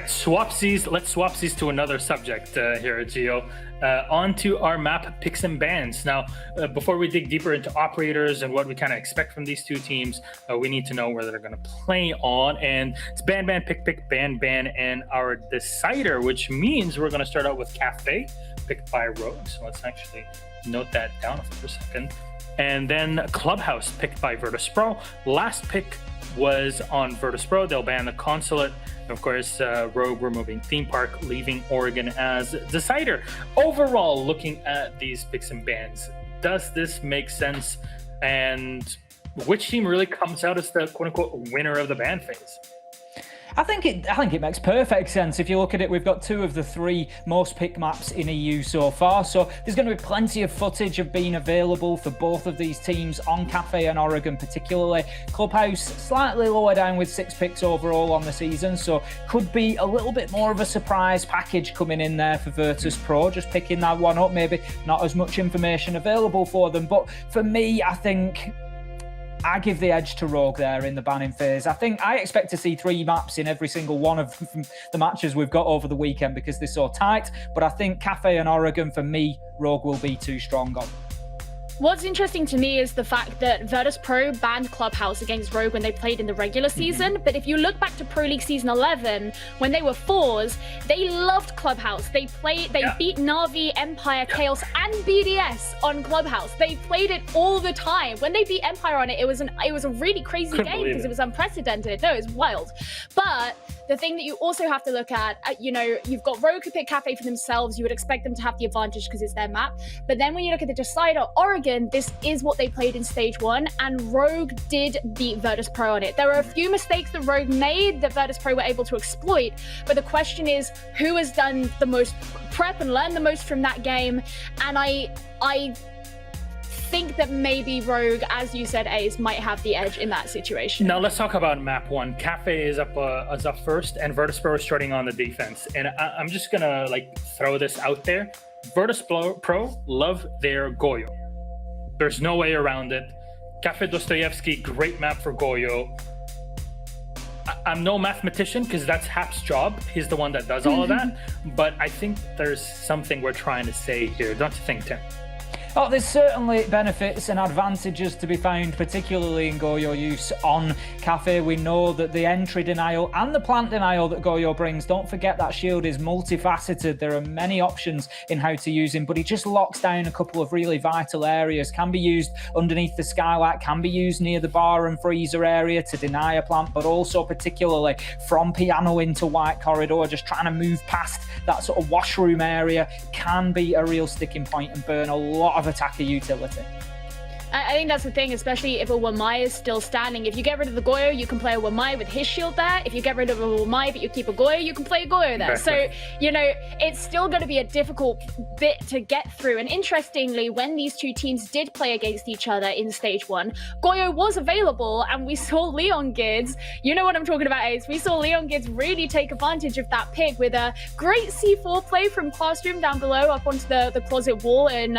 right, swapsies. Let's swapsies to another subject here, Gio. On to our map picks and bans. Now, before we dig deeper into operators and what we kind of expect from these two teams, we need to know where they're going to play on. And it's ban, ban, pick, pick, ban, ban, and our decider, which means we're going to start out with Cafe, picked by Rogue. So let's actually note that down for a second. And then Clubhouse, picked by Virtus.Pro. Last pick was on Virtus.Pro. They'll ban the Consulate. And of course, Rogue removing Theme Park, leaving Oregon as decider. Overall, looking at these picks and bans, does this make sense? And which team really comes out as the quote-unquote winner of the ban phase? I think it makes perfect sense. If you look at it, we've got 2 of the 3 most picked maps in EU so far. So there's going to be plenty of footage of being available for both of these teams on Cafe and Oregon particularly. Clubhouse slightly lower down with 6 picks overall on the season. So could be a little bit more of a surprise package coming in there for Virtus.Pro, just picking that one up. Maybe not as much information available for them. But for me, I think I give the edge to Rogue there in the banning phase. I expect to see 3 maps in every single one of the matches we've got over the weekend because they're so tight. But I think Cafe and Oregon, for me, Rogue will be too strong on. What's interesting to me is the fact that Virtus.Pro banned Clubhouse against Rogue when they played in the regular season. But if you look back to Pro League Season 11, when they were 4s, they loved Clubhouse. They beat Na'Vi, Empire, Chaos, and BDS on Clubhouse. They played it all the time. When they beat Empire on it, it was a really crazy game because it was unprecedented. No, it was wild. But the thing that you also have to look at, you've got Rogue who pick Cafe for themselves. You would expect them to have the advantage because it's their map. But then when you look at the decider, Oregon, this is what they played in Stage 1, and Rogue did beat Virtus.Pro on it. There are a few mistakes that Rogue made that Virtus.Pro were able to exploit, but the question is, who has done the most prep and learned the most from that game? And I think that maybe Rogue, as you said, Ace, might have the edge in that situation. Now let's talk about map 1. Cafe is up first, and Virtus.Pro is starting on the defense. And I'm just gonna throw this out there. Virtus.Pro love their Goyo. There's no way around it. Cafe Dostoevsky, great map for Goyo. I'm no mathematician because that's Hap's job. He's the one that does all of that. But I think there's something we're trying to say here. Don't you think, Tim? Oh, there's certainly benefits and advantages to be found, particularly in Goyo use on Cafe. We know that the entry denial and the plant denial that Goyo brings, don't forget that shield is multifaceted. There are many options in how to use him, but he just locks down a couple of really vital areas. Can be used underneath the skylight, can be used near the bar and freezer area to deny a plant, but also particularly from piano into white corridor, just trying to move past that sort of washroom area can be a real sticking point and burn a lot of attacker utility. I think that's the thing, especially if a Wamai is still standing. If you get rid of the Goyo, you can play a Wamai with his shield there. If you get rid of a Wamai but you keep a Goyo, you can play a Goyo there. So, it's still going to be a difficult bit to get through. And interestingly, when these two teams did play against each other in Stage 1, Goyo was available, and we saw Leon Gids, you know what I'm talking about, Ace, we saw Leon Gids really take advantage of that pick with a great C4 play from Classroom down below up onto the closet wall in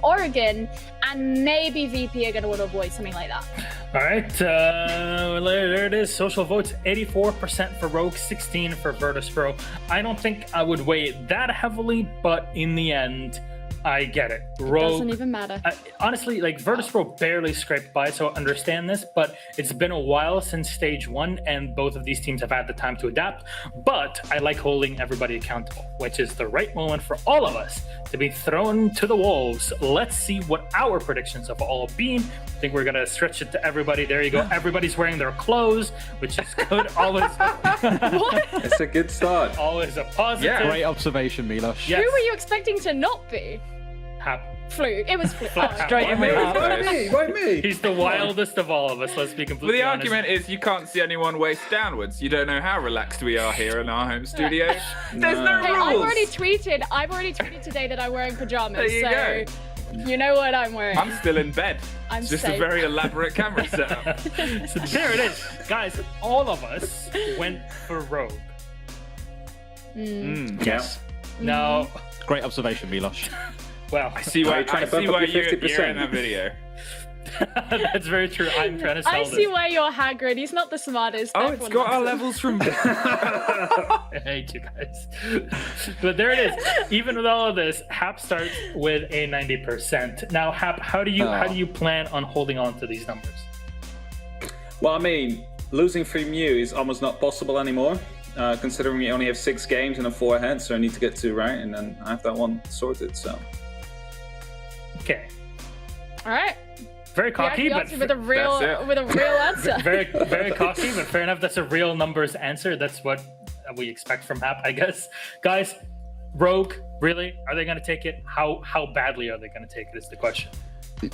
Oregon, and maybe VP are going to want to avoid something like that. All right, there it is. Social votes, 84% for Rogue, 16% for Virtus.Pro. I don't think I would weigh it that heavily, but in the end, I get it. Rogue, it doesn't even matter. Honestly, Virtus.Pro barely scraped by, so I understand this, but it's been a while since Stage 1, and both of these teams have had the time to adapt. But I like holding everybody accountable, which is the right moment for all of us to be thrown to the wolves. Let's see what our predictions have all been. I think we're going to stretch it to everybody. There you go. Everybody's wearing their clothes, which is good. Always. What? It's a good start. Always a positive. Yeah. Great observation, Milos. Yes. Who were you expecting to not be? Hap. Fluke. It was Fluke. Straight in with that. Why me? He's the wildest of all of us. Let's be completely But the honest. argument is you can't see anyone waist downwards. You don't know how relaxed we are here in our home studio. There's no Hey, rules. I've already tweeted today that I'm wearing pajamas. There you go. You know what I'm wearing. I'm still in bed. I'm It's just safe. a very elaborate camera setup. So there it is. Guys, all of us went for Rogue. Yes. Now, Great observation, Milos. well, I see why, Are you trying to bump up your you're 50%? in that video. That's very true. I'm trying to sell I this. see why you're Hagrid. He's not the smartest. Oh, it's got our levels from... I hate you guys. But there it is. Even with all of this, Hap starts with a 90%. Now, Hap, how do you plan on holding on to these numbers? Well, I mean, losing from you is almost not possible anymore, considering we only have 6 games and a 4 ahead, so I need to get 2 right, and then I have that one sorted, so... Okay. All right. Very cocky, but with a real answer. very cocky, but fair enough. That's a real numbers answer. That's what we expect from Hap, I guess. Guys, Rogue, really? Are they going to take it? How badly are they going to take it is the question.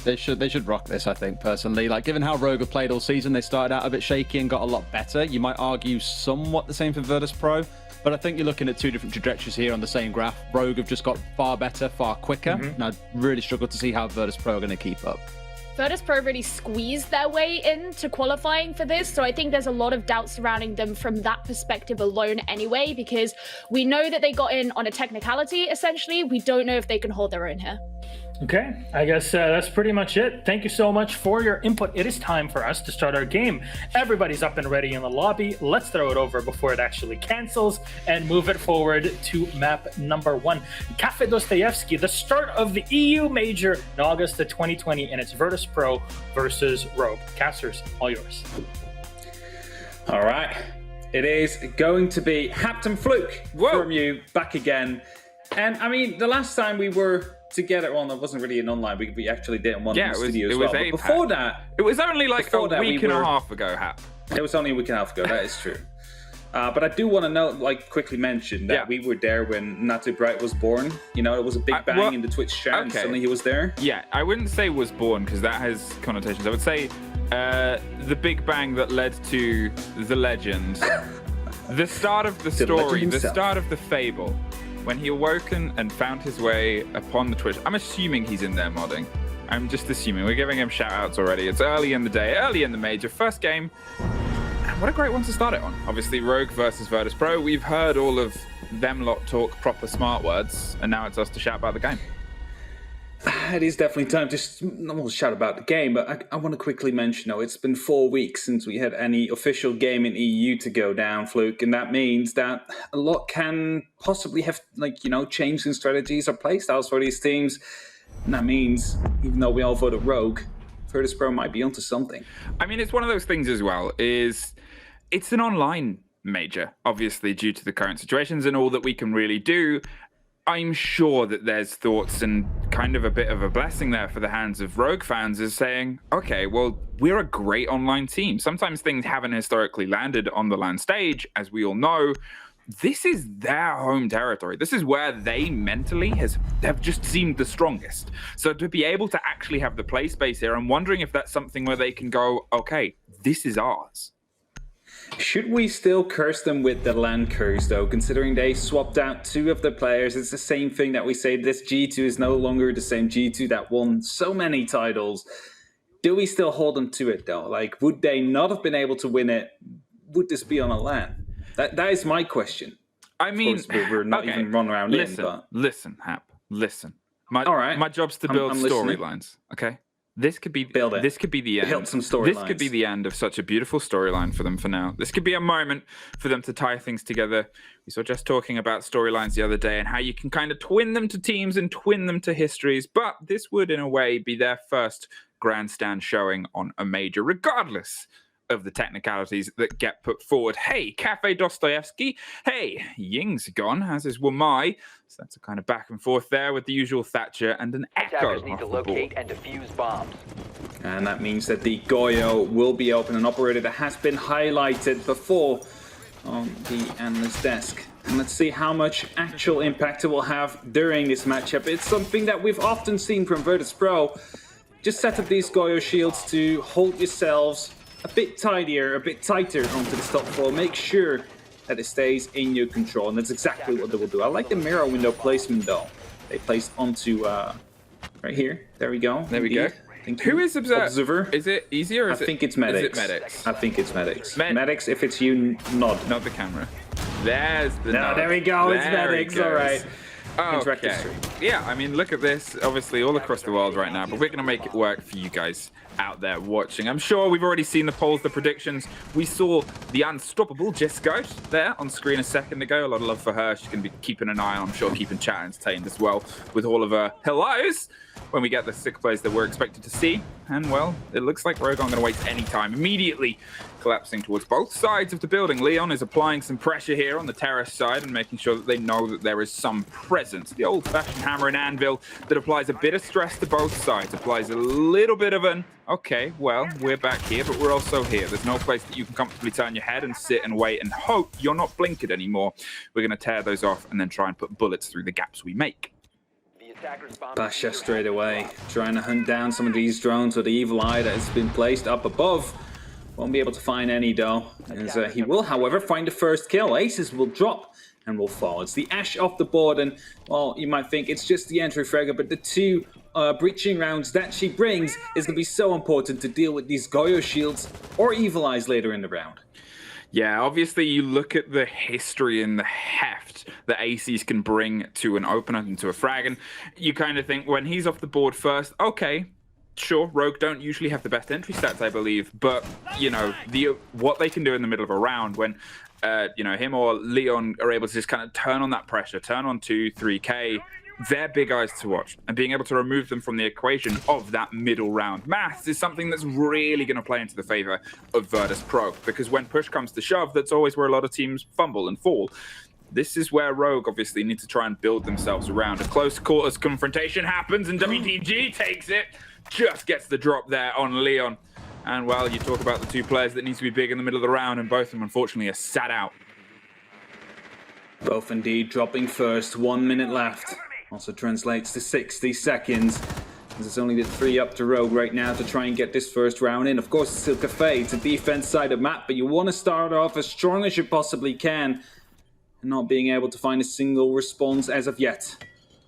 They should rock this, I think, personally. Like, given how Rogue have played all season, they started out a bit shaky and got a lot better. You might argue somewhat the same for Virtus.Pro, but I think you're looking at 2 different trajectories here on the same graph. Rogue have just got far better, far quicker, and I really struggle to see how Virtus.Pro are going to keep up. Virtus.Pro really squeezed their way into qualifying for this, so I think there's a lot of doubt surrounding them from that perspective alone anyway, because we know that they got in on a technicality, essentially. We don't know if they can hold their own here. Okay, I guess that's pretty much it. Thank you so much for your input. It is time for us to start our game. Everybody's up and ready in the lobby. Let's throw it over before it actually cancels and move it forward to map number 1. Cafe Dostoevsky, the start of the EU Major in August of 2020, and it's Virtus.Pro versus Rogue. Casters, all yours. All right. It is going to be Captain Fluke from you back again. And I mean, the last time we were together, well, that wasn't really an online. We actually did one in the studio as well. But before that, it was only like a week and a half ago, Hap. It was only a week and a half ago. That is true. But I do want to quickly mention that we were there when Not Too Bright was born. You know, it was a big bang in the Twitch chat, and suddenly he was there. Yeah, I wouldn't say was born because that has connotations. I would say the big bang that led to the legend, the start of the story, the start of the fable. When he awoken and found his way upon the Twitch, I'm assuming he's in there modding. I'm just assuming. We're giving him shout-outs already. It's early in the day, early in the major. First game. And what a great one to start it on. Obviously, Rogue versus Virtus.Pro. We've heard all of them lot talk proper smart words, and now it's us to shout about the game. It is definitely time to not shout about the game, but I want to quickly mention, it's been 4 weeks since we had any official game in EU to go down, Fluke, and that means that a lot can possibly have, changed in strategies or playstyles for these teams. And that means, even though we all voted Rogue, Virtus.Pro might be onto something. I mean, it's one of those things as well, it's an online major, obviously, due to the current situations and all that we can really do. I'm sure that there's thoughts and kind of a bit of a blessing there for the hands of Rogue fans is saying, okay, well, we're a great online team. Sometimes things haven't historically landed on the LAN stage, as we all know. This is their home territory. This is where they mentally have just seemed the strongest. So to be able to actually have the play space here, I'm wondering if that's something where they can go, okay, this is ours. Should we still curse them with the LAN curse, though, considering they swapped out 2 of the players? It's the same thing that we say this G2 is no longer the same G2 that won so many titles. Do we still hold them to it, though? Like, would they not have been able to win it? Would this be on a LAN? That is my question. I mean, of course, we're not even running around Listen, Hap, listen. My job's to build storylines, okay? This could be the end. Build some storylines. This could be the end of such a beautiful storyline for them for now. This could be a moment for them to tie things together. We saw just talking about storylines the other day and how you can kind of twin them to teams and twin them to histories. But this would, in a way, be their first grandstand showing on a major, regardless of the technicalities that get put forward. Hey, Cafe Dostoevsky. Hey, Ying's gone, as is Wamai. So that's a kind of back and forth there with the usual Thatcher and an Echo. Need to locate and defuse bombs. And that means that the Goyo will be open, an operator that has been highlighted before on the analyst desk. And let's see how much actual impact it will have during this matchup. It's something that we've often seen from Virtus.Pro. Just set up these Goyo shields to hold yourselves a bit tidier, a bit tighter onto the top floor. Make sure that it stays in your control, and that's exactly what they will do. I like the mirror window placement, though. They placed onto right here. There we go. There we go. Who is Observer? Is it easier? Or I think it's Medics. Is it Medics? I think it's Medics. Medics, if it's you, nod. Not the camera. There's the nod. There we go. It's Medics. All right. interactive stream. Yeah, I mean, look at this. Obviously, all across the world right now, but we're going to make it work for you guys out there watching. I'm sure we've already seen the polls, the predictions. We saw the unstoppable Giscout there on screen a second ago. A lot of love for her. She's going to be keeping an eye on, I'm sure, keeping chat entertained as well with all of her hellos when we get the 6 plays that we're expected to see. And, well, it looks like Rogue aren't going to waste any time. Immediately collapsing towards both sides of the building. Leon is applying some pressure here on the terrace side and making sure that they know that there is some presence. The old-fashioned hammer and anvil that applies a bit of stress to both sides. Applies a little bit of an, okay, well, we're back here, but we're also here. There's no place that you can comfortably turn your head and sit and wait and hope you're not blinkered anymore. We're going to tear those off and then try and put bullets through the gaps we make. Basha straight away, trying to hunt down some of these drones with the evil eye that has been placed up above. Won't be able to find any though, as he will, however, find the first kill. Aces will drop and will fall. It's the Ash off the board, and, well, you might think it's just the entry fragger, but the 2 breaching rounds that she brings is going to be so important to deal with these Goyo shields or evil eyes later in the round. Yeah, obviously you look at the history and the heft that ACs can bring to an opener and to a frag, and you kind of think when he's off the board first, okay, sure, Rogue don't usually have the best entry stats, I believe, but, you know, what they can do in the middle of a round when, you know, him or Leon are able to just kind of turn on that pressure, turn on 2, 3K, they're big eyes to watch, and being able to remove them from the equation of that middle round maths is something that's really going to play into the favor of Virtus.Pro, because when push comes to shove, that's always where a lot of teams fumble and fall. This is where Rogue obviously need to try and build themselves around. A close quarters confrontation happens, and WTG takes it, just gets the drop there on Leon. And, well, you talk about the 2 players that need to be big in the middle of the round, and both of them, unfortunately, are sat out. Both indeed dropping first, 1 minute left. Also translates to 60 seconds. There's only the 3 up to Rogue right now to try and get this first round in. Of course, it's still Cafe. It's a defense side of map, but you want to start off as strong as you possibly can. And not being able to find a single response as of yet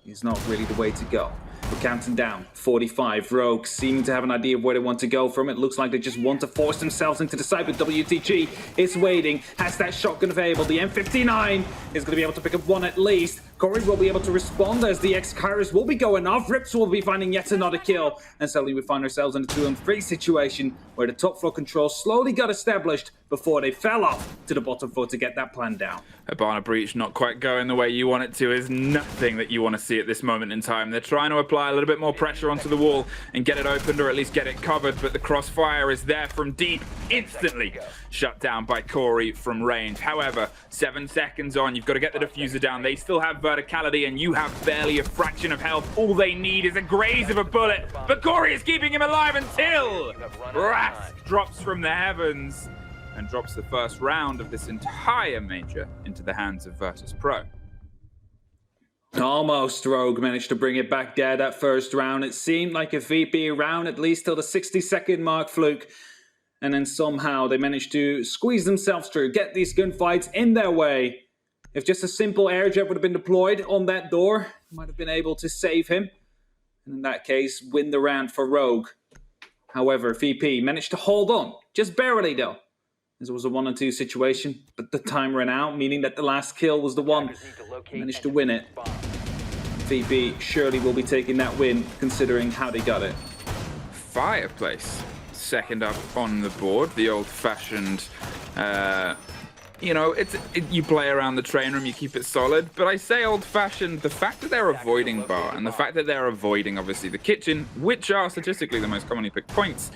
is not really the way to go. We're counting down. 45. Rogue seeming to have an idea of where they want to go from. It looks like they just want to force themselves into the side, but WTG is waiting. Has that shotgun available. The M59 is going to be able to pick up 1 at least. Corey will be able to respond as the X-Kairos will be going off. Rips will be finding yet another kill. And suddenly we find ourselves in a 2-on-3 situation where the top floor control slowly got established before they fell off to the bottom floor to get that plan down. Habana Breach not quite going the way you want it to is nothing that you want to see at this moment in time. They're trying to apply a little bit more pressure onto the wall and get it opened or at least get it covered, but the crossfire is there from deep, instantly shut down by Corey from range. However, 7 seconds on, you've got to get the diffuser down. They still have verticality and you have barely a fraction of health. All they need is a graze of a bullet, but Corey is keeping him alive until Rask drops from the heavens and drops the first round of this entire major into the hands of Virtus.Pro. Almost. Rogue managed to bring it back there that first round. It seemed like a VP round, at least till the 60-second mark, Fluke. And then somehow they managed to squeeze themselves through, get these gunfights in their way. If just a simple air jet would have been deployed on that door, might have been able to save him. And in that case, win the round for Rogue. However, VP managed to hold on, just barely though. As it was a 1-on-2 situation, but the time ran out, meaning that the last kill was the one who managed to win it. VP surely will be taking that win, considering how they got it. Fireplace, second up on the board, the old-fashioned, you know, you play around the train room, you keep it solid, but I say old-fashioned, the fact that they're avoiding bar, and the fact that they're avoiding, obviously, the kitchen, which are statistically the most commonly picked points,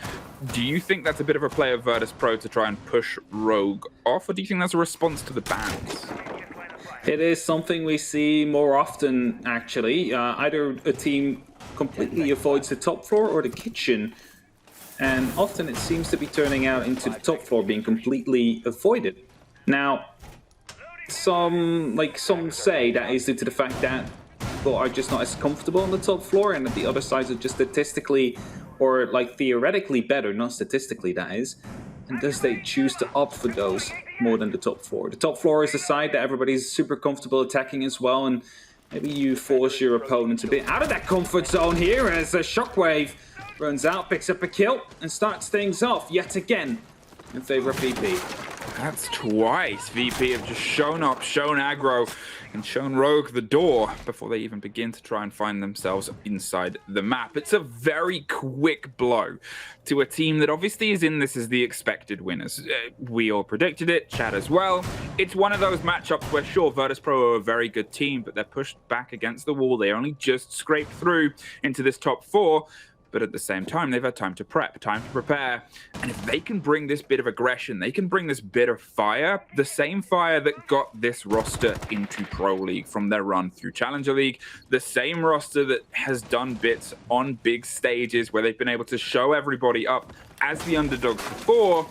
do you think that's a bit of a play of Virtus.Pro to try and push Rogue off, or do you think that's a response to the bans? It is something we see more often, actually. Either a team completely avoids the top floor or the kitchen, and often it seems to be turning out into the top floor being completely avoided. Now, some say that is due to the fact that people are just not as comfortable on the top floor and that the other sides are just statistically or like theoretically better, not statistically that is, and thus they choose to opt for those more than the top floor. The top floor is the side that everybody's super comfortable attacking as well, and maybe you force your opponent a bit out of that comfort zone here as a Shockwave runs out, picks up a kill and starts things off yet again. in favor of VP. That's twice. VP have just shown up, shown aggro, and shown Rogue the door before they even begin to try and find themselves inside the map. It's a very quick blow to a team that obviously is in this as the expected winners. We all predicted it, Chad as well. It's one of those matchups where, sure, Virtus.Pro are a very good team, but they're pushed back against the wall. They only just scraped through into this top 4. But at the same time, they've had time to prep, time to prepare. And if they can bring this bit of aggression, they can bring this bit of fire, the same fire that got this roster into Pro League from their run through Challenger League, the same roster that has done bits on big stages where they've been able to show everybody up as the underdogs before,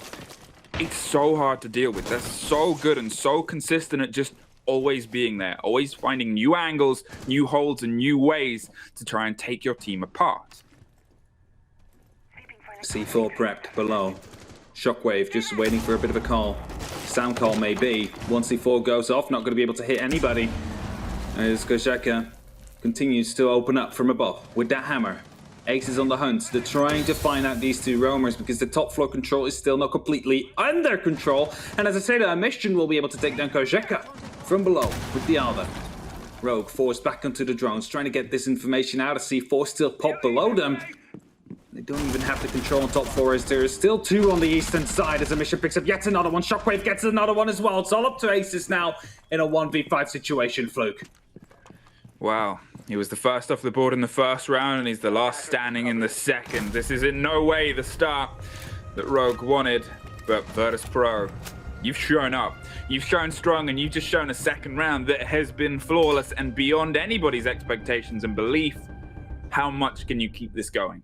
it's so hard to deal with. They're so good and so consistent at just always being there, always finding new angles, new holds, and new ways to try and take your team apart. C4 prepped below. Shockwave just waiting for a bit of a call. Sound call maybe. Once C4 goes off, not going to be able to hit anybody. As Gojeka continues to open up from above with that hammer. Ace is on the hunt. They're trying to find out these two roamers because the top floor control is still not completely under control. And as I say, that Mission will be able to take down Gojeka from below with the Alba. Rogue forced back onto the drones, trying to get this information out of C4, still popped below them. They don't even have the control on top floor as there is still 2 on the eastern side as a Mission picks up yet another one. Shockwave gets another one as well. It's all up to Aces now in a 1v5 situation, Fluke. Wow. He was the first off the board in the first round, and he's the last standing in the second. This is in no way the start that Rogue wanted, but Virtus.Pro, you've shown up. You've shown strong, and you've just shown a second round that has been flawless and beyond anybody's expectations and belief. How much can you keep this going?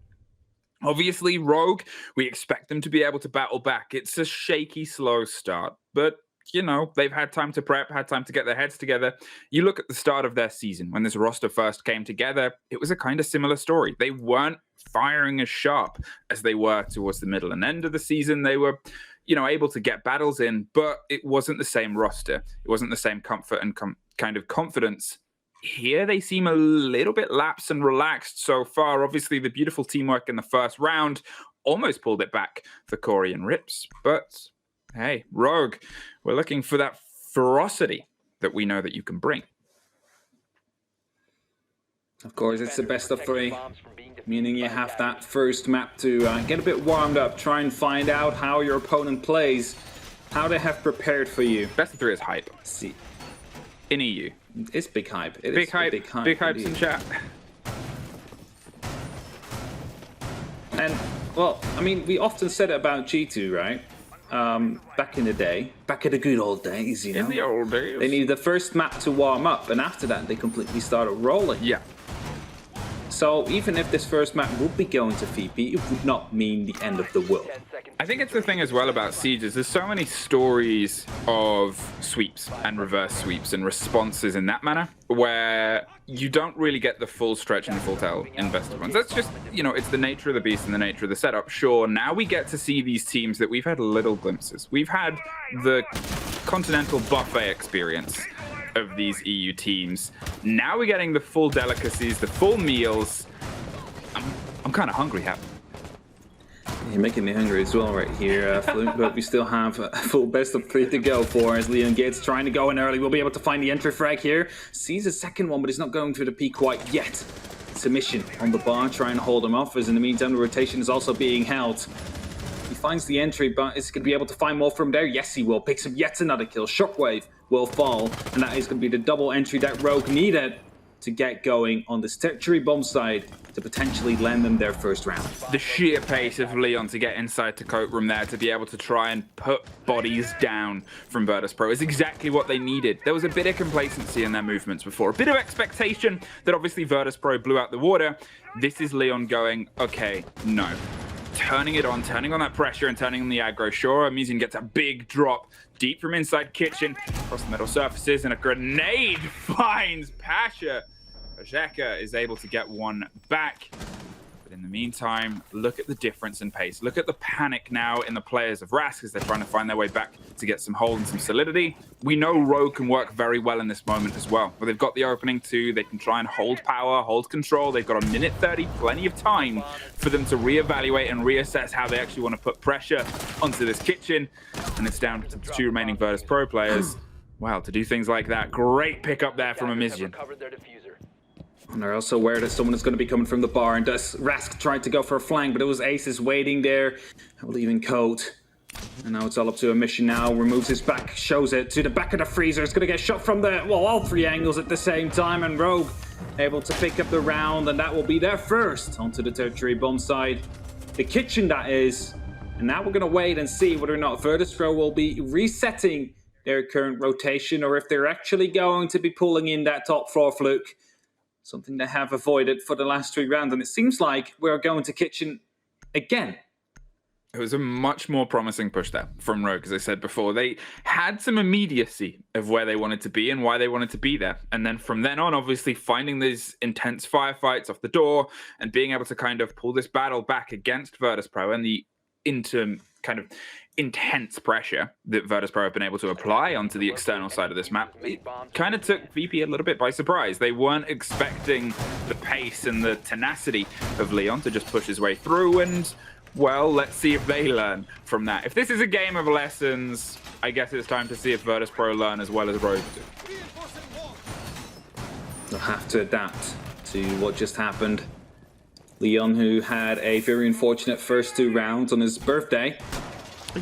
Obviously, Rogue, we expect them to be able to battle back. It's a shaky, slow start, but, you know, they've had time to prep, had time to get their heads together. You look at the start of their season, when this roster first came together, it was a kind of similar story. They weren't firing as sharp as they were towards the middle and end of the season. They were, you know, able to get battles in, but it wasn't the same roster. It wasn't the same comfort and kind of confidence. Here they seem a little bit lapsed and relaxed so far. Obviously, the beautiful teamwork in the first round almost pulled it back for Corey and Rips. But hey, Rogue, we're looking for that ferocity that we know that you can bring. Of course, it's the best of 3, meaning you have that first map to get a bit warmed up, try and find out how your opponent plays, how they have prepared for you. Best of 3 is hype. See. In EU. It's big hype. It big is hype. Big hypes in chat. And, well, I mean, we often said it about G2, right? Back in the day. Back in the good old days, you know? In the old days. They needed the first map to warm up, and after that, they completely started rolling. Yeah. So even if this first map would be going to VP, it would not mean the end of the world. I think it's the thing as well about Sieges. There's so many stories of sweeps and reverse sweeps and responses in that manner where you don't really get the full stretch and full tell in best of ones. That's just, you know, it's the nature of the beast and the nature of the setup. Sure, now we get to see these teams that we've had little glimpses. We've had the continental buffet experience of these EU teams. Now we're getting the full delicacies, the full meals. I'm kind of hungry, Hap. You're making me hungry as well right here, Fluke, but we still have a full best of 3 to go for as Leon Gates trying to go in early. We'll be able to find the entry frag here. Sees a second one, but he's not going through the peak quite yet. Submission on the bar, trying to hold him off, as in the meantime the rotation is also being held. He finds the entry, but is going to be able to find more from there? Yes, he will. Picks up yet another kill. Shockwave will fall, and that is going to be the double entry that Rogue needed to get going on this tertiary bomb side to potentially land them their first round. The sheer pace of Leon to get inside to coat room there to be able to try and put bodies down from Virtus.Pro is exactly what they needed. There was a bit of complacency in their movements before, a bit of expectation that obviously Virtus.Pro blew out the water. This is Leon going, okay, no. Turning it on, turning on that pressure and turning on the aggro. Sure, Amizian gets a big drop deep from inside kitchen, across the metal surfaces, and a grenade finds Pasha. Ojeka is able to get one back. But in the meantime, look at the difference in pace. Look at the panic now in the players of Rask as they're trying to find their way back to get some hold and some solidity. We know Rogue can work very well in this moment as well. But they've got the opening too. They can try and hold power, hold control. They've got a minute 30, plenty of time for them to reevaluate and reassess how they actually want to put pressure onto this kitchen. And it's down to the 2 remaining Virtus.Pro players. Wow, to do things like that. Great pick up there from Amizian. And they're also aware that someone is going to be coming from the bar, and Rask tried to go for a flank, but it was Aces waiting there, leaving Coat. And now it's all up to a mission now. Removes his back, shows it to the back of the freezer. It's going to get shot from the, well, all 3 angles at the same time, and Rogue able to pick up the round, and that will be their first onto the tertiary bomb side. The kitchen, that is. And now we're going to wait and see whether or not Virtus.Pro will be resetting their current rotation, or if they're actually going to be pulling in that top floor fluke. Something they have avoided for the last 3 rounds, and it seems like we're going to kitchen again. It was a much more promising push there from Rogue, as I said before. They had some immediacy of where they wanted to be and why they wanted to be there. And then from then on, obviously, finding these intense firefights off the door and being able to kind of pull this battle back against Virtus.Pro and the kind of intense pressure that Virtus.Pro have been able to apply onto the external side of this map, it kind of took VP a little bit by surprise. They weren't expecting the pace and the tenacity of Leon to just push his way through, and, well, let's see if they learn from that. If this is a game of lessons, I guess it's time to see if Virtus.Pro learn as well as Rogue do. They'll have to adapt to what just happened. Leon, who had a very unfortunate first 2 rounds on his birthday,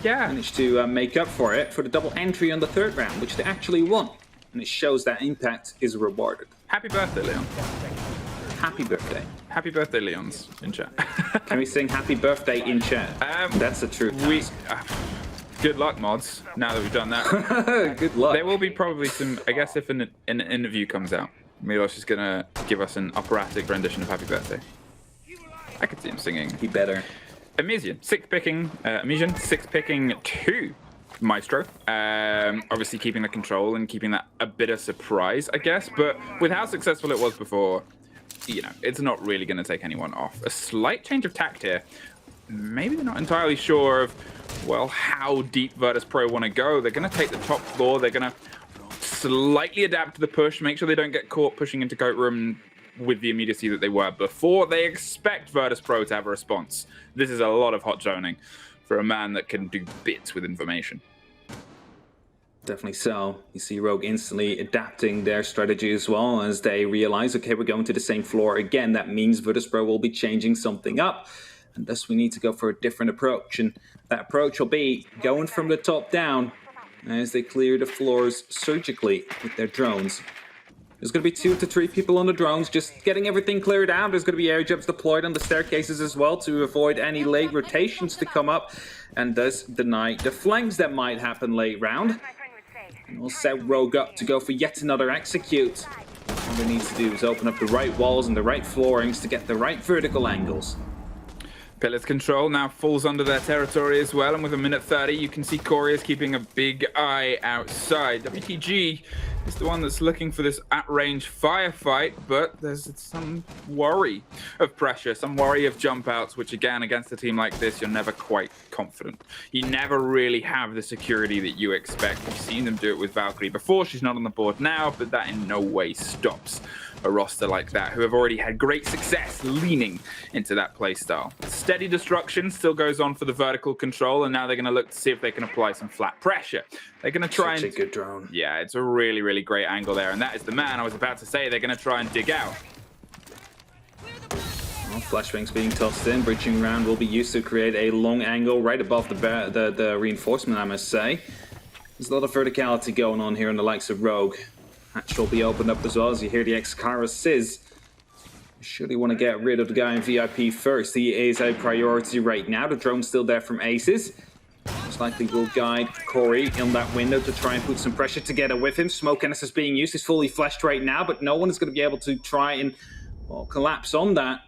managed to make up for it for the double entry on the 3rd round, which they actually won. And it shows that impact is rewarded. Happy birthday, Leon. Happy birthday. Happy birthday, Leon's in chat. Can we sing happy birthday in chat? That's the truth. Good luck, mods, now that we've done that. Good luck. There will be probably some, I guess if an interview comes out, Milos is going to give us an operatic rendition of happy birthday. I could see him singing. He better. Amizian, 6th picking 2 Maestro. Obviously keeping the control and keeping that a bit of surprise, I guess. But with how successful it was before, you know, it's not really going to take anyone off. A slight change of tact here. Maybe they're not entirely sure of, well, how deep Virtus.Pro want to go. They're going to take the top floor. They're going to slightly adapt to the push, make sure they don't get caught pushing into Goat Room with the immediacy that they were before. They expect Virtus.Pro to have a response. This is a lot of hot zoning for a man that can do bits with information. Definitely so. You see Rogue instantly adapting their strategy as well as they realize, okay, we're going to the same floor again. That means Virtus.Pro will be changing something up, and thus we need to go for a different approach. And that approach will be going from the top down as they clear the floors surgically with their drones. There's going to be 2 to 3 people on the drones, just getting everything cleared out. There's going to be air jumps deployed on the staircases as well to avoid any late rotations to come up, and thus deny the flanks that might happen late round. And we'll set Rogue up to go for yet another execute. All they need to do is open up the right walls and the right floorings to get the right vertical angles. Pillars control now falls under their territory as well, and with a minute 30, you can see Corey is keeping a big eye outside. WTG is the one that's looking for this at-range firefight, but there's some worry of pressure, some worry of jump outs, which again, against a team like this, you're never quite confident. You never really have the security that you expect. You've seen them do it with Valkyrie before. She's not on the board now, but that in no way stops a roster like that, who have already had great success leaning into that playstyle. Steady destruction still goes on for the vertical control, and now they're going to look to see if they can apply some flat pressure. They're going to try Such a good drone. Yeah, it's a really, really great angle there, and that is the man I was about to say they're going to try and dig out. Well, flashbangs being tossed in. Breaching round will be used to create a long angle right above the reinforcement, I must say. There's a lot of verticality going on here in the likes of Rogue. Hatch will be opened up as well as you hear the X-Kara Sizz. You surely want to get rid of the guy in VIP first. He is a priority right now. The drone's still there from Aces. Most likely will guide Corey in that window to try and put some pressure together with him. Smoke Ennis is being used. He's fully fleshed right now, but no one is going to be able to try and, well, collapse on that.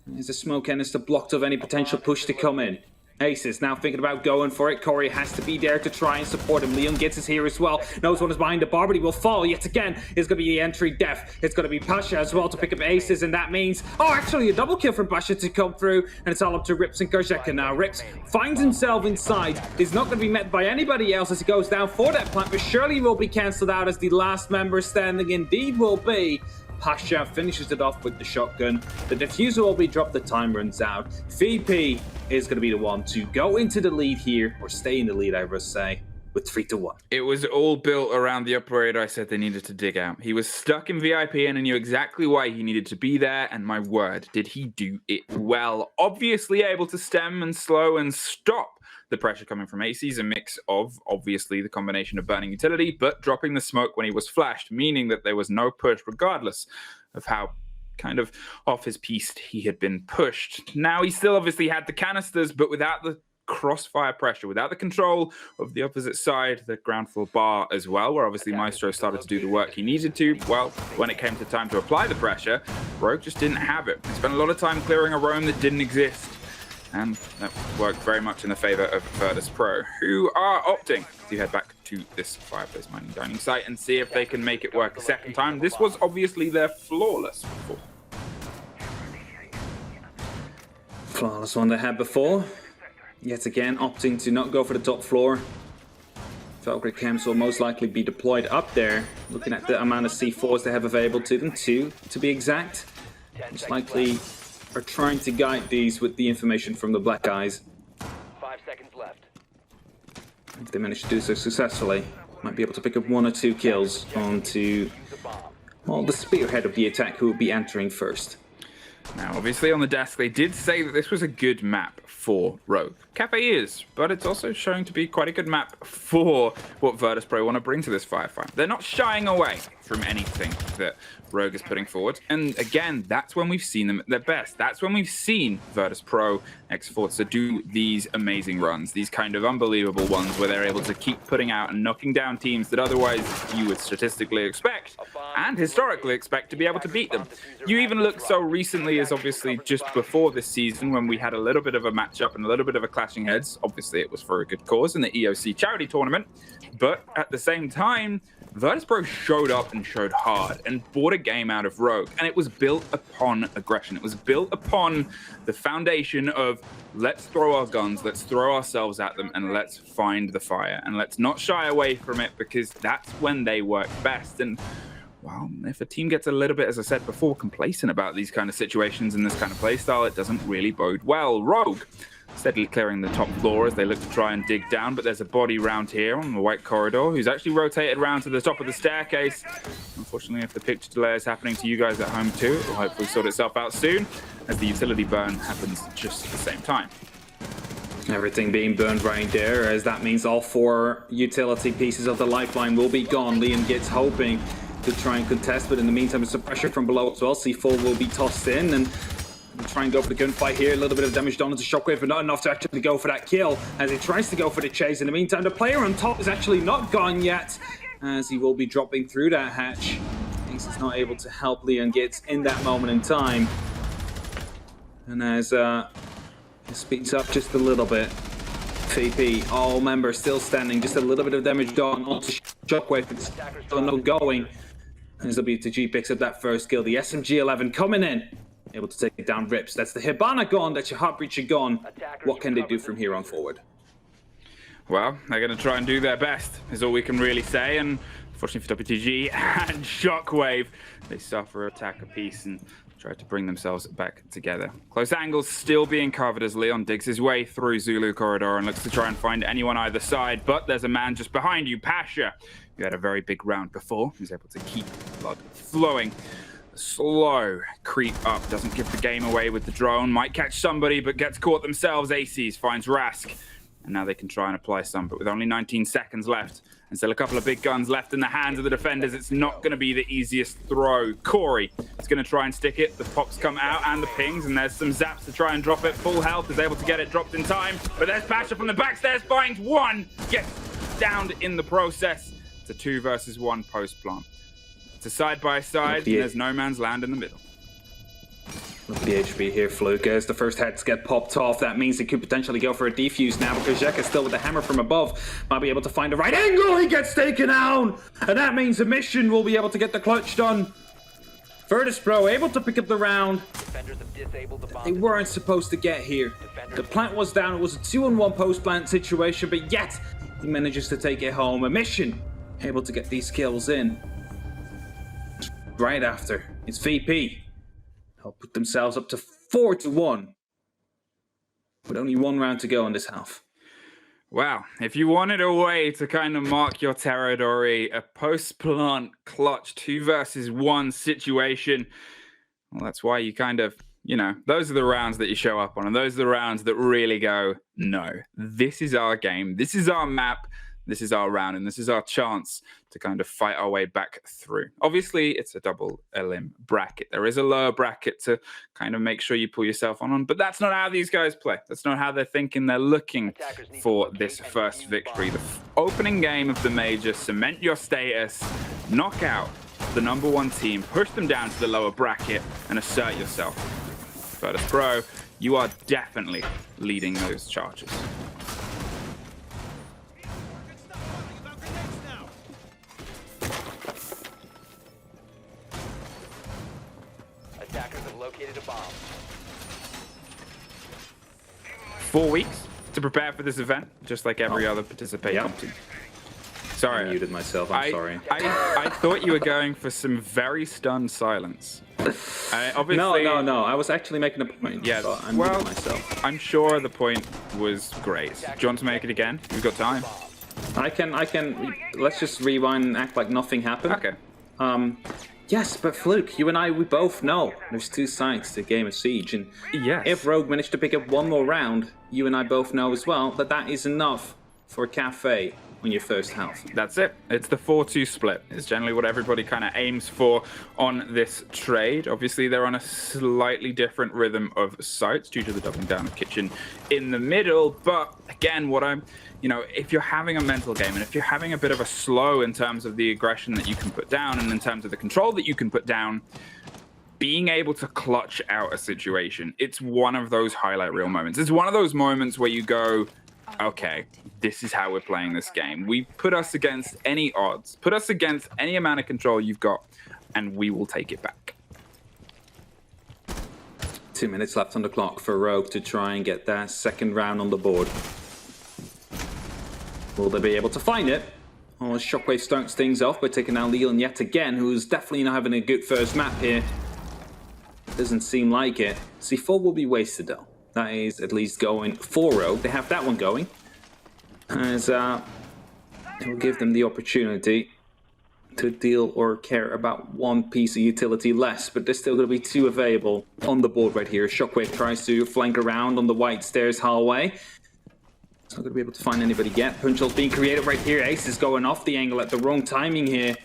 There's a Smoke Ennis blocked of any potential push to come in. Aces now thinking about going for it. Corey has to be there to try and support him. Leon gets his here as well. Knows what is behind the bar, but he will fall yet again. It's going to be the entry def. It's going to be Pasha as well to pick up Aces, and that means, oh, actually a double kill from Pasha to come through, and it's all up to Rips and Kozheka now. Rips finds himself inside. Is not going to be met by anybody else as he goes down for that plant, but surely will be cancelled out as the last member standing indeed will be. Pasha finishes it off with the shotgun. The diffuser will be dropped, the time runs out. VP is going to be the one to go into the lead here, or stay in the lead, I must say, with 3-1. It was all built around the operator I said they needed to dig out. He was stuck in VIP and I knew exactly why he needed to be there, and my word, did he do it well. Obviously able to stem and slow and stop the pressure coming from AC's, a mix of, obviously, the combination of burning utility, but dropping the smoke when he was flashed, meaning that there was no push, regardless of how kind of off his piece he had been pushed. Now, he still obviously had the canisters, but without the crossfire pressure, without the control of the opposite side, the ground floor bar as well, where obviously Maestro started to do the work he needed to. Well, when it came to time to apply the pressure, Rogue just didn't have it. He spent a lot of time clearing a roam that didn't exist. And that worked very much in the favor of Virtus.Pro, who are opting to head back to this Fireplace Mining Dining site and see if they can make it work a second time. This was obviously their flawless before. Flawless one they had before. Yet again, opting to not go for the top floor. Valkyrie camps will most likely be deployed up there. Looking at the amount of C4s they have available to them, 2 to be exact. Most likely are trying to guide these with the information from the Black Eyes. 5 seconds left. If they manage to do so successfully, might be able to pick up 1 or 2 kills onto, well, the spearhead of the attack, who will be entering first. Now, obviously on the desk, they did say that this was a good map for Rogue. Cafe is, but it's also showing to be quite a good map for what Virtus.Pro want to bring to this firefight. They're not shying away from anything that Rogue is putting forward. And again, that's when we've seen them at their best. That's when we've seen Virtus.Pro, ex-Forza, do these amazing runs, these kind of unbelievable ones where they're able to keep putting out and knocking down teams that otherwise you would statistically expect and historically expect to be able to beat them. You even look so recently as obviously just before this season when we had a little bit of a matchup and a little bit of a clashing heads. Obviously it was for a good cause in the EOC charity tournament, but at the same time, Virtus.Pro showed up and showed hard and bought a game out of Rogue, and it was built upon aggression. It was built upon the foundation of let's throw our guns, let's throw ourselves at them, and let's find the fire, and let's not shy away from it, because that's when they work best. And well, if a team gets a little bit, as I said before, complacent about these kind of situations and this kind of playstyle, it doesn't really bode well. Rogue steadily clearing the top floor as they look to try and dig down, but there's a body round here on the white corridor who's actually rotated around to the top of the staircase. Unfortunately, if the picture delay is happening to you guys at home too, it will hopefully sort itself out soon as the utility burn happens just at the same time. Everything being burned right there, as that means all 4 utility pieces of the lifeline will be gone. Leon gets hoping to try and contest, but in the meantime, there's some pressure from below as well. C4 will be tossed in, and we'll try and go for the gunfight here. A little bit of damage done into Shockwave, but not enough to actually go for that kill as he tries to go for the chase. In the meantime, the player on top is actually not gone yet, as he will be dropping through that hatch. Ace is not able to help Leon get in that moment in time. And as it speeds up just a little bit, VP, all members still standing, just a little bit of damage done onto Shockwave, but still no going. As WTG picks up that first kill, the SMG-11 coming in, able to take down Rips. That's the Hibana gone, that's your Heartbreacher gone. What can they do from here on forward? Well, they're going to try and do their best, is all we can really say. And unfortunately for WTG and Shockwave, they suffer attack apiece and try to bring themselves back together. Close angles still being covered as Leon digs his way through Zulu corridor and looks to try and find anyone either side, but there's a man just behind you, Pasha. You had a very big round before. He's able to keep blood flowing. Slow creep up, doesn't give the game away with the drone. Might catch somebody, but gets caught themselves. Aces finds Rask, and now they can try and apply some, but with only 19 seconds left and still a couple of big guns left in the hands of the defenders, it's not going to be the easiest throw. Corey is going to try and stick it. The pops come out and the pings, and there's some zaps to try and drop it. Full health, is able to get it dropped in time, but there's Pasha from the backstairs, finds one, gets downed in the process. It's a 2 versus 1 post plant. It's a side by side, and there's no man's land in the middle. Look at the HP here, Fluke. As the first heads get popped off, that means he could potentially go for a defuse now, because Zeka still with the hammer from above. Might be able to find the right angle. He gets taken down. And that means the mission will be able to get the clutch done. Virtus.Pro able to pick up the round. They weren't supposed to get here. The plant was down. It was a 2-on-1 post-plant situation, but yet he manages to take it home. A mission able to get these kills in. Right after, it's VP. They'll put themselves up to 4-1 with only 1 round to go in this half. Wow, if you wanted a way to kind of mark your territory, a post-plant clutch 2 versus 1 situation, well, that's why you kind of, you know, those are the rounds that you show up on, and those are the rounds that really go, no, this is our game, this is our map, this is our round, and this is our chance to kind of fight our way back through. Obviously, it's a double elim bracket. There is a lower bracket to kind of make sure you pull yourself on, but that's not how these guys play. That's not how they're thinking. They're looking for this first victory. The opening game of the major, cement your status, knock out the #1 team, push them down to the lower bracket, and assert yourself. Virtus.Pro, you are definitely leading those charges. Attackers have located a bomb. 4 weeks to prepare for this event, just like every other participating team. Sorry, I muted myself. I'm sorry. I thought you were going for some very stunned silence. Obviously, no. I was actually making a point. Yes. So I muted myself. I'm sure the point was great. Do you want to make it again? We've got time. I can. Let's just rewind and act like nothing happened. Okay. Yes, but Fluke, you and I, we both know there's 2 sides to Game of Siege, and Yes. if Rogue managed to pick up 1 more round, you and I both know as well that that is enough for Cafe on your first half. That's it. It's the 4-2 split. It's generally what everybody kind of aims for on this trade. Obviously, they're on a slightly different rhythm of sites due to the doubling down of Kitchen in the middle. But again, what I'm, you know, if you're having a mental game and if you're having a bit of a slow in terms of the aggression that you can put down and in terms of the control that you can put down, being able to clutch out a situation, it's one of those highlight reel moments. It's one of those moments where you go, okay, this is how we're playing this game. We put us against any odds, put us against any amount of control you've got, and we will take it back. 2 minutes left on the clock for Rogue to try and get that second round on the board. Will they be able to find it? Oh, Shockwave starts things off by taking out Leon yet again, who's definitely not having a good first map here. Doesn't seem like it. C4 will be wasted though. That is at least going for Rogue. They have that one going. As it will give them the opportunity to deal or care about 1 piece of utility less, but there's still going to be 2 available on the board right here. Shockwave tries to flank around on the white stairs hallway. It's not going to be able to find anybody yet. Punchhole's being created right here. Ace is going off the angle at the wrong timing here.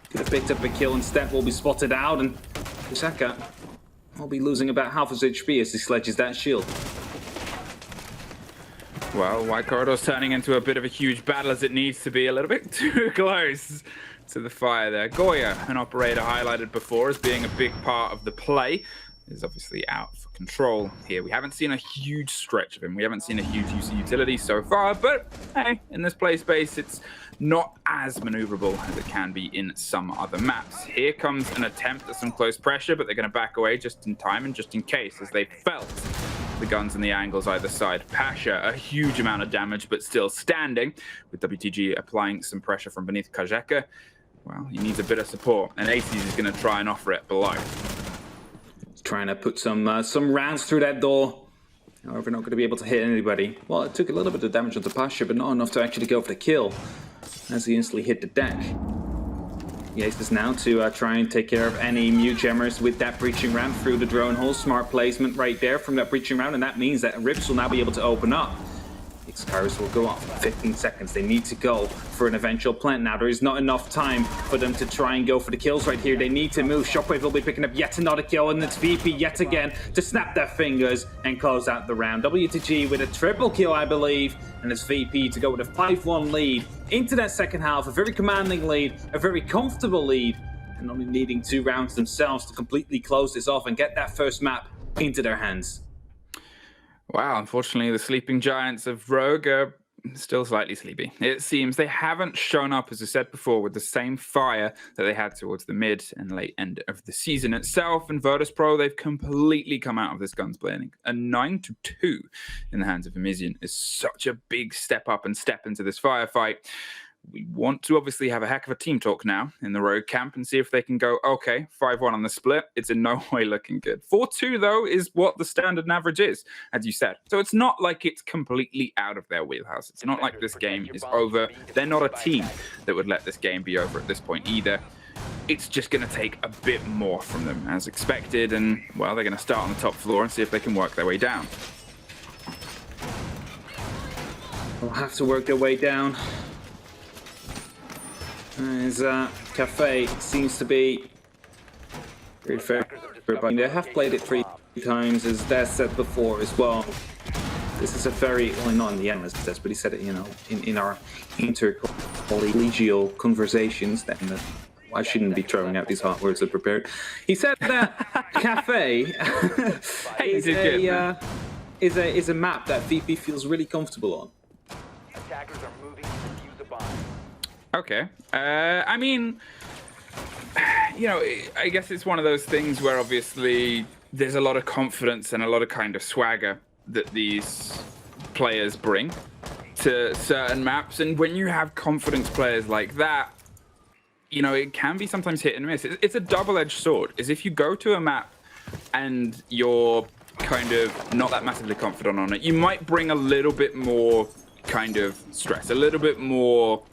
Could have picked up a kill instead. Will be spotted out, and Kusaka will be losing about half his HP as he sledges that shield. Well, White Corridor's turning into a bit of a huge battle as it needs to be, a little bit too close to the fire there. Goya, an operator highlighted before as being a big part of the play, is obviously out for control here. We haven't seen a huge stretch of him. We haven't seen a huge use of utility so far, but hey, in this play space, it's not as maneuverable as it can be in some other maps. Here comes an attempt at some close pressure, but they're going to back away just in time and just in case, as they felt the guns and the angles either side. Pasha, a huge amount of damage, but still standing, with WTG applying some pressure from beneath Kajeka. Well, he needs a bit of support, and Aces is going to try and offer it below. Trying to put some rounds through that door. However, not going to be able to hit anybody. Well, it took a little bit of damage onto Pasha, but not enough to actually go for the kill, as he instantly hit the deck. The Ace is now to try and take care of any mute jammers with that breaching round through the drone hole. Smart placement right there from that breaching round, and that means that Rips will now be able to open up. Xcaris will go off. 15 seconds. They need to go for an eventual plant now. There is not enough time for them to try and go for the kills right here. They need to move. Shockwave will be picking up yet another kill, and it's VP yet again to snap their fingers and close out the round. WTG with a triple kill, I believe, and it's VP to go with a 5-1 lead into that second half. A very commanding lead, a very comfortable lead, and only needing 2 rounds themselves to completely close this off and get that first map into their hands. Wow, unfortunately, the sleeping giants of Rogue are still slightly sleepy. It seems they haven't shown up, as I said before, with the same fire that they had towards the mid and late end of the season itself. And Virtus.Pro, they've completely come out of this guns blazing. A 9-2 in the hands of Amizian is such a big step up and step into this firefight. We want to obviously have a heck of a team talk now in the Rogue camp and see if they can go, okay, 5-1 on the split. It's in no way looking good. 4-2, though, is what the standard and average is, as you said. So it's not like it's completely out of their wheelhouse. It's not like this game is over. They're not a team that would let this game be over at this point either. It's just going to take a bit more from them, as expected. And, well, they're going to start on the top floor and see if they can work their way down. They'll have to work their way down. As Cafe seems to be very fair, but they have played it 3 times, as Des said before as well. This is a very, well, not in the end, as Des, but he said it, you know, in our intercollegial conversations. Then I shouldn't be throwing out these hot words I prepared. He said that Cafe is a map that VP feels really comfortable on. Attackers are moving to defuse a bomb. Okay. I mean, you know, I guess it's one of those things where obviously there's a lot of confidence and a lot of kind of swagger that these players bring to certain maps. And when you have confidence players like that, you know, it can be sometimes hit and miss. It's a double-edged sword. Is if you go to a map and you're kind of not that massively confident on it, you might bring a little bit more kind of stress, a little bit more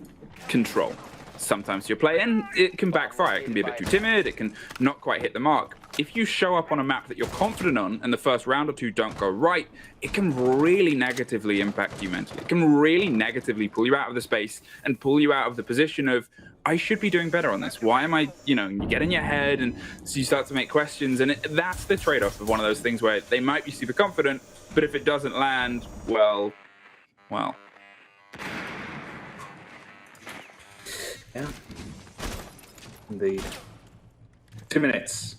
control sometimes to your play, and it can backfire. It can be a bit too timid, it can not quite hit the mark. If you show up on a map that you're confident on and the first round or two don't go right, it can really negatively impact you mentally. It can really negatively pull you out of the space and pull you out of the position of, I should be doing better on this. Why am I, you know, you get in your head and so you start to make questions, and that's the trade-off of one of those things where they might be super confident, but if it doesn't land, well. Yeah, indeed. 2 minutes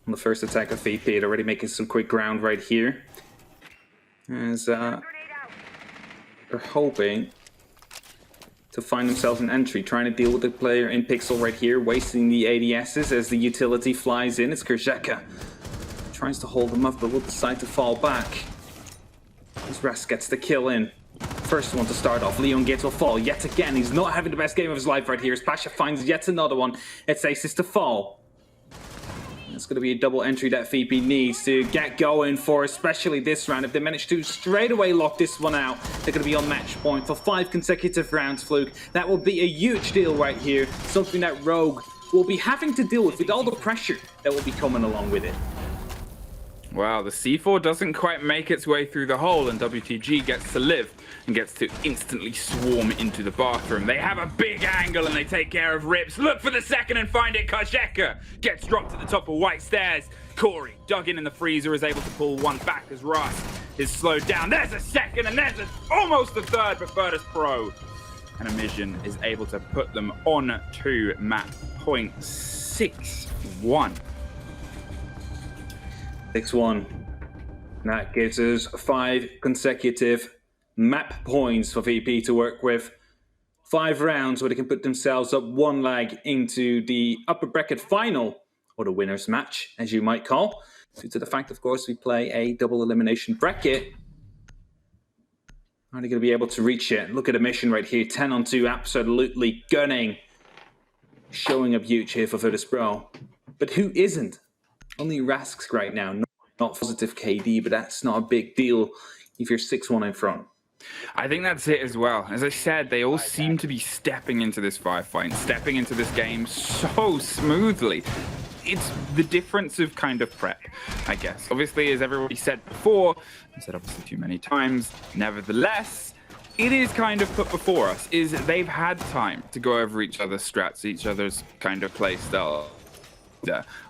on the first attack of VP. They're already making some quick ground right here. As they're hoping to find themselves an entry, trying to deal with the player in Pixel right here, wasting the ADSs as the utility flies in. It's Kerzheka. Tries to hold them up, but will decide to fall back. As Ras gets the kill in. First one to start off, Leon Gates will fall yet again. He's not having the best game of his life right here as Pasha finds yet another one. It's Aces to fall. It's going to be a double entry that VP needs to get going for, especially this round. If they manage to straight away lock this one out, they're going to be on match point for 5 consecutive rounds, Fluke. That will be a huge deal right here. Something that Rogue will be having to deal with all the pressure that will be coming along with it. Wow, the C4 doesn't quite make its way through the hole, and WTG gets to live and gets to instantly swarm into the bathroom. They have a big angle and they take care of Rips. Look for the second and find it. Kerzheka gets dropped at the top of white stairs. Corey, dug in the freezer, is able to pull one back as Ras is slowed down. There's a second and there's almost a third for Virtus.Pro. And Amizian is able to put them on to map point 6-1. 6-1. That gives us 5 consecutive map points for VP to work with. 5 rounds where they can put themselves up 1 leg into the upper bracket final, or the winner's match, as you might call. Due to the fact, of course, we play a double elimination bracket. Are they going to be able to reach it? Look at the mission right here. 10-on-2, absolutely gunning. Showing up huge here for Virtus.Pro. But who isn't? Only Rask right now, not positive KD, but that's not a big deal if you're 6-1 in front. I think that's it as well. As I said, they all seem to be stepping into this firefight, stepping into this game so smoothly. It's the difference of kind of prep, I guess. Obviously, as everybody said before, I said obviously too many times, nevertheless, it is kind of put before us, is they've had time to go over each other's strats, each other's kind of play style.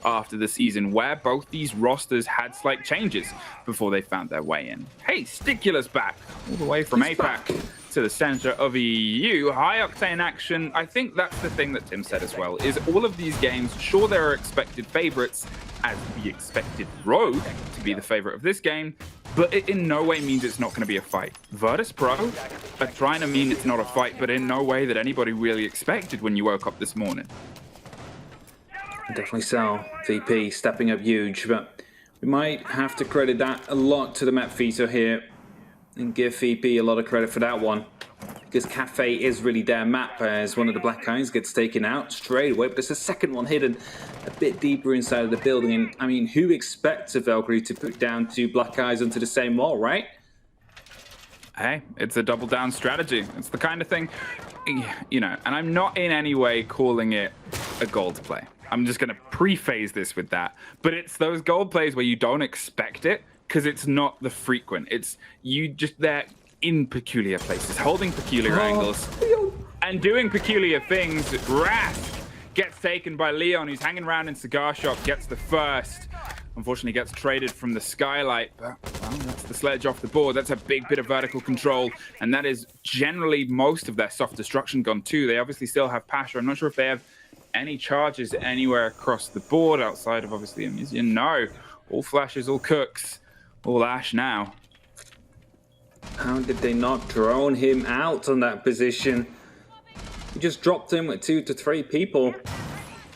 After the season where both these rosters had slight changes before they found their way in. Hey, Sticula's back all the way from APAC to the center of EU. High octane action. I think that's the thing that Tim said as well, is all of these games, sure there are expected favorites, as we expected Rogue to be the favorite of this game, but it in no way means it's not going to be a fight. Virtus.Pro are trying to mean it's not a fight, but in no way that anybody really expected when you woke up this morning. Definitely so. VP stepping up huge, but we might have to credit that a lot to the map veto here and give VP a lot of credit for that one. Because Cafe is really their map as one of the Black Eyes gets taken out straight away. But there's a second one hidden a bit deeper inside of the building. And I mean, who expects a Valkyrie to put down 2 Black Eyes onto the same wall, right? Hey, it's a double down strategy. It's the kind of thing, you know, and I'm not in any way calling it a gold play. I'm just going to prephase this with that. But it's those gold plays where you don't expect it because it's not the frequent. It's you just there in peculiar places, holding peculiar angles and doing peculiar things. Rask gets taken by Leon, who's hanging around in Cigar Shop, gets the first. Unfortunately gets traded from the skylight, but well, that's the sledge off the board. That's a big bit of vertical control, and that is generally most of their soft destruction gone too. They obviously still have Pasha. I'm not sure if they have any charges anywhere across the board outside of obviously Amizian. No, all flashes, all cooks, all Ash now. How did they not drone him out on that position? He just dropped him with 2 to 3 people,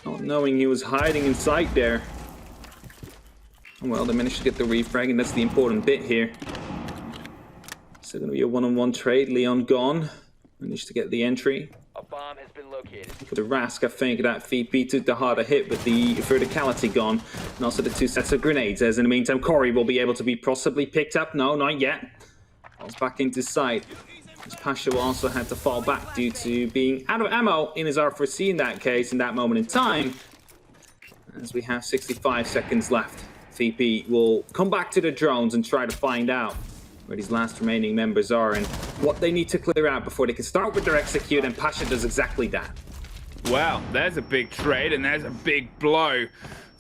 not knowing he was hiding in sight there. Well, they managed to get the refrag, and that's the important bit here. So going to be a one-on-one trade. Leon gone. Managed to get the entry. A bomb has been located. For the Rask, I think that VP took the harder hit with the verticality gone, and also the 2 sets of grenades. As in the meantime, Corey will be able to be possibly picked up. No, not yet. Falls back into sight. As Pasha also had to fall back due to being out of ammo in his R4C in that case, in that moment in time. As we have 65 seconds left, VP will come back to the drones and try to find out where these last remaining members are and what they need to clear out before they can start with their execute, and Pasha does exactly that. Well, there's a big trade, and there's a big blow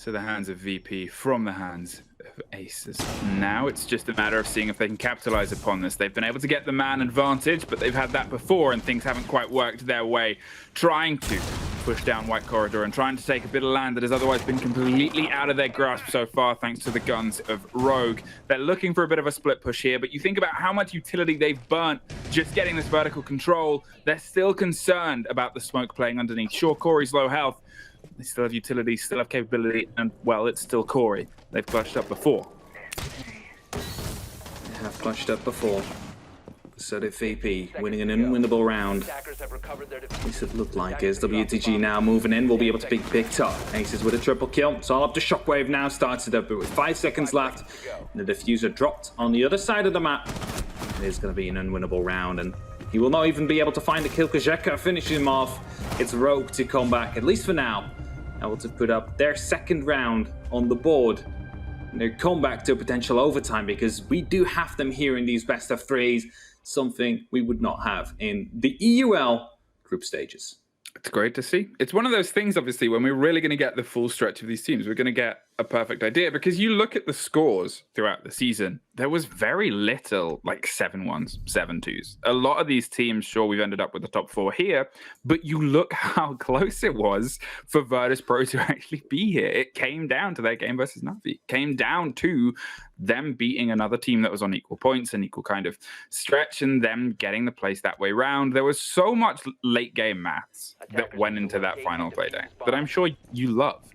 to the hands of VP from the hands of Aces. Now it's just a matter of seeing if they can capitalize upon this. They've been able to get the man advantage, but they've had that before, and things haven't quite worked their way. Trying to push down White Corridor and trying to take a bit of land that has otherwise been completely out of their grasp so far thanks to the guns of Rogue. They're looking for a bit of a split push here, but you think about how much utility they've burnt just getting this vertical control. They're still concerned about the smoke playing underneath. Sure, Corey's low health. They still have utility, still have capability, and well, it's still Corey. They've clutched up before. They have clutched up before. So did VP, winning an unwinnable round. At least it looked like as WTG now moving in will be able to be picked up. Aces with a triple kill. It's all up to Shockwave now, starts it up, but with 5 seconds left, the diffuser dropped on the other side of the map. It is going to be an unwinnable round, and he will not even be able to find the kill. Kajeka finishing him off. It's Rogue to come back, at least for now, able to put up their second round on the board. And their comeback to a potential overtime, because we do have them here in these best of threes. Something we would not have in the EUL group stages. It's great to see. It's one of those things, obviously, when we're really going to get the full stretch of these teams, we're going to get a perfect idea, because you look at the scores throughout the season, there was very little like 7-1s, 7-2s. A lot of these teams, sure, we've ended up with the top 4 here, but you look how close it was for Virtus.Pro to actually be here. It came down to their game versus Navi. It came down to them beating another team that was on equal points and equal kind of stretch, and them getting the place that way round. There was so much late game maths that went into that final playday that I'm sure you loved.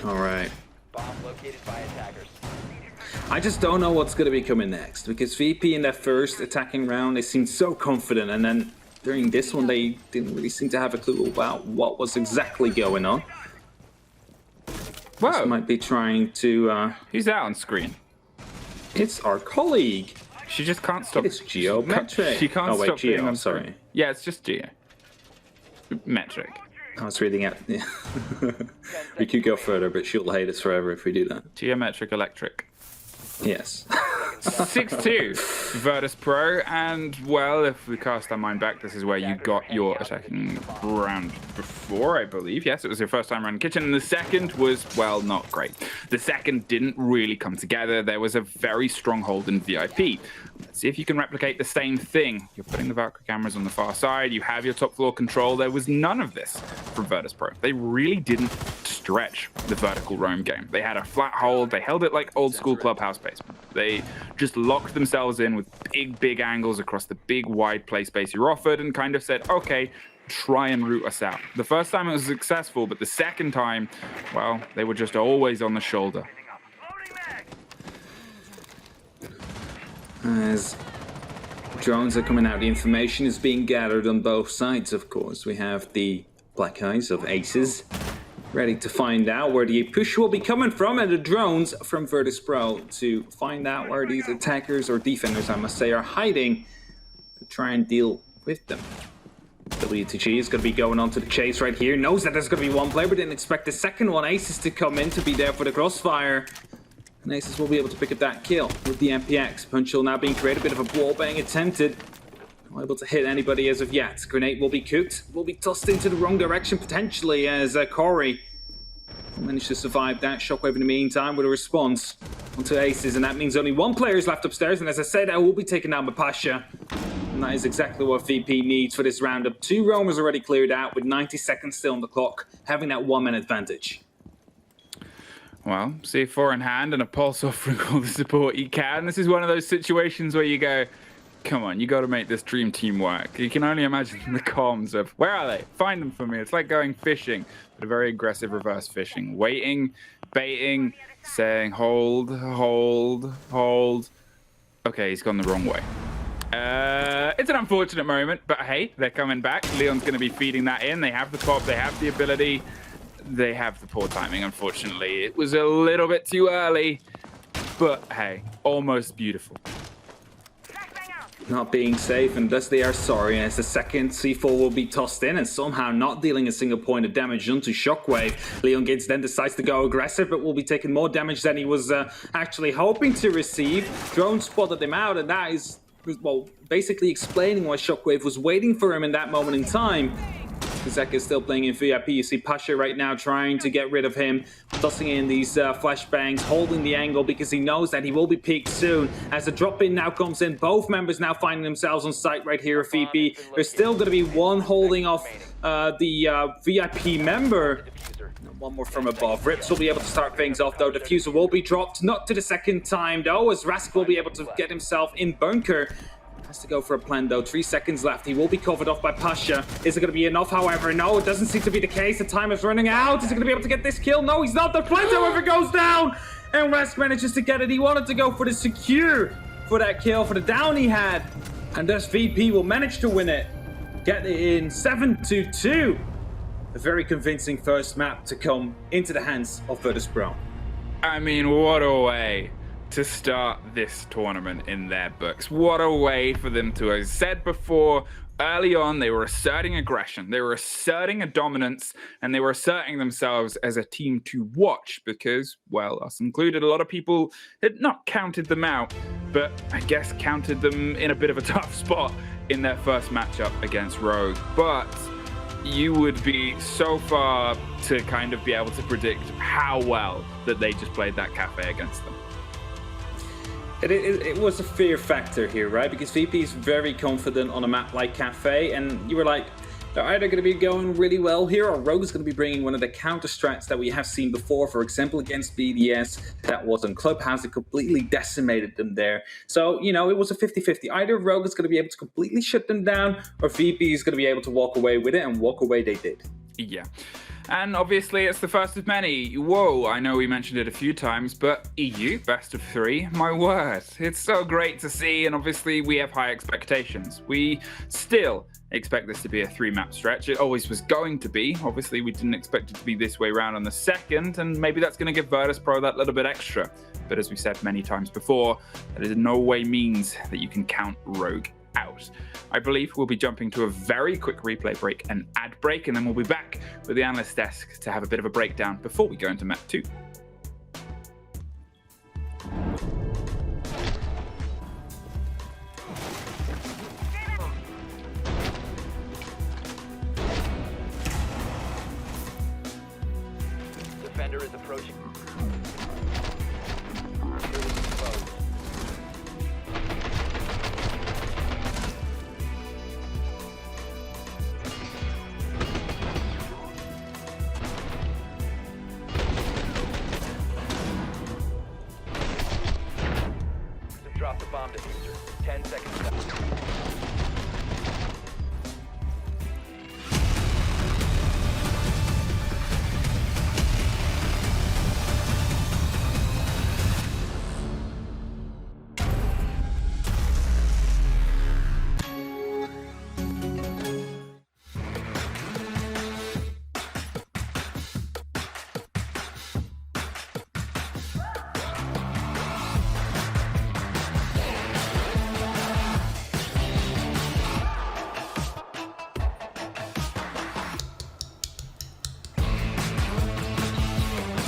All right. Bomb located by attackers. I just don't know what's going to be coming next, because VP in their first attacking round, they seemed so confident, and then during this one, they didn't really seem to have a clue about what was exactly going on. Whoa. This might be trying to... Who's that on screen? It's our colleague. She just can't stop. It's Geometric. She can't oh, wait, stop being Geo, on sorry. screen. Yeah, it's just Geo. Metric. I was reading out. Yeah. We could go further, but she'll hate us forever if we do that. Geometric Electric. Yes. 6-2 Virtus.Pro, and well, if we cast our mind back, this is where you got your attacking round before, I believe. Yes, it was your first time around kitchen, and the second was, well, not great. The second didn't really come together. There was a very strong hold in VIP. Let's see if you can replicate the same thing. You're putting the Valkyrie cameras on the far side, you have your top floor control. There was none of this from Virtus.Pro. They really didn't stretch the vertical roam game. They had a flat hold. They held it like old school clubhouse basement. They just locked themselves in with big angles across the big wide play space you're offered and kind of said, okay, try and root us out. The first time it was successful, but the second time, well, they were just always on the shoulder. As drones are coming out, the information is being gathered on both sides, of course. We have the black eyes of Aces ready to find out where the push will be coming from, and the drones from Virtus.Pro to find out where these attackers, or defenders I must say, are hiding to try and deal with them. WTG is going to be going on to the chase right here. Knows that there's going to be one player, but didn't expect the second one, Aces, to come in to be there for the crossfire. And Aces will be able to pick up that kill with the MPX. Punch now being created, a bit of a wall bang attempted. Not able to hit anybody as of yet. Grenade will be cooked, will be tossed into the wrong direction potentially, as Corey will manage to survive that. Shockwave in the meantime with a response onto Aces, and that means only one player is left upstairs, and as I said, that will be taken down by Pasha. And that is exactly what VP needs for this roundup. 2 roamers already cleared out with 90 seconds still on the clock, having that 1 minute advantage. Well, C4 in hand and a pulse offering all the support you can. This is one of those situations where you go, come on, you got to make this dream team work. You can only imagine the comms of, where are they? Find them for me. It's like going fishing, but a very aggressive reverse fishing. Waiting, baiting, saying hold. Okay, he's gone the wrong way. It's an unfortunate moment, but hey, they're coming back. Leon's going to be feeding that in. They have the pop, they have the ability. They have the poor timing, unfortunately. It was a little bit too early, but hey, almost beautiful. Not being safe, and thus they are sorry, as the second C4 will be tossed in and somehow not dealing a single point of damage onto Shockwave. Leon Gates then decides to go aggressive, but will be taking more damage than he was actually hoping to receive. Drone spotted him out, and that is, well, basically explaining why Shockwave was waiting for him in that moment in time. Zek is still playing in VIP. You see Pasha right now trying to get rid of him, tossing in these flashbangs, holding the angle because he knows that he will be peaked soon. As the drop-in now comes in, both members now finding themselves on site right here at VP. There's still going to be one holding off the VIP member. One more from above. Rips will be able to start things off, though. Diffuser will be dropped, not to the second time, though, as Rask will be able to get himself in bunker. Has to go for a plan, though. 3 seconds left. He will be covered off by Pasha. Is it going to be enough, however? No, it doesn't seem to be the case. The time is running out. Is he going to be able to get this kill? No, he's not. The plant, however, goes down. And Rask manages to get it. He wanted to go for the secure for that kill, for the down he had. And thus VP will manage to win it. Get it in 7-2. A very convincing first map to come into the hands of Virtus.Pro. I mean, what a way to start this tournament in their books. What a way for them to, as I said before, early on, they were asserting aggression, they were asserting a dominance, and they were asserting themselves as a team to watch because, well, us included, a lot of people had not counted them out, but I guess counted them in a bit of a tough spot in their first matchup against Rogue. But you would be so far to kind of be able to predict how well that they just played that cafe against them. It was a fear factor here, right? Because VP is very confident on a map like Cafe, and you were like, they're either going to be going really well here, or Rogue is going to be bringing one of the counter strats that we have seen before. For example, against BDS, that was on Clubhouse, it completely decimated them there. So, you know, it was a 50-50. Either Rogue is going to be able to completely shut them down, or VP is going to be able to walk away with it, and walk away they did. Yeah. And obviously it's the first of many. Whoa, I know we mentioned it a few times, but EU, best of 3, my word. It's so great to see, and obviously we have high expectations. We still expect this to be a 3-map stretch. It always was going to be. Obviously we didn't expect it to be this way around on the second, and maybe that's going to give Virtus.Pro that little bit extra. But as we said many times before, that in no way means that you can count Rogue out. I believe we'll be jumping to a very quick replay break and ad break, and then we'll be back with the analyst desk to have a bit of a breakdown before we go into map 2. Defender is approaching. bomb diffuser. 10 seconds left.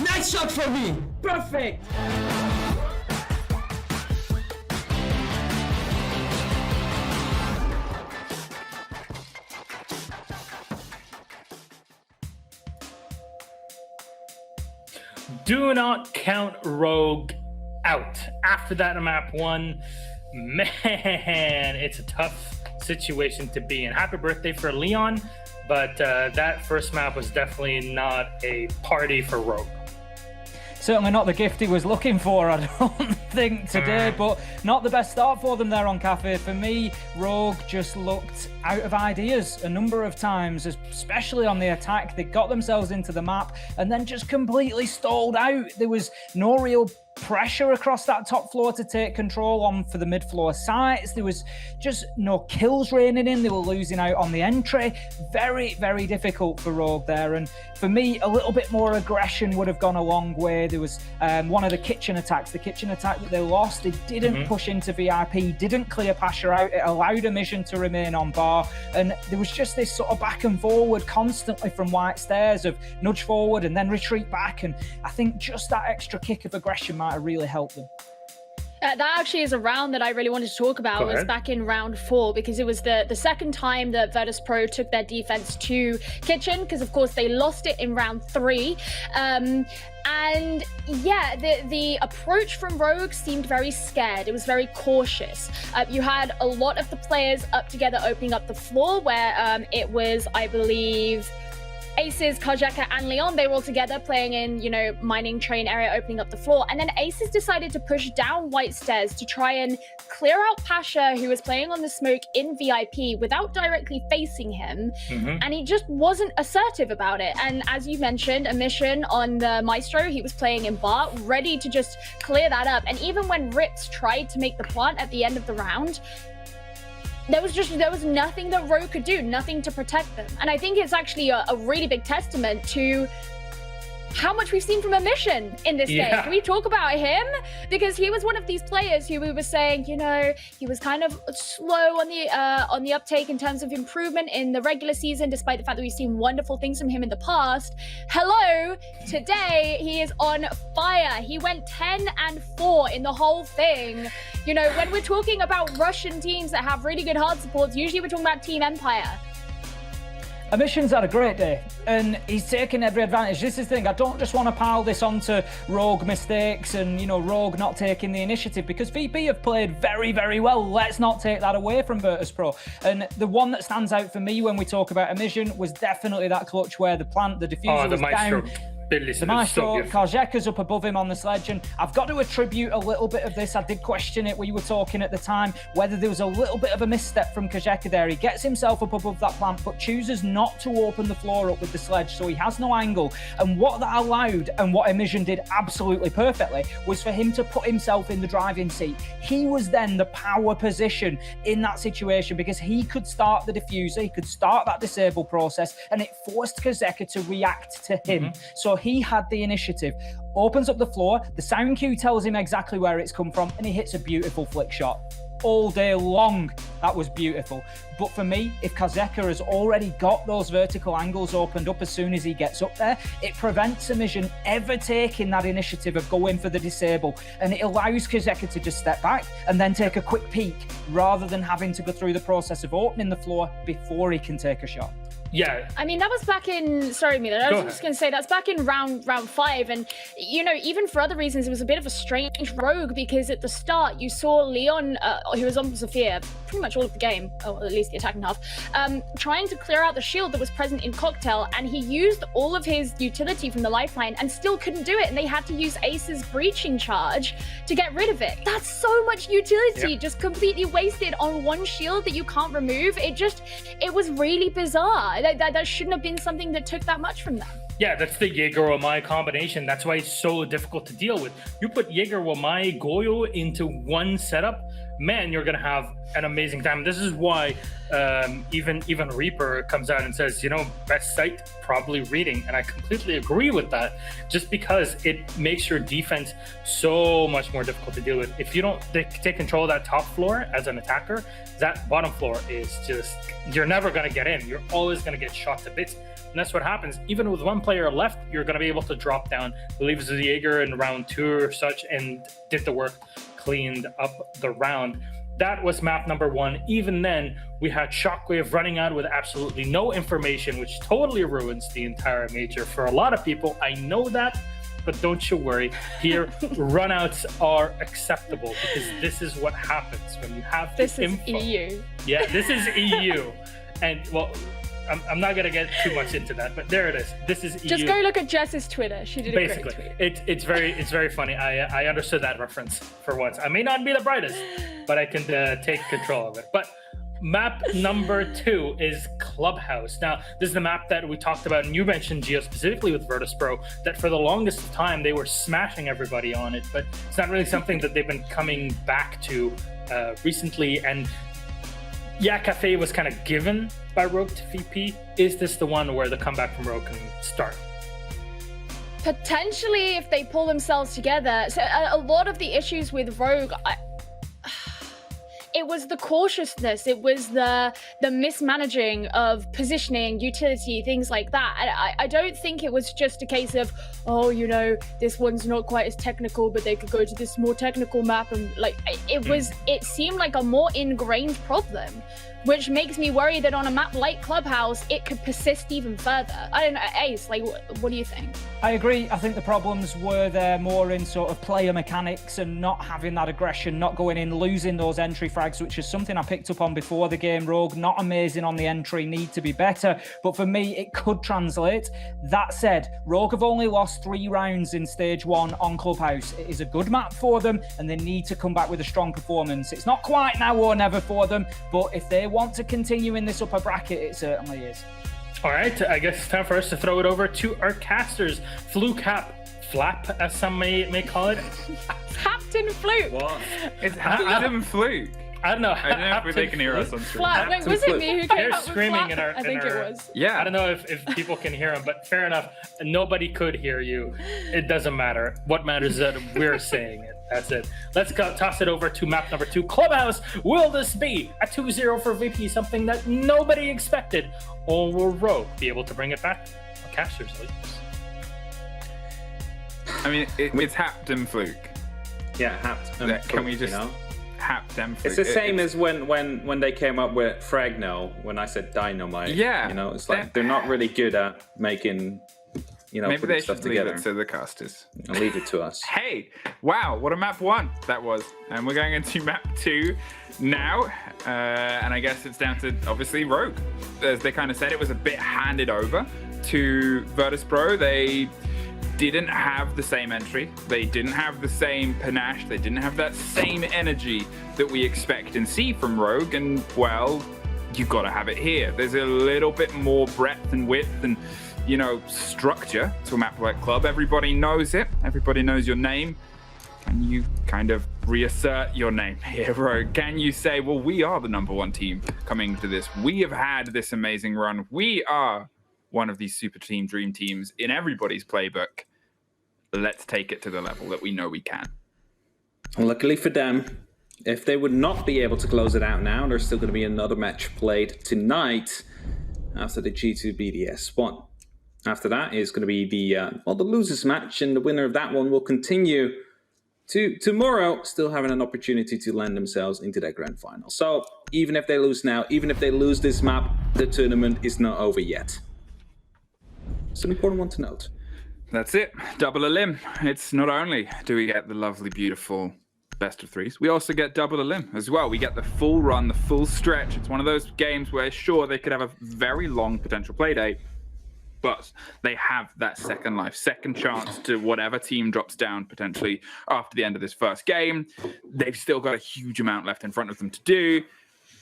Nice shot for me! Perfect! Do not count Rogue out. After that on map 1, man, it's a tough situation to be in. Happy birthday for Leon, but that first map was definitely not a party for Rogue. Certainly not the gift he was looking for, I don't think, today, but not the best start for them there on Cafe. For me, Rogue just looked out of ideas a number of times, especially on the attack. They got themselves into the map and then just completely stalled out. There was no real pressure across that top floor to take control on for the mid-floor sites. There was just no kills raining in. They were losing out on the entry. Very, very difficult for Rogue there. And for me, a little bit more aggression would have gone a long way. There was one of the kitchen attacks, the kitchen attack that they lost. They didn't push into VIP, didn't clear Pasha out. It allowed a mission to remain on bar. And there was just this sort of back and forward constantly from White Stairs of nudge forward and then retreat back. And I think just that extra kick of aggression might have really helped them. That actually is a round that I really wanted to talk about. It was back in round 4, because it was the second time that Virtus.Pro took their defense to Kitchen, because of course they lost it in round 3. And yeah, the approach from Rogue seemed very scared. It was very cautious. You had a lot of the players up together opening up the floor, where it was, I believe, Aces, Karjeka, and Leon, they were all together playing in, you know, mining train area, opening up the floor. And then Aces decided to push down White Stairs to try and clear out Pasha, who was playing on the smoke in VIP, without directly facing him. And he just wasn't assertive about it. And as you mentioned, a mission on the Maestro, he was playing in bar, ready to just clear that up. And even when Rips tried to make the plant at the end of the round, there was nothing that Rogue could do, nothing to protect them. And I think it's actually a really big testament to how much we've seen from Mission in this game. Can we talk about him? Because he was one of these players who we were saying, you know, he was kind of slow on the uptake in terms of improvement in the regular season, despite the fact that we've seen wonderful things from him in the past. Hello, today he is on fire. He went 10-4 in the whole thing. You know, when we're talking about Russian teams that have really good hard supports, usually we're talking about Team Empire. Mission's had a great day, and he's taken every advantage. This is the thing, I don't just want to pile this onto Rogue mistakes and, you know, Rogue not taking the initiative, because VP have played very, very well. Let's not take that away from Virtus.Pro. And the one that stands out for me when we talk about a mission was definitely that clutch where the plant, the diffuser was down. The Maestro, Karjeka's up above him on the sledge, and I've got to attribute a little bit of this. I did question it when you were talking at the time, whether there was a little bit of a misstep from Karjeka there. He gets himself up above that plant, but chooses not to open the floor up with the sledge, so he has no angle. And what that allowed, and what Emission did absolutely perfectly, was for him to put himself in the driving seat. He was then the power position in that situation, because he could start the diffuser, he could start that disable process, and it forced Karjeka to react to him. So he had the initiative, opens up the floor, the sound cue tells him exactly where it's come from, and he hits a beautiful flick shot. All day long, that was beautiful. But for me, if Karjeka has already got those vertical angles opened up as soon as he gets up there, it prevents Emission ever taking that initiative of going for the disable, and it allows Karjeka to just step back and then take a quick peek, rather than having to go through the process of opening the floor before he can take a shot. Yeah. I mean, that was back in, sorry, Mila, I was just going to say, that's back in round 5. And you know, even for other reasons, it was a bit of a strange rogue, because at the start you saw Leon, who was on Zafir pretty much all of the game, or at least the attacking half, trying to clear out the shield that was present in Cocktail, and he used all of his utility from the lifeline and still couldn't do it, and they had to use Ace's breaching charge to get rid of it. That's so much utility just completely wasted on one shield that you can't remove. It was really bizarre. That shouldn't have been something that took that much from them. Yeah, that's the Jaeger-Wamai combination. That's why it's so difficult to deal with. You put Jaeger-Wamai, Goyo into one setup, man, you're going to have an amazing time. This is why even Reaper comes out and says, you know, best site, probably reading. And I completely agree with that, just because it makes your defense so much more difficult to deal with. If you don't take control of that top floor as an attacker, that bottom floor is just, you're never going to get in. You're always going to get shot to bits. And that's what happens. Even with one player left, you're going to be able to drop down. Leaves the Jaeger in round 2 or such and did the work, cleaned up the round. That was map number 1. Even then, we had Shockwave running out with absolutely no information, which totally ruins the entire major for a lot of people. I know that, but don't you worry. Here, runouts are acceptable, because this is what happens when you have this info. Is EU. Yeah, this is EU. And, well, I'm not gonna get too much into that, but there it is. This is EU. Just go look at Jess's Twitter. She did a great tweet. It's very funny. I understood that reference for once. I may not be the brightest, but I can take control of it. But map number 2 is Clubhouse. Now, this is the map that we talked about, and you mentioned, Gio, specifically with Virtus.Pro, that for the longest time they were smashing everybody on it, but it's not really something that they've been coming back to recently. And yeah, Cafe was kind of given by Rogue to VP. Is this the one where the comeback from Rogue can start? Potentially, if they pull themselves together. So a lot of the issues with Rogue, it was the cautiousness, it was the mismanaging of positioning, utility, things like that. And I don't think it was just a case of, oh, you know, this one's not quite as technical, but they could go to this more technical map, and like it seemed like a more ingrained problem, which makes me worry that on a map like Clubhouse, it could persist even further. I don't know, Ace, like, what do you think? I agree. I think the problems were there more in sort of player mechanics and not having that aggression, not going in, losing those entry frags, which is something I picked up on before the game. Rogue, not amazing on the entry, need to be better. But for me, it could translate. That said, Rogue have only lost 3 rounds in stage 1 on Clubhouse. It is a good map for them, and they need to come back with a strong performance. It's not quite now or never for them, but if they want to continue in this upper bracket, it certainly is. All right, I guess it's time for us to throw it over to our casters. Flap, as some may call it. Captain Fluke. What? It's Adam Fluke. I don't know. I don't know if they can hear us on stream. Flap. Wait, was it me who came They're up with screaming Flap? in our. I think it was. Yeah. I don't know if people can hear them, but fair enough. Nobody could hear you. It doesn't matter. What matters is that we're saying it. That's it. Let's toss it over to map number 2. Clubhouse. Will this be a 2-0 for VP? Something that nobody expected, or will Rogue be able to bring it back? Casters, please. I mean, it's Captain Fluke. Yeah, Hapt. Can we just, you know? Captain Fluke? It's the same as when they came up with Fragno, when I said Dynamite. Yeah. You know, it's like they're not really good at making, you know, Maybe putting they stuff should leave together. it to the casters. And leave it to us. Hey, wow, what a map 1 that was. And we're going into map 2 now. And I guess it's down to, obviously, Rogue. As they kind of said, it was a bit handed over to Virtus.Pro. They didn't have the same entry. They didn't have the same panache. They didn't have that same energy that we expect and see from Rogue. And, well, you got to have it here. There's a little bit more breadth and width and, you know, structure to a map like Club. Everybody knows it. Everybody knows your name. Can you kind of reassert your name here, Rogue? Can you say, well, we are the #1 team coming to this. We have had this amazing run. We are one of these super team dream teams in everybody's playbook. Let's take it to the level that we know we can. Luckily for them, if they would not be able to close it out now, there's still going to be another match played tonight after the G2 BDS 1. After that is going to be the losers match, and the winner of that one will continue to tomorrow, still having an opportunity to land themselves into their grand final. So even if they lose now, even if they lose this map, the tournament is not over yet. It's an important one to note. That's it. Double elim. It's not only do we get the lovely, beautiful best of threes, we also get double elim as well. We get the full run, the full stretch. It's one of those games where, sure, they could have a very long potential play date, but they have that second life, second chance to whatever team drops down potentially after the end of this first game. They've still got a huge amount left in front of them to do,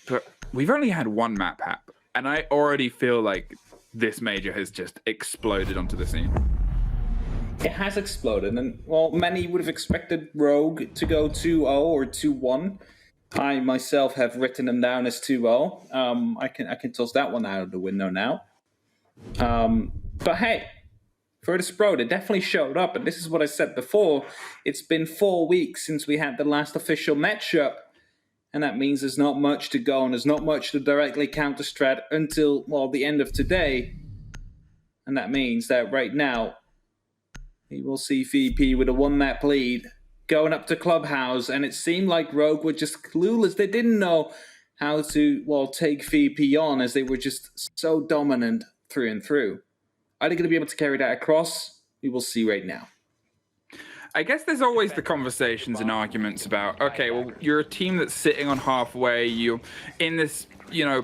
but we've only had one map hap, and I already feel like this major has just exploded onto the scene. It has exploded, and well, many would have expected Rogue to go 2-0 or 2-1. I myself have written them down as 2-0. I can toss that one out of the window now. But hey, Virtus.Pro, they definitely showed up, and this is what I said before. It's been 4 weeks since we had the last official matchup, and that means there's not much to go, and there's not much to directly counter-strat until, well, the end of today. And that means that right now, we will see VP with a 1-map lead going up to Clubhouse, and it seemed like Rogue were just clueless. They didn't know how to, well, take VP on, as they were just so dominant through and through. Are they going to be able to carry that across? We will see right now. I guess there's always the conversations and arguments about, okay, well, you're a team that's sitting on halfway, you're in this,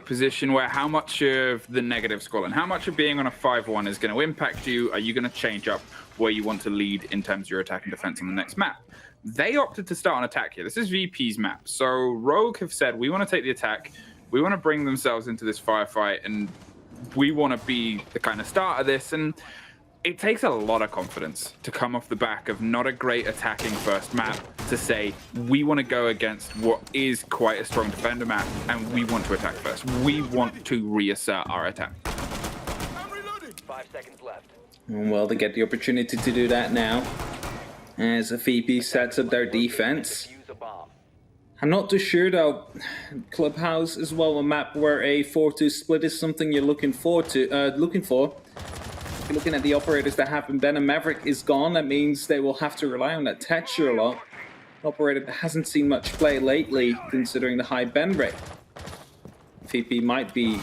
position where how much of the negative score and how much of being on a 5-1 is going to impact you? Are you going to change up where you want to lead in terms of your attack and defense on the next map? They opted to start on attack here. This is VP's map. So Rogue have said, we want to take the attack. We want to bring themselves into this firefight, and we want to be the kind of start of this. And it takes a lot of confidence to come off the back of not a great attacking first map to say, we want to go against what is quite a strong defender map, and we want to attack first. We want to reassert our attack. 5 seconds left. Well, they get the opportunity to do that now, as a VP sets up their defense. Use a bomb. I'm not too sure, though. Clubhouse is, well, a map where a 4-2 split is something you're looking for. If you're looking at the operators that have been Ben and Maverick is gone, that means they will have to rely on that Thatcher a lot. An operator that hasn't seen much play lately, considering the high Ben rate. VP might be,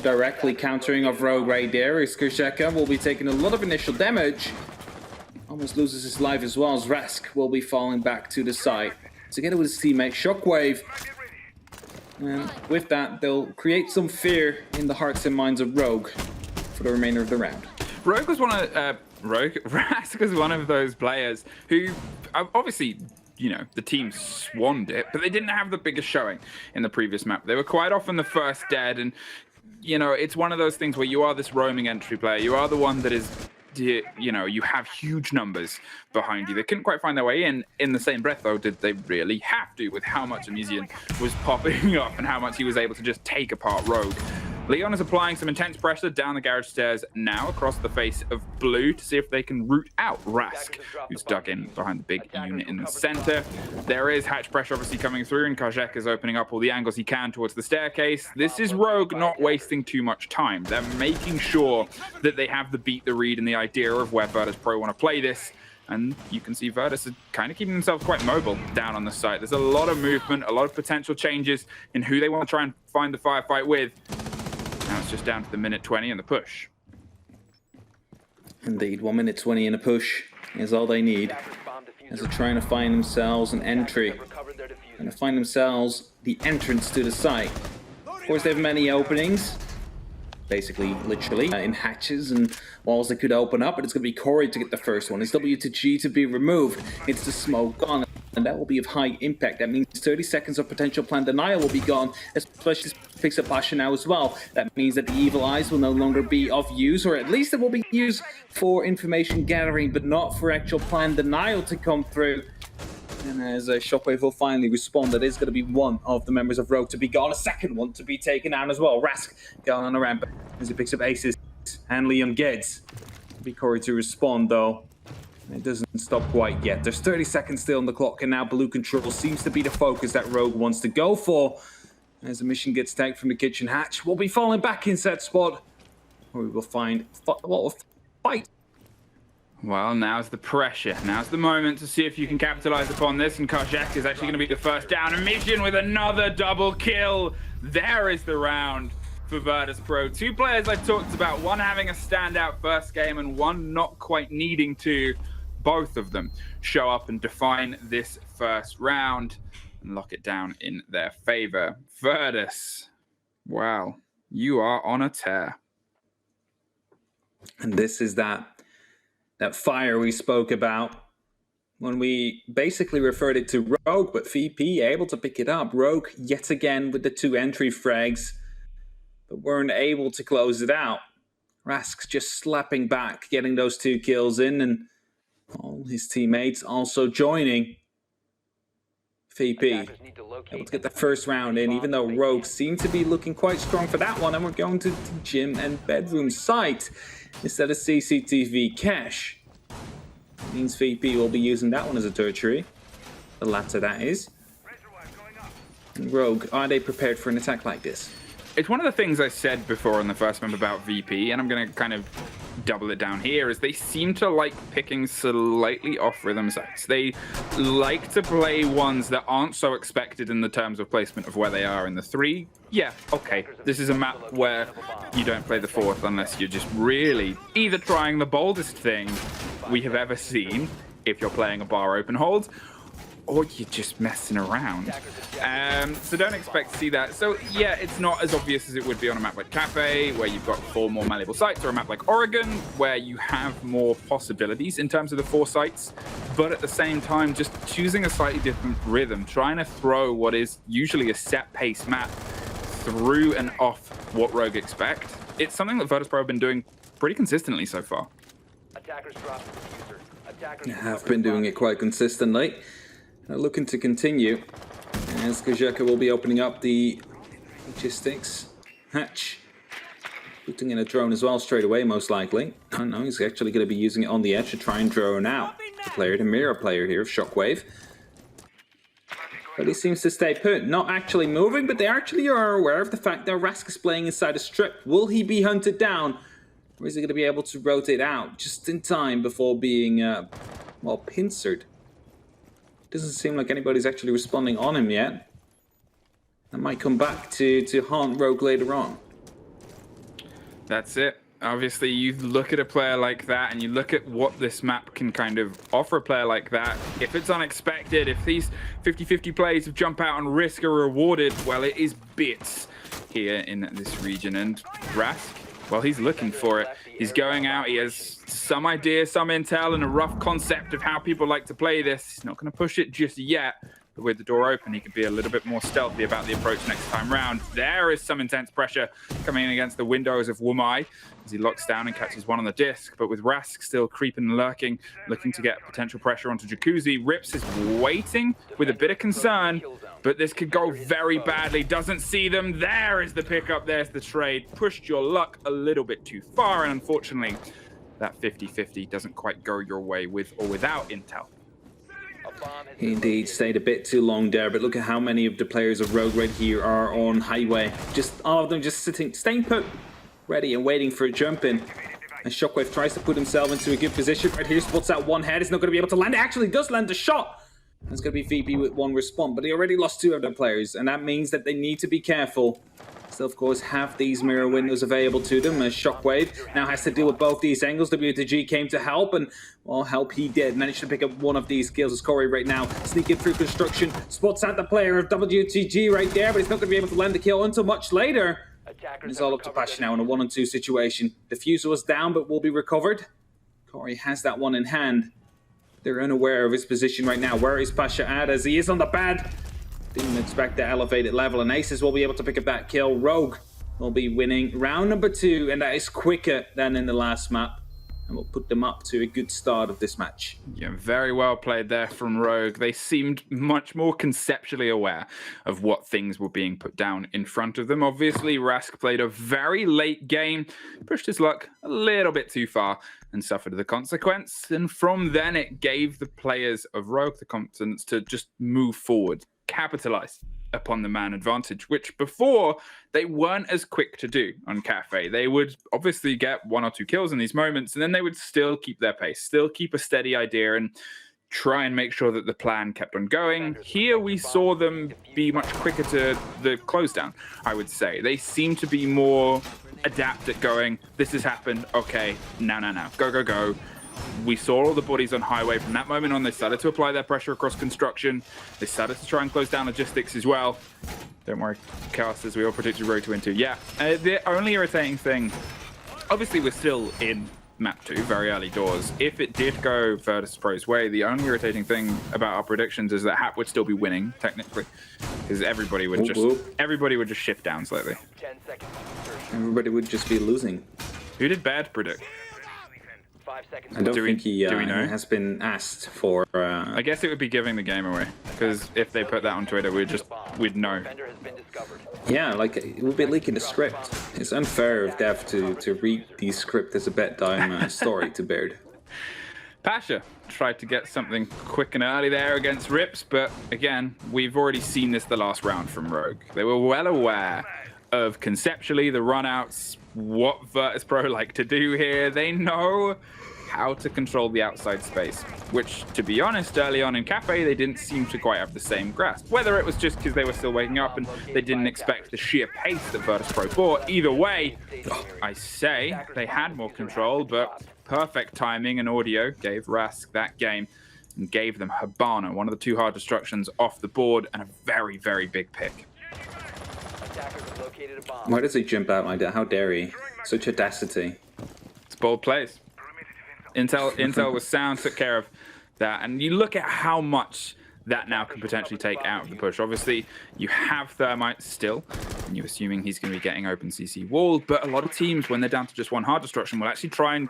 directly countering off Rogue right there, as Kershaka will be taking a lot of initial damage. Almost loses his life as well, as Rask will be falling back to the side. Together with his teammate Shockwave. And with that, they'll create some fear in the hearts and minds of Rogue for the remainder of the round. Rask was one of those players who, obviously, the team swanned it, but they didn't have the biggest showing in the previous map. They were quite often the first dead, and, it's one of those things where you are this roaming entry player. You are the one that is, you have huge numbers behind you. They couldn't quite find their way in. In the same breath, though, did they really have to, with how much Amizian was popping up and how much he was able to just take apart Rogue. Leon is applying some intense pressure down the garage stairs now across the face of Blue to see if they can root out Rask, who's dug in behind the big unit in the center. There is hatch pressure obviously coming through, and Kajek is opening up all the angles he can towards the staircase. This is Rogue not wasting too much time. They're making sure that they have the beat, the read, and the idea of where Virtus.Pro want to play this. And you can see Virtus are kind of keeping themselves quite mobile down on the site. There's a lot of movement, a lot of potential changes in who they want to try and find the firefight with. Now it's just down to the minute 20 and the push. Indeed, 1 minute 20 and a push is all they need, as they're trying to find themselves an entry and to find themselves the entrance to the site. Of course, they have many openings, basically, literally, in hatches and walls that could open up, but it's going to be Corey to get the first one. It's W to G to be removed. It's the smoke gone, and that will be of high impact. That means 30 seconds of potential plan denial will be gone, especially picks up Basha now as well. That means that the evil eyes will no longer be of use, or at least it will be used for information gathering, but not for actual plan denial to come through. And as Shockwave will finally respond, that is going to be one of the members of Rogue to be gone, a second one to be taken out as well. Rask going on a ramp as he picks up Aces and Leon Geds. Be Corey to respond, though. It doesn't stop quite yet. There's 30 seconds still on the clock, and now Blue Control seems to be the focus that Rogue wants to go for. As the mission gets tagged from the kitchen hatch, we'll be falling back in set spot, where we will find a lot of fight. Well, now's the pressure. Now's the moment to see if you can capitalize upon this, and Kajek is actually going to be the first down. And Mission with another double kill. There is the round. for Virtus.Pro. Two players I talked about, one having a standout first game and one not quite needing to. Both of them show up and define this first round and lock it down in their favor. Virtus, wow, you are on a tear. And this is that fire we spoke about when we basically referred it to Rogue, but VP able to pick it up. Rogue yet again with the 2 entry frags, but weren't able to close it out. Rask just slapping back, getting those 2 kills in, and all his teammates also joining. VP able to get the first round in, even though Rogue seemed to be looking quite strong for that one. And we're going to the gym and bedroom site instead of CCTV cache. Means VP will be using that one as a tertiary. The latter, that is. And Rogue, are they prepared for an attack like this? It's one of the things I said before in the first map about VP, and I'm going to kind of double it down here, is they seem to like picking slightly off rhythm sites. They like to play ones that aren't so expected in the terms of placement of where they are in the 3. Yeah, okay, this is a map where you don't play the 4th unless you're just really either trying the boldest thing we have ever seen, if you're playing a bar open hold, or you're just messing around. So don't expect to see that. So yeah, it's not as obvious as it would be on a map like Cafe, where you've got 4 more malleable sites, or a map like Oregon, where you have more possibilities in terms of the 4 sites. But at the same time, just choosing a slightly different rhythm, trying to throw what is usually a set pace map through and off what Rogue expect. It's something that Virtus.Pro have been doing pretty consistently so far. Attackers drop the diffuser. Attackers They have been doing it quite consistently. They're looking to continue, as Kajeka will be opening up the logistics hatch. Putting in a drone as well straight away, most likely. Oh no, he's actually going to be using it on the edge to try and drone out the mirror player here of Shockwave. But he seems to stay put, not actually moving, but they actually are aware of the fact that Rask is playing inside a strip. Will he be hunted down, or is he going to be able to rotate out just in time before being, well, pincered? Doesn't seem like anybody's actually responding on him yet. That might come back to haunt Rogue later on. That's it. Obviously, you look at a player like that and you look at what this map can kind of offer a player like that. If it's unexpected, if these 50-50 plays of jump out and risk are rewarded, well, it is bits here in this region. And Rask, well, he's looking for it. He's going out. He has some idea, some intel, and a rough concept of how people like to play this. He's not going to push it just yet. But with the door open, he could be a little bit more stealthy about the approach next time round. There is some intense pressure coming in against the windows of Wumai as he locks down and catches one on the disc. But with Rask still creeping and lurking, looking to get potential pressure onto Jacuzzi, Rips is waiting with a bit of concern, but this could go very badly. Doesn't see them. There is the pickup. There's the trade. Pushed your luck a little bit too far, and unfortunately, that 50-50 doesn't quite go your way with or without intel. He indeed stayed a bit too long there, but look at how many of the players of Rogue right here are on highway. Just all of them just staying put, ready and waiting for a jump in. And Shockwave tries to put himself into a good position right here, spots out one head, he's not going to be able to land. It actually does land a shot. It's going to be VP with one respawn, but he already lost 2 of their players, and that means that they need to be careful. Still, of course, have these mirror windows available to them as Shockwave now has to deal with both these angles. WTG came to help, and, well, help he did. Managed to pick up one of these kills as Corey right now sneaking through construction. Spots out the player of WTG right there, but he's not going to be able to land the kill until much later. And it's all up to Pasha now in a 1-on-2 situation. Diffuser was down, but will be recovered. Corey has that one in hand. They're unaware of his position right now. Where is Pasha at as he is on the pad? Didn't expect the elevated level, and Aces will be able to pick up that kill. Rogue will be winning round number 2, and that is quicker than in the last map. And we'll put them up to a good start of this match. Yeah, very well played there from Rogue. They seemed much more conceptually aware of what things were being put down in front of them. Obviously, Rask played a very late game, pushed his luck a little bit too far, and suffered the consequence. And from then, it gave the players of Rogue the confidence to just move forward, capitalize upon the man advantage, which before they weren't as quick to do on Cafe. They would obviously get 1 or 2 kills in these moments, and then they would still keep their pace, still keep a steady idea and try and make sure that the plan kept on going. Here we saw them be much quicker to the close down, I would say. They seem to be more adept at going, this has happened, okay, now, go. We saw all the bodies on highway. From that moment on, they started to apply their pressure across construction. They started to try and close down logistics as well. Don't worry, casters, we all predicted Road to win 2. Yeah, the only irritating thing, obviously we're still in map 2, very early doors. If it did go Virtus.Pro's way, the only irritating thing about our predictions is that Hap would still be winning, technically. Because everybody would just shift down slightly. 10 seconds. Everybody would just be losing. Who did Bad predict? 5 seconds. I don't think he do we know? has been asked for... I guess it would be giving the game away. Because if they put that on Twitter, we'd know. Defender has been discovered. Yeah, like, it would be leaking the script. It's unfair of Dev to read the script as a bedtime story to Baird. Pasha tried to get something quick and early there against Rips, but again, we've already seen this the last round from Rogue. They were well aware of conceptually the runouts, what Virtus.Pro like to do here. They know how to control the outside space, which, to be honest, early on in Cafe, they didn't seem to quite have the same grasp. Whether it was just because they were still waking up and they didn't expect the sheer pace that Virtus.Pro brought. Either way, I say they had more control, but perfect timing and audio gave Rask that game and gave them Hibana, one of the 2 hard destructions off the board, and a very, very big pick. Why does he jump out like that? How dare he? Such audacity. It's bold plays. Intel was sound, took care of that. And you look at how much that now can potentially take out of the push. Obviously, you have Thermite still, and you're assuming he's going to be getting open CC wall, but a lot of teams, when they're down to just 1 hard destruction, will actually try and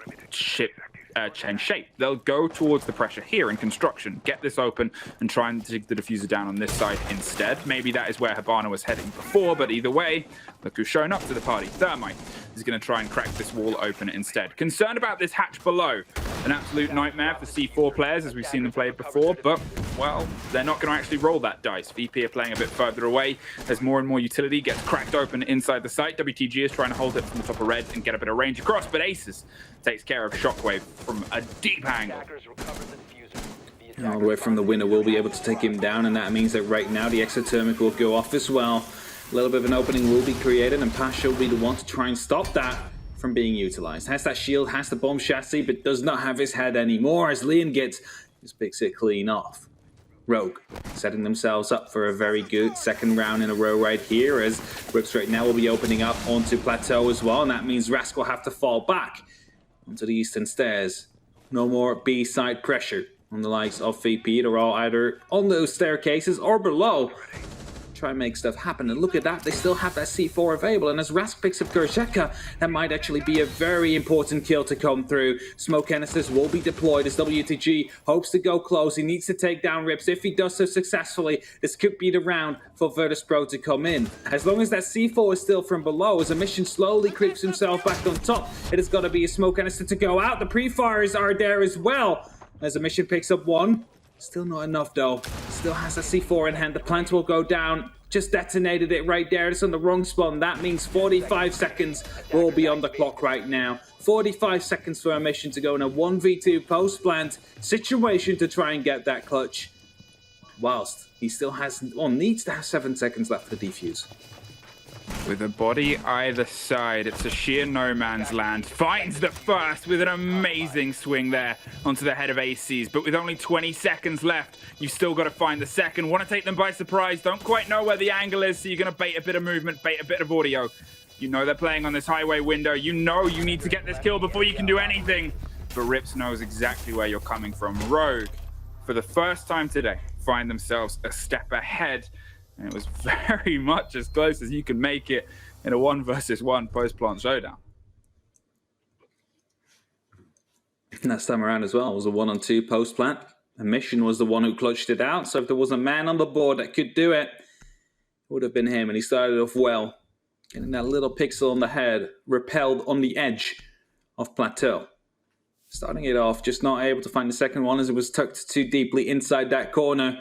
change shape. They'll go towards the pressure here in construction, get this open, and try and dig the diffuser down on this side instead. Maybe that is where Hibana was heading before, but either way, look who's showing up to the party. Thermite is going to try and crack this wall open instead. Concerned about this hatch below. An absolute nightmare for C4 players, as we've seen them play before, but, well, they're not going to actually roll that dice. VP are playing a bit further away as more and more utility gets cracked open inside the site. WTG is trying to hold it from the top of red and get a bit of range across, but Aces takes care of Shockwave from a deep angle. All the way from the winner will be able to take him down, and that means that right now the exothermic will go off as well. A little bit of an opening will be created, and Pasha will be the one to try and stop that from being utilized. Has that shield, has the bomb chassis, but does not have his head anymore as Liam gets just picks it clean off. Rogue setting themselves up for a very good second round in a row right here, as Rips right now will be opening up onto Plateau as well, and that means Rask will have to fall back onto the eastern stairs. No more B-side pressure on the likes of VP. They're all either on those staircases or below. Try and make stuff happen, and look at that, they still have that C4 available, and as Rask picks up Gersheka, that might actually be a very important kill to come through. Smoke canisters will be deployed as WTG hopes to go close. He needs to take down Rips. If he does so successfully, this could be the round for Virtus.Pro to come in. As long as that C4 is still from below, as Emission slowly creeps himself back on top, it has got to be a smoke canister to go out. The pre-fires are there as well, as Emission picks up one. Still not enough though. Still has a C4 in hand. The plant will go down. Just detonated it right there. It's on the wrong spawn. That means 45 seconds will be on the clock right now. 45 seconds for our mission to go in a 1v2 post-plant situation to try and get that clutch. Whilst he still has, well, needs to have 7 seconds left for the defuse. With a body either side, it's a sheer no man's land. Finds the first with an amazing swing there onto the head of ACs, but with only 20 seconds left, you've still got to find the second. Want to take them by surprise, don't quite know where the angle is, so you're going to bait a bit of movement, bait a bit of audio. You know they're playing on this highway window. You know you need to get this kill before you can do anything. But Rips knows exactly where you're coming from. Rogue, for the first time today, find themselves a step ahead. And it was very much as close as you can make it in a 1v1 post-plant showdown. Last time around as well, it was a 1-on-2 post-plant. Emission was the one who clutched it out, so if there was a man on the board that could do it, it would have been him, and he started off well. Getting that little pixel on the head, repelled on the edge of Plateau. Starting it off, just not able to find the second one as it was tucked too deeply inside that corner.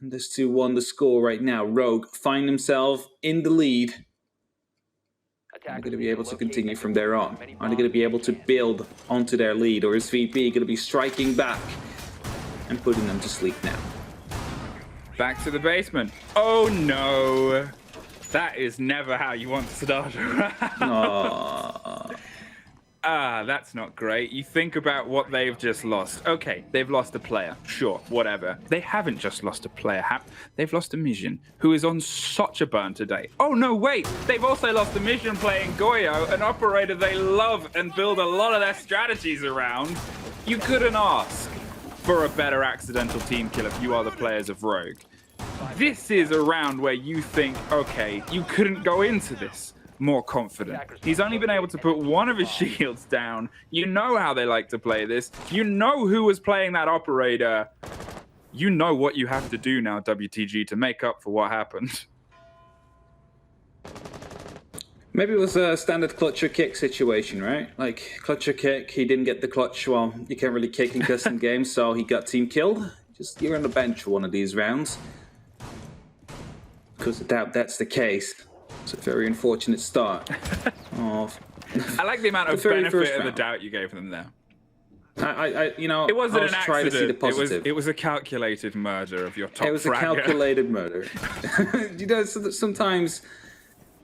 And this 2-1 the score right now. Rogue find himself in the lead. Are they going to be able to continue from there on? Are they going to be able to build onto their lead? Or is VP going to be striking back and putting them to sleep now. Back to the basement. Oh no. That is never how you want to start a round. That's not great. You think about what they've just lost. Okay, they've lost a player. Sure, whatever. They haven't just lost a player. They've lost a Mission, who is on such a burn today. Oh, no, wait. They've also lost a Mission playing Goyo, an operator they love and build a lot of their strategies around. You couldn't ask for a better accidental team kill if you are the players of Rogue. This is a round where you think, okay, you couldn't go into this more confident. He's only been able to put one of his shields down. You know how they like to play this. You know who was playing that operator. You know what you have to do now, WTG, to make up for what happened. Maybe it was a standard clutch or kick situation, right? Like, clutch or kick, he didn't get the clutch. Well, you can't really kick in custom games, so he got team killed. Just, you're on the bench for one of these rounds. Because I doubt that's the case. It's a very unfortunate start. I like the amount of benefit of the doubt you gave them there. You know, it wasn't an accident. To see the positive. It was a calculated murder of your top fragger. It was a calculated murder. You know, so that sometimes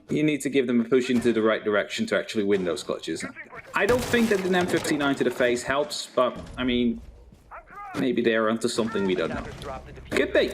you need to give them a push into the right direction to actually win those clutches. I don't think that an M59 to the face helps, but, I mean, maybe they're onto something we don't know. Could be.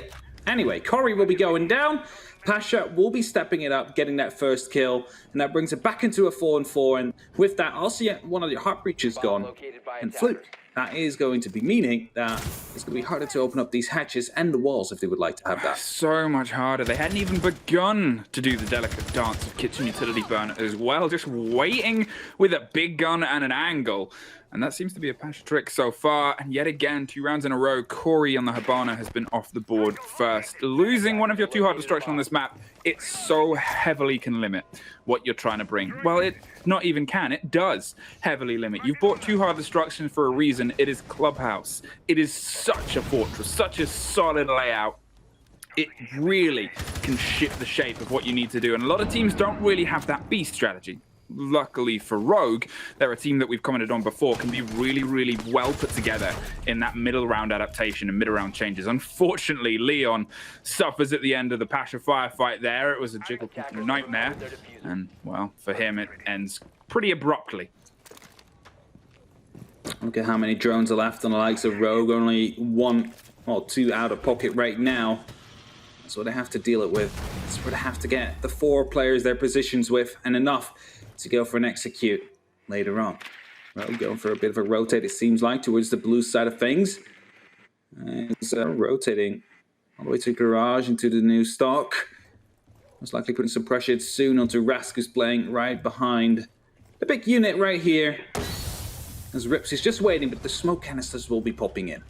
Anyway, Corey will be going down. Pasha will be stepping it up, getting that first kill, and that brings it back into a 4-4. And with that, I'll see one of the heart breaches gone. And Fluke, that is going to be meaning that it's going to be harder to open up these hatches and the walls if they would like to have that. So much harder. They hadn't even begun to do the delicate dance of kitchen utility burn as well, just waiting with a big gun and an angle. And that seems to be a Pasha trick so far. And yet again, 2 rounds in a row, Corey on the Hibana has been off the board first. Losing one of your 2 hard destruction on this map, it so heavily can limit what you're trying to bring. Well, it not even can, it does heavily limit. You've bought 2 hard destruction for a reason. It is Clubhouse. It is such a fortress, such a solid layout. It really can shift the shape of what you need to do. And a lot of teams don't really have that beast strategy. Luckily for Rogue, they're a team that we've commented on before, can be really, really well put together in that middle round adaptation and middle round changes. Unfortunately, Leon suffers at the end of the Pasha firefight there. It was a jiggle nightmare. And, well, for him, it ends pretty abruptly. Look at how many drones are left on the likes of Rogue. Only 1 or 2 out of pocket right now. That's what they have to deal it with. That's what they have to get the 4 players their positions with, and enough to go for an execute later on. Well, going for a bit of a rotate, it seems like, towards the blue side of things. And rotating all the way to garage into the new stock. Most likely putting some pressure soon onto Rask, who's playing right behind the big unit right here. As Rips is just waiting, but the smoke canisters will be popping in.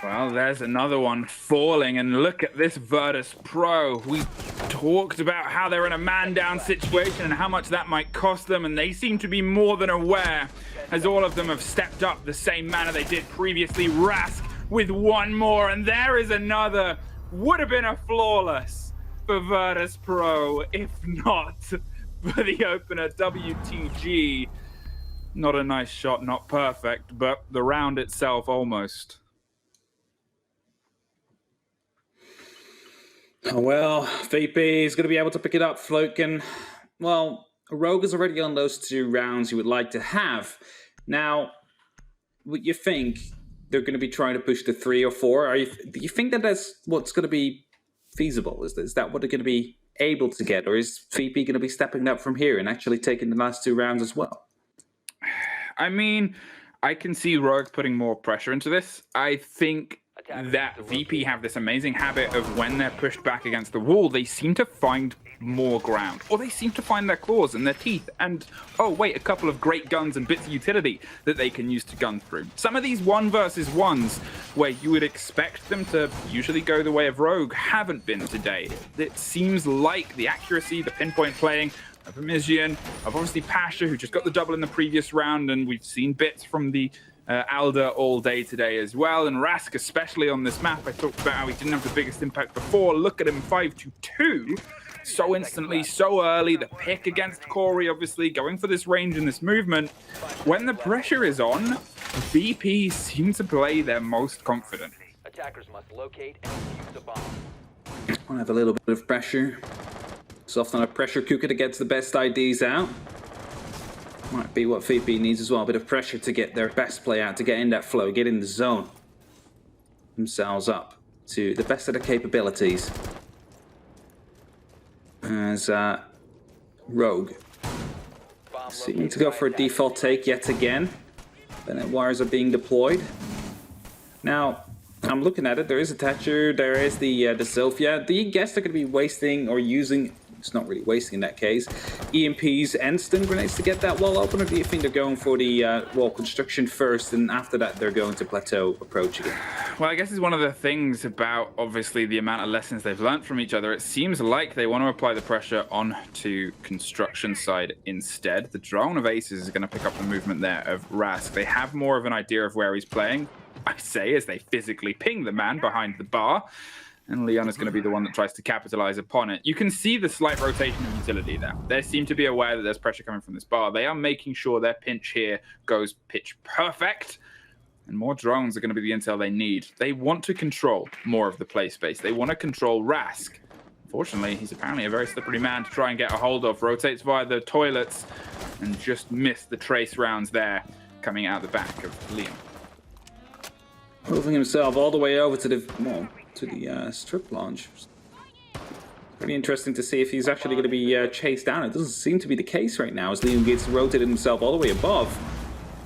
Well, there's another one falling, and look at this Virtus.Pro. We talked about how they're in a man-down situation and how much that might cost them, and they seem to be more than aware, as all of them have stepped up the same manner they did previously. Rask with 1 more, and there is another. Would have been a flawless for Virtus.Pro, if not for the opener, WTG. Not a nice shot, not perfect, but the round itself almost. Well, VP is going to be able to pick it up. Floken, well, Rogue is already on those 2 rounds you would like to have. Now, what you think they're going to be trying to push to 3 or 4? Do you think that that's what's going to be feasible? Is that what they're going to be able to get? Or is VP going to be stepping up from here and actually taking the last 2 rounds as well? I mean, I can see Rogue putting more pressure into this. I think that VP have this amazing habit of when they're pushed back against the wall, they seem to find more ground, or they seem to find their claws and their teeth, and oh wait, a couple of great guns and bits of utility that they can use to gun through. Some of these 1 versus 1s where you would expect them to usually go the way of Rogue haven't been today. It seems like the accuracy, the pinpoint playing of Amizian, of obviously Pasha, who just got the double in the previous round, and we've seen bits from the Alder all day today as well, and Rask especially on this map. I talked about how he didn't have the biggest impact before. Look at him, 5-2, so instantly, so early. The pick against Corey, obviously, going for this range and this movement. When the pressure is on, VP seem to play their most confident. Attackers must locate and defuse the bomb. Want to have a little bit of pressure. It's often a pressure cooker that gets the best IDs out. Might be what VP needs as well. A bit of pressure to get their best play out, to get in that flow, get in the zone. Themselves up to the best of their capabilities. As Rogue seeming to go for a default take yet again. Bennett wires are being deployed. Now, I'm looking at it. There is a Thatcher. There is the Sophia. Do you guess they're going to be wasting or using? It's not really wasting in that case. EMPs and stun grenades to get that wall open, or do you think they're going for the wall construction first, and after that they're going to plateau approach again? Well, I guess it's one of the things about obviously the amount of lessons they've learned from each other. It seems like they want to apply the pressure onto construction side instead. The drone of Aces is going to pick up the movement there of Rask. They have more of an idea of where he's playing, I say, as they physically ping the man behind the bar. And Leon is going to be the one that tries to capitalize upon it. You can see the slight rotation of utility there. They seem to be aware that there's pressure coming from this bar. They are making sure their pinch here goes pitch perfect. And more drones are going to be the intel they need. They want to control more of the play space. They want to control Rask. Unfortunately, he's apparently a very slippery man to try and get a hold of. Rotates via the toilets and just missed the trace rounds there coming out the back of Leon. Moving himself all the way over to the strip launch. Pretty interesting to see if he's actually going to be chased down. It doesn't seem to be the case right now, as Leon gets rotated himself all the way above.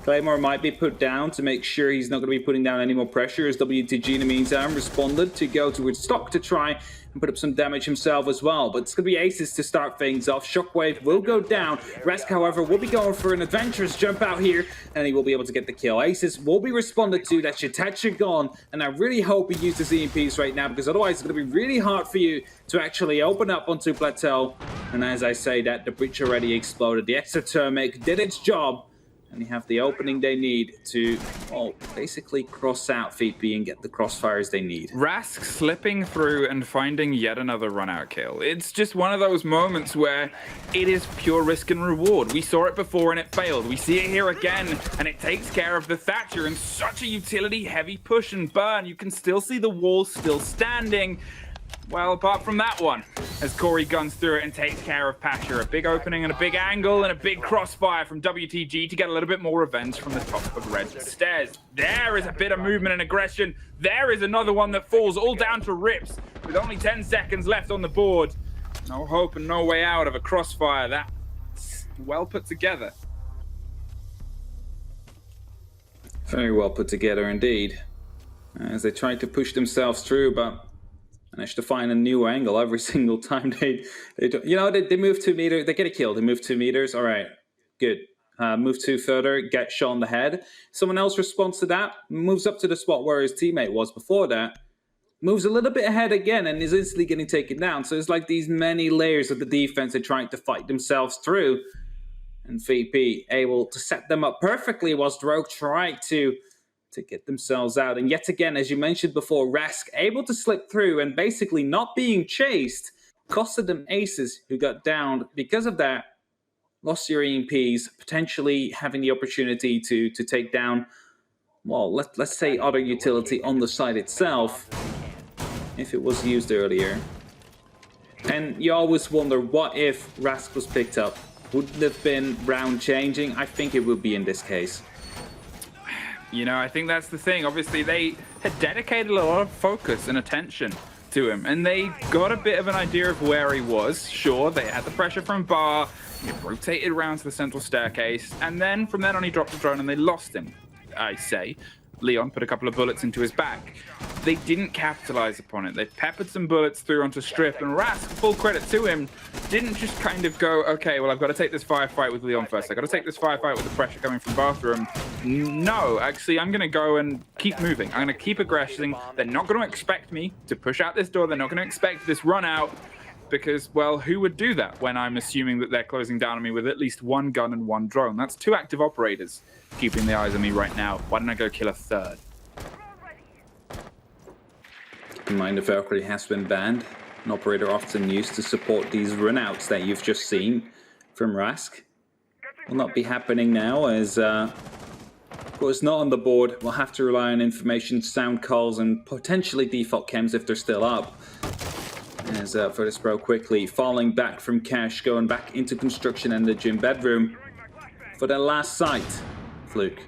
Claymore might be put down to make sure he's not going to be putting down any more pressure, as WTG in the meantime responded to go towards stock to try and put up some damage himself as well. But it's going to be Aces to start things off. Shockwave will go down. Rask, however, will be going for an adventurous jump out here, and he will be able to get the kill. Aces will be responded to. That's your Thatcher gone, and I really hope he uses EMPs right now, because otherwise it's going to be really hard for you to actually open up onto Plateau. And as I say that, the breach already exploded. The exothermic did its job, and they have the opening they need to, well, basically cross out VP and get the crossfires they need. Rask slipping through and finding yet another run-out kill. It's just one of those moments where it is pure risk and reward. We saw it before and it failed. We see it here again, and it takes care of the Thatcher in such a utility-heavy push and burn. You can still see the wall still standing. Well, apart from that one, as Corey guns through it and takes care of Pasha. A big opening and a big angle and a big crossfire from WTG to get a little bit more revenge from the top of Red Stairs. There is a bit of movement and aggression. There is another one that falls all down to rips with only 10 seconds left on the board. No hope and no way out of a crossfire. That's well put together. Very well put together indeed. As they try to push themselves through, but managed to find a new angle every single time they move 2 meters, they get a kill, they move 2 meters, all right, good. Move 2 further, get shot in the head. Someone else responds to that, moves up to the spot where his teammate was before that, moves a little bit ahead again and is instantly getting taken down. So it's like these many layers of the defense are trying to fight themselves through. And VP able to set them up perfectly whilst Rogue tried to get themselves out. And yet again, as you mentioned before, Rask able to slip through and basically not being chased costed them Aces, who got down because of that. Lost your EMPs, potentially having the opportunity to take down, well, let's say other utility on the site itself, if it was used earlier. And you always wonder, what if Rask was picked up? Would it have been round changing? I think it would be in this case. You know, I think that's the thing. Obviously, they had dedicated a lot of focus and attention to him, and they got a bit of an idea of where he was. Sure, they had the pressure from Bar, he rotated around to the central staircase, and then from then on he dropped the drone and they lost him, I say. Leon put a couple of bullets into his back. They didn't capitalize upon it. They peppered some bullets through onto Strip, and Rask, full credit to him, didn't just kind of go, okay, well, I've got to take this firefight with Leon first. I've got to take this firefight with the pressure coming from Bathroom. No, actually, I'm going to go and keep moving. I'm going to keep aggressing. They're not going to expect me to push out this door. They're not going to expect this run out, because, well, who would do that when I'm assuming that they're closing down on me with at least 1 gun and 1 drone? That's 2 active operators keeping the eyes on me right now. Why don't I go kill a 3rd? Mind the Valkyrie has been banned. An operator often used to support these runouts that you've just seen from Rask. Will not be happening now, as Of course, not on the board. We'll have to rely on information, sound calls, and potentially default chems if they're still up. As Virtus.Pro quickly falling back from cash, going back into construction and the gym bedroom for their last sight. Fluke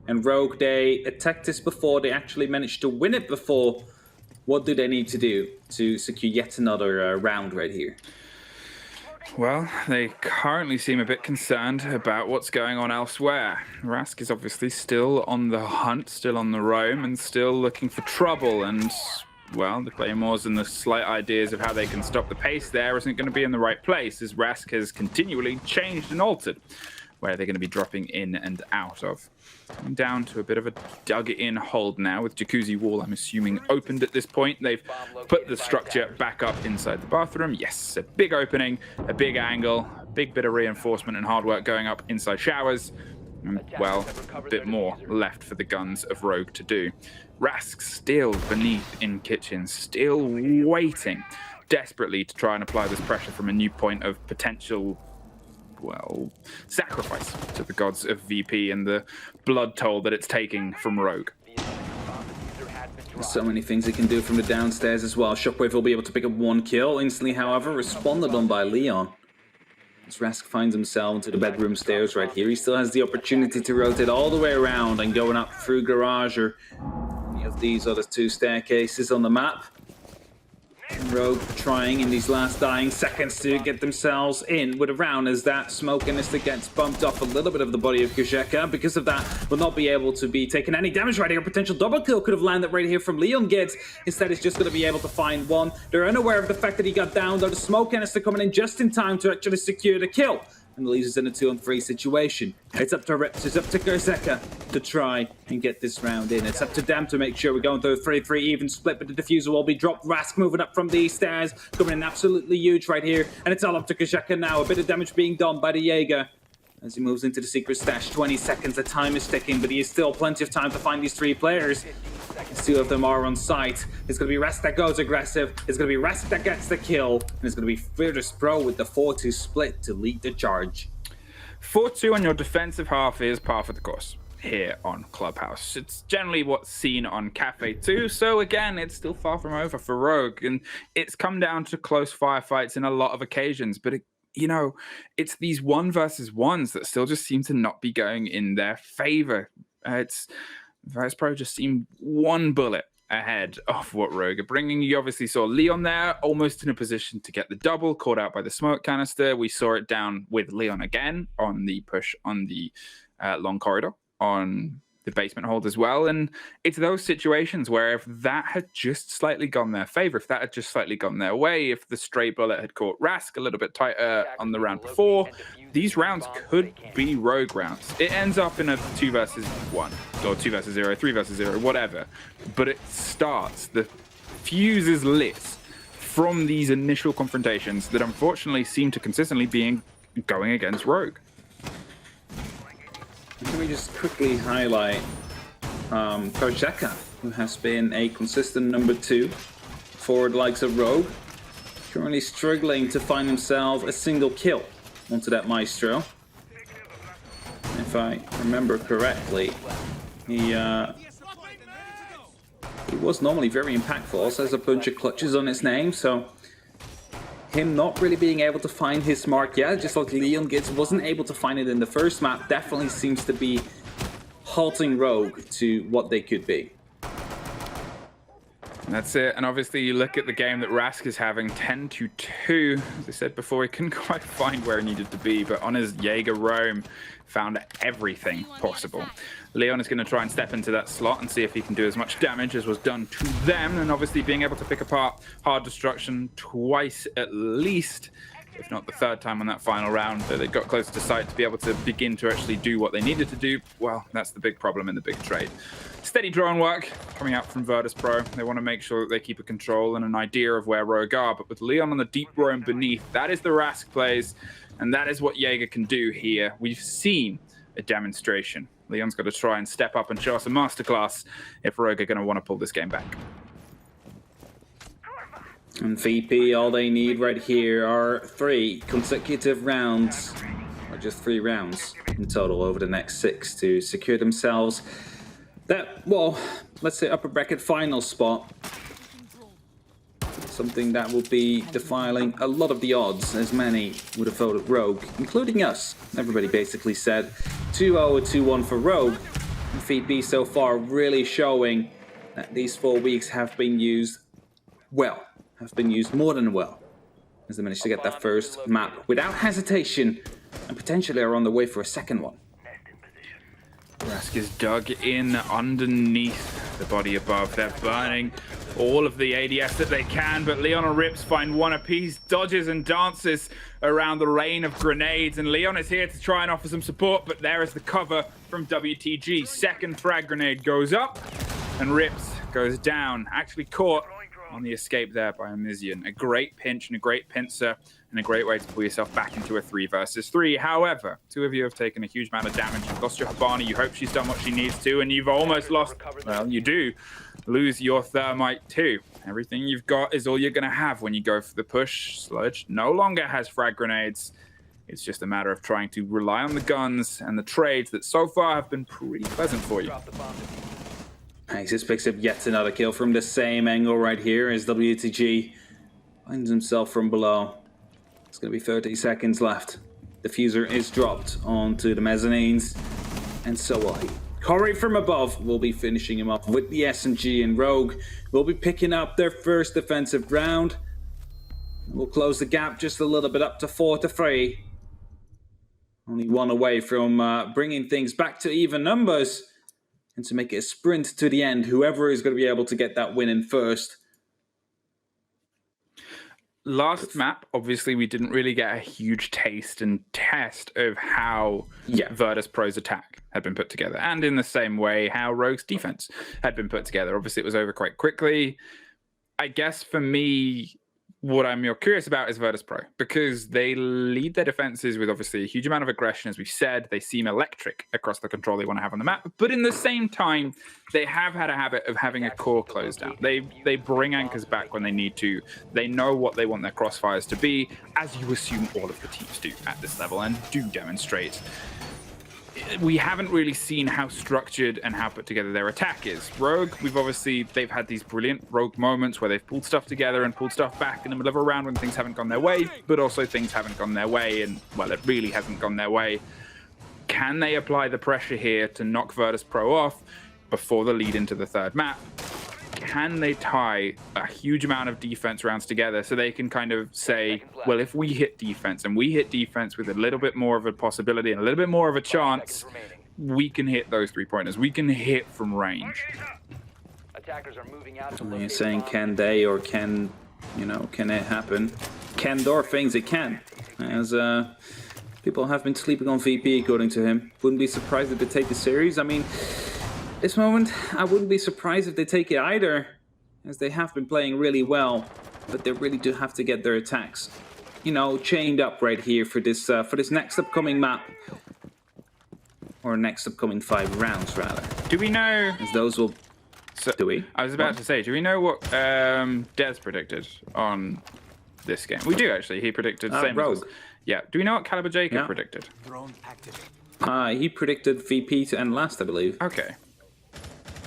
and Rogue, they attacked this before. They actually managed to win it before. What do they need to do to secure yet another round right here? Well, they currently seem a bit concerned about what's going on elsewhere. Rask is obviously still on the hunt, still on the roam, and still looking for trouble. And, well, the Claymores and the slight ideas of how they can stop the pace there isn't going to be in the right place, as Rask has continually changed and altered where they're going to be dropping in and out of. Coming down to a bit of a dug-in hold now with Jacuzzi Wall, I'm assuming, opened at this point. They've put the structure back up inside the bathroom. Yes, a big opening, a big angle, a big bit of reinforcement and hard work going up inside showers. And, well, a bit more left for the guns of Rogue to do. Rask still beneath in kitchen, still waiting desperately to try and apply this pressure from a new point of potential, well, sacrifice to the gods of VP and the blood toll that it's taking from Rogue. There's so many things he can do from the downstairs as well. Shockwave will be able to pick up 1 kill. Instantly, however, responded on by Leon. As Rask finds himself into the bedroom stairs right here, he still has the opportunity to rotate all the way around and going up through garage or any of these other 2 staircases on the map. Rogue trying in these last dying seconds to get themselves in with a round, as that smoke canister gets bumped off a little bit of the body of Kajeka. Because of that, will not be able to be taking any damage right here. Potential double kill could have landed right here from Leon Gids. Instead, he's just going to be able to find 1. They're unaware of the fact that he got down, though. The smoke canister coming in just in time to actually secure the kill. And leaves us in a 2-on-3 situation. It's up to Rips, it's up to Kajeka to try and get this round in. It's up to them to make sure we're going through a 3-3 even split, but the diffuser will be dropped. Rask moving up from these stairs, coming in absolutely huge right here. And it's all up to Kajeka now. A bit of damage being done by the Jaeger as he moves into the secret stash. 20 seconds, the time is ticking, but he has still plenty of time to find these 3 players. 2 of them are on site. It's going to be Rask that goes aggressive. It's going to be Rask that gets the kill. And it's going to be Virtus.Pro with the 4-2 split to lead the charge. 4-2 on your defensive half is par for the course here on Clubhouse. It's generally what's seen on Cafe 2, so again, it's still far from over for Rogue. And it's come down to close firefights in a lot of occasions, but you know, it's these 1 versus 1s that still just seem to not be going in their favor. Virtus.Pro just seemed 1 bullet ahead of what Rogue are bringing. You obviously saw Leon there, almost in a position to get the double, caught out by the smoke canister. We saw it down with Leon again on the push on the long corridor, on the basement hold as well. And it's those situations where if that had just slightly gone their favor, if that had just slightly gone their way, if the stray bullet had caught Rask a little bit tighter on the round before, these rounds could be Rogue rounds. It ends up in a 2 versus 1 or 2 versus 0, 3 versus 0, whatever. But it starts, the fuse is lit from these initial confrontations that unfortunately seem to consistently be going against Rogue. Can we just quickly highlight Kajeka, who has been a consistent number 2 for the likes of Rogue. Currently struggling to find himself a single kill onto that Maestro. If I remember correctly, he was normally very impactful. Also has a bunch of clutches on his name, so him not really being able to find his mark yet, just like Leon Gids wasn't able to find it in the first map, definitely seems to be halting Rogue to what they could be. That's it, and obviously you look at the game that Rask is having, 10-2. As I said before, he couldn't quite find where he needed to be, but on his Jaeger roam, found everything possible. Leon is going to try and step into that slot and see if he can do as much damage as was done to them, and obviously being able to pick apart hard destruction twice at least, if not the 3rd time on that final round, that they got closer to sight to be able to begin to actually do what they needed to do. Well, that's the big problem in the big trade. Steady drone work coming out from Virtus.Pro. They want to make sure that they keep a control and an idea of where Rogue are, but with Leon on the deep roam beneath, that is the Rask plays, and that is what Jaeger can do here. We've seen a demonstration. Leon's got to try and step up and show us a masterclass if Rogue are going to want to pull this game back. And VP, all they need right here are 3 consecutive rounds. just 3 rounds in total over the next 6 to secure themselves that, well, let's say upper bracket final spot. Something that will be defiling a lot of the odds, as many would have voted Rogue, including us. Everybody basically said 2-0 2-1 for Rogue. And VP so far really showing that these 4 weeks have been used well, have been used more than well, as they managed to get that first map without hesitation and potentially are on the way for a second one. Rask is dug in underneath the body above. They're burning all of the ADS that they can, but Leon and Rips find one apiece, dodges and dances around the rain of grenades, and Leon is here to try and offer some support, but there is the cover from WTG. Second frag grenade goes up, and Rips goes down, actually caught on the escape there by Amizian. A great pinch and a great pincer, and a great way to pull yourself back into a 3 versus 3. However, 2 of you have taken a huge amount of damage. You've lost your Habana. You hope she's done what she needs to, and you've almost lost, well, you do lose your Thermite too. Everything you've got is all you're going to have when you go for the push. Sludge no longer has frag grenades. It's just a matter of trying to rely on the guns and the trades that so far have been pretty pleasant for you. Axis picks up yet another kill from the same angle right here as WTG finds himself from below. It's going to be 30 seconds left. Diffuser is dropped onto the mezzanines, and so will he. Corey from above will be finishing him off with the SMG, and Rogue will be picking up their first defensive round. We'll close the gap just a little bit up to 4-3. Only one away from bringing things back to even numbers. And to make it a sprint to the end, whoever is going to be able to get that win in first. Last map, obviously, we didn't really get a huge taste and test of how Virtus.Pro's attack had been put together. And in the same way, how Rogue's defense had been put together. Obviously, it was over quite quickly. I guess for me, what I'm more curious about is Virtus.Pro, because they lead their defenses with obviously a huge amount of aggression, as we've said. They seem electric across the control they want to have on the map, but in the same time, they have had a habit of having a core closed down. They bring anchors back when they need to. They know what they want their crossfires to be, as you assume all of the teams do at this level and do demonstrate. We haven't really seen how structured and how put together their attack is. Rogue, they've had these brilliant Rogue moments where they've pulled stuff together and pulled stuff back in the middle of a round when things haven't gone their way, but also things haven't gone their way, and, well, it really hasn't gone their way. Can they apply the pressure here to knock Virtus.Pro off before the lead into the third map? Can they tie a huge amount of defense rounds together so they can kind of say, well, if we hit defense and we hit defense with a little bit more of a possibility and a little bit more of a chance, we can hit those 3-pointers. We can hit from range. Attackers are moving out. You're saying can they, or can it happen? Can Dor thinks it can, as people have been sleeping on VP according to him. Wouldn't be surprised if they take the series. I mean, this moment, I wouldn't be surprised if they take it either, as they have been playing really well, but they really do have to get their attacks, chained up right here for this next upcoming map, or next upcoming 5 rounds rather. Do we know? As those will. Do we? I was about to say, do we know what Des predicted on this game? We do actually. He predicted the same. Rogue. Yeah. Do we know what Caliber Jacob predicted? He predicted VP to end last, I believe. Okay.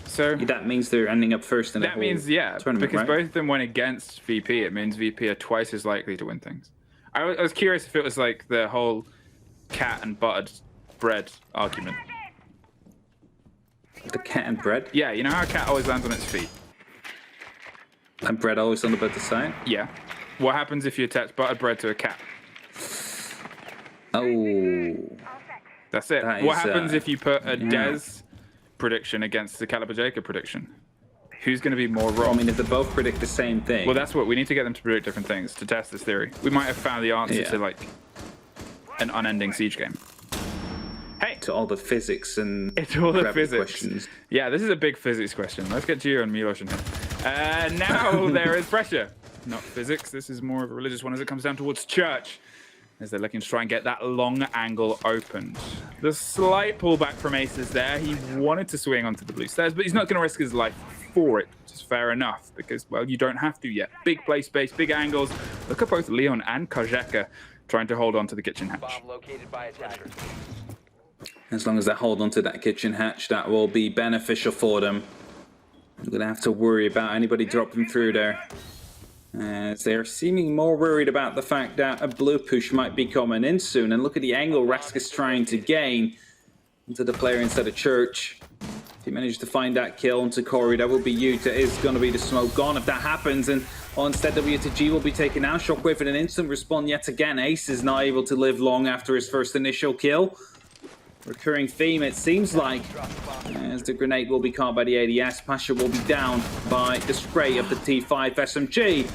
So that means they're ending up first in the whole tournament, because right? both of them went against VP. It means VP are twice as likely to win things. I was curious if it was like the whole cat and buttered bread argument. The cat and bread? Yeah, you know how a cat always lands on its feet? And bread always on the better side? Yeah. What happens if you attach buttered bread to a cat? Oh. That's it. What happens if you put a Des prediction against the Caliber Jacob prediction? Who's going to be more wrong? Well, I mean, if they both predict the same thing. Well, that's what we need to get them to predict different things to test this theory. We might have found the answer to like an unending siege game. Hey, to all the physics and it's all the physics questions. Yeah, this is a big physics question. Let's get Gio and Milos in here. Now there is pressure. Not physics. This is more of a religious one as it comes down towards church, as they're looking to try and get that long angle opened. The slight pullback from Aces there. He wanted to swing onto the blue stairs, but he's not going to risk his life for it, which is fair enough, because, well, you don't have to yet. Big play space, big angles. Look at both Leon and Kajeka trying to hold on to the kitchen hatch. Bomb located by attackers. As long as they hold on to that kitchen hatch, that will be beneficial for them. I'm going to have to worry about anybody dropping through there, as they're seeming more worried about the fact that a blue push might be coming in soon. And look at the angle Rask is trying to gain into the player inside of Church. If he manages to find that kill onto Corey, that will be huge. That is going to be the smoke gone if that happens. And instead, WTG will be taken out. Shockwave in an instant respawn yet again. Ace is not able to live long after his first initial kill. Recurring theme, it seems like, as the grenade will be caught by the ADS. Pasha will be down by the spray of the T5 SMG.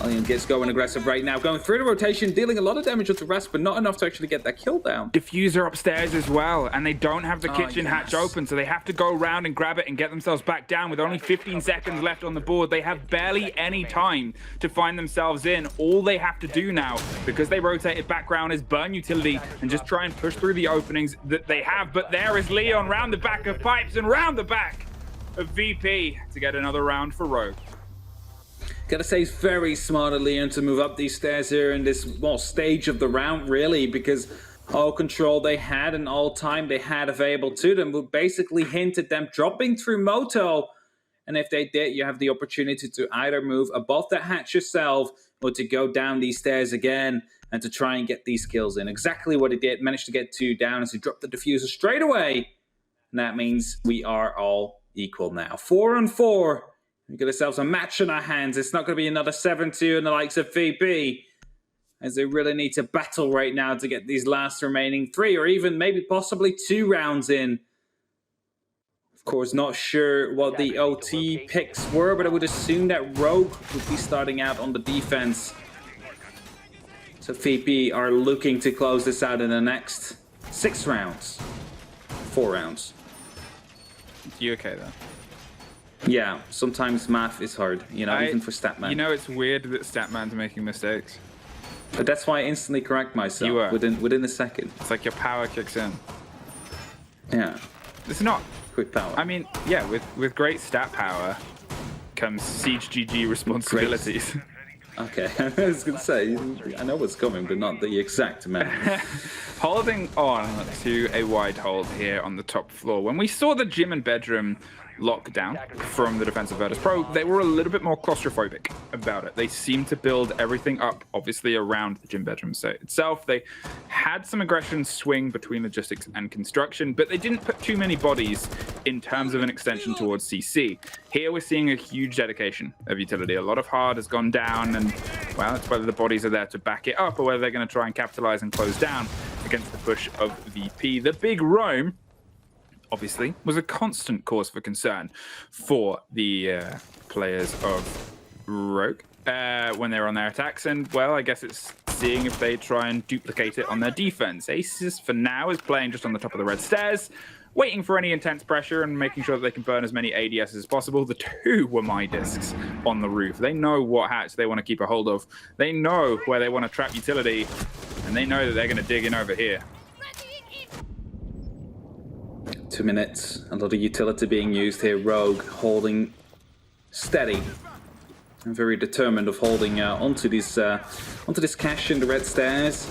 Alien gets going aggressive right now, going through the rotation, dealing a lot of damage with the rest, but not enough to actually get that kill down. Diffuser upstairs as well, and they don't have the kitchen hatch open, so they have to go around and grab it and get themselves back down with only 15 seconds left on the board. They have barely any time to find themselves in. All they have to do now, because they rotated background, is burn utility and just try and push through the openings that they have. But there is Leon round the back of Pipes and round the back of VP to get another round for Rogue. Gotta say, it's very smart of Leon to move up these stairs here in this stage of the round, really, because all control they had and all time they had available to them would basically hint at them dropping through Moto. And if they did, you have the opportunity to either move above that hatch yourself or to go down these stairs again and to try and get these kills in. Exactly what he did. Managed to get 2 down as he dropped the diffuser straight away. And that means we are all equal now. 4-on-4. We get ourselves a match in our hands. It's not going to be another 7-2 in the likes of VP, as they really need to battle right now to get these last remaining 3 or even maybe possibly 2 rounds in. Of course, not sure what the OT picks were, but I would assume that Rogue would be starting out on the defense. So VP are looking to close this out in the next 6 rounds. 4 rounds. You okay though? Yeah, sometimes math is hard, you know, even for Statman. You know, it's weird that Statman's making mistakes. But that's why I instantly correct myself You are. within a second. It's like your power kicks in. Yeah, It's not. quick power. I mean, yeah, with great stat power comes Siege GG responsibilities. Okay, I was going to say, I know what's coming, but not the exact amount. Holding on to a wide hold here on the top floor. When we saw the gym and bedroom lockdown from the defense of Virtus.Pro, they were a little bit more claustrophobic about it. They seemed to build everything up, obviously, around the gym bedroom set itself. They had some aggression swing between logistics and construction, but they didn't put too many bodies in terms of an extension towards CC. Here we're seeing a huge dedication of utility. A lot of hard has gone down, and, well, it's whether the bodies are there to back it up or whether they're going to try and capitalize and close down against the push of VP. The big roam, obviously, was a constant cause for concern for the players of Rogue when they were on their attacks. And, well, I guess it's seeing if they try and duplicate it on their defense. Aces, for now, is playing just on the top of the red stairs, waiting for any intense pressure and making sure that they can burn as many ADS as possible. The 2 were my discs on the roof. They know what hatch they want to keep a hold of. They know where they want to trap utility, and they know that they're going to dig in over here. 2 minutes, a lot of utility being used here. Rogue holding steady and very determined of holding onto this cache in the red stairs.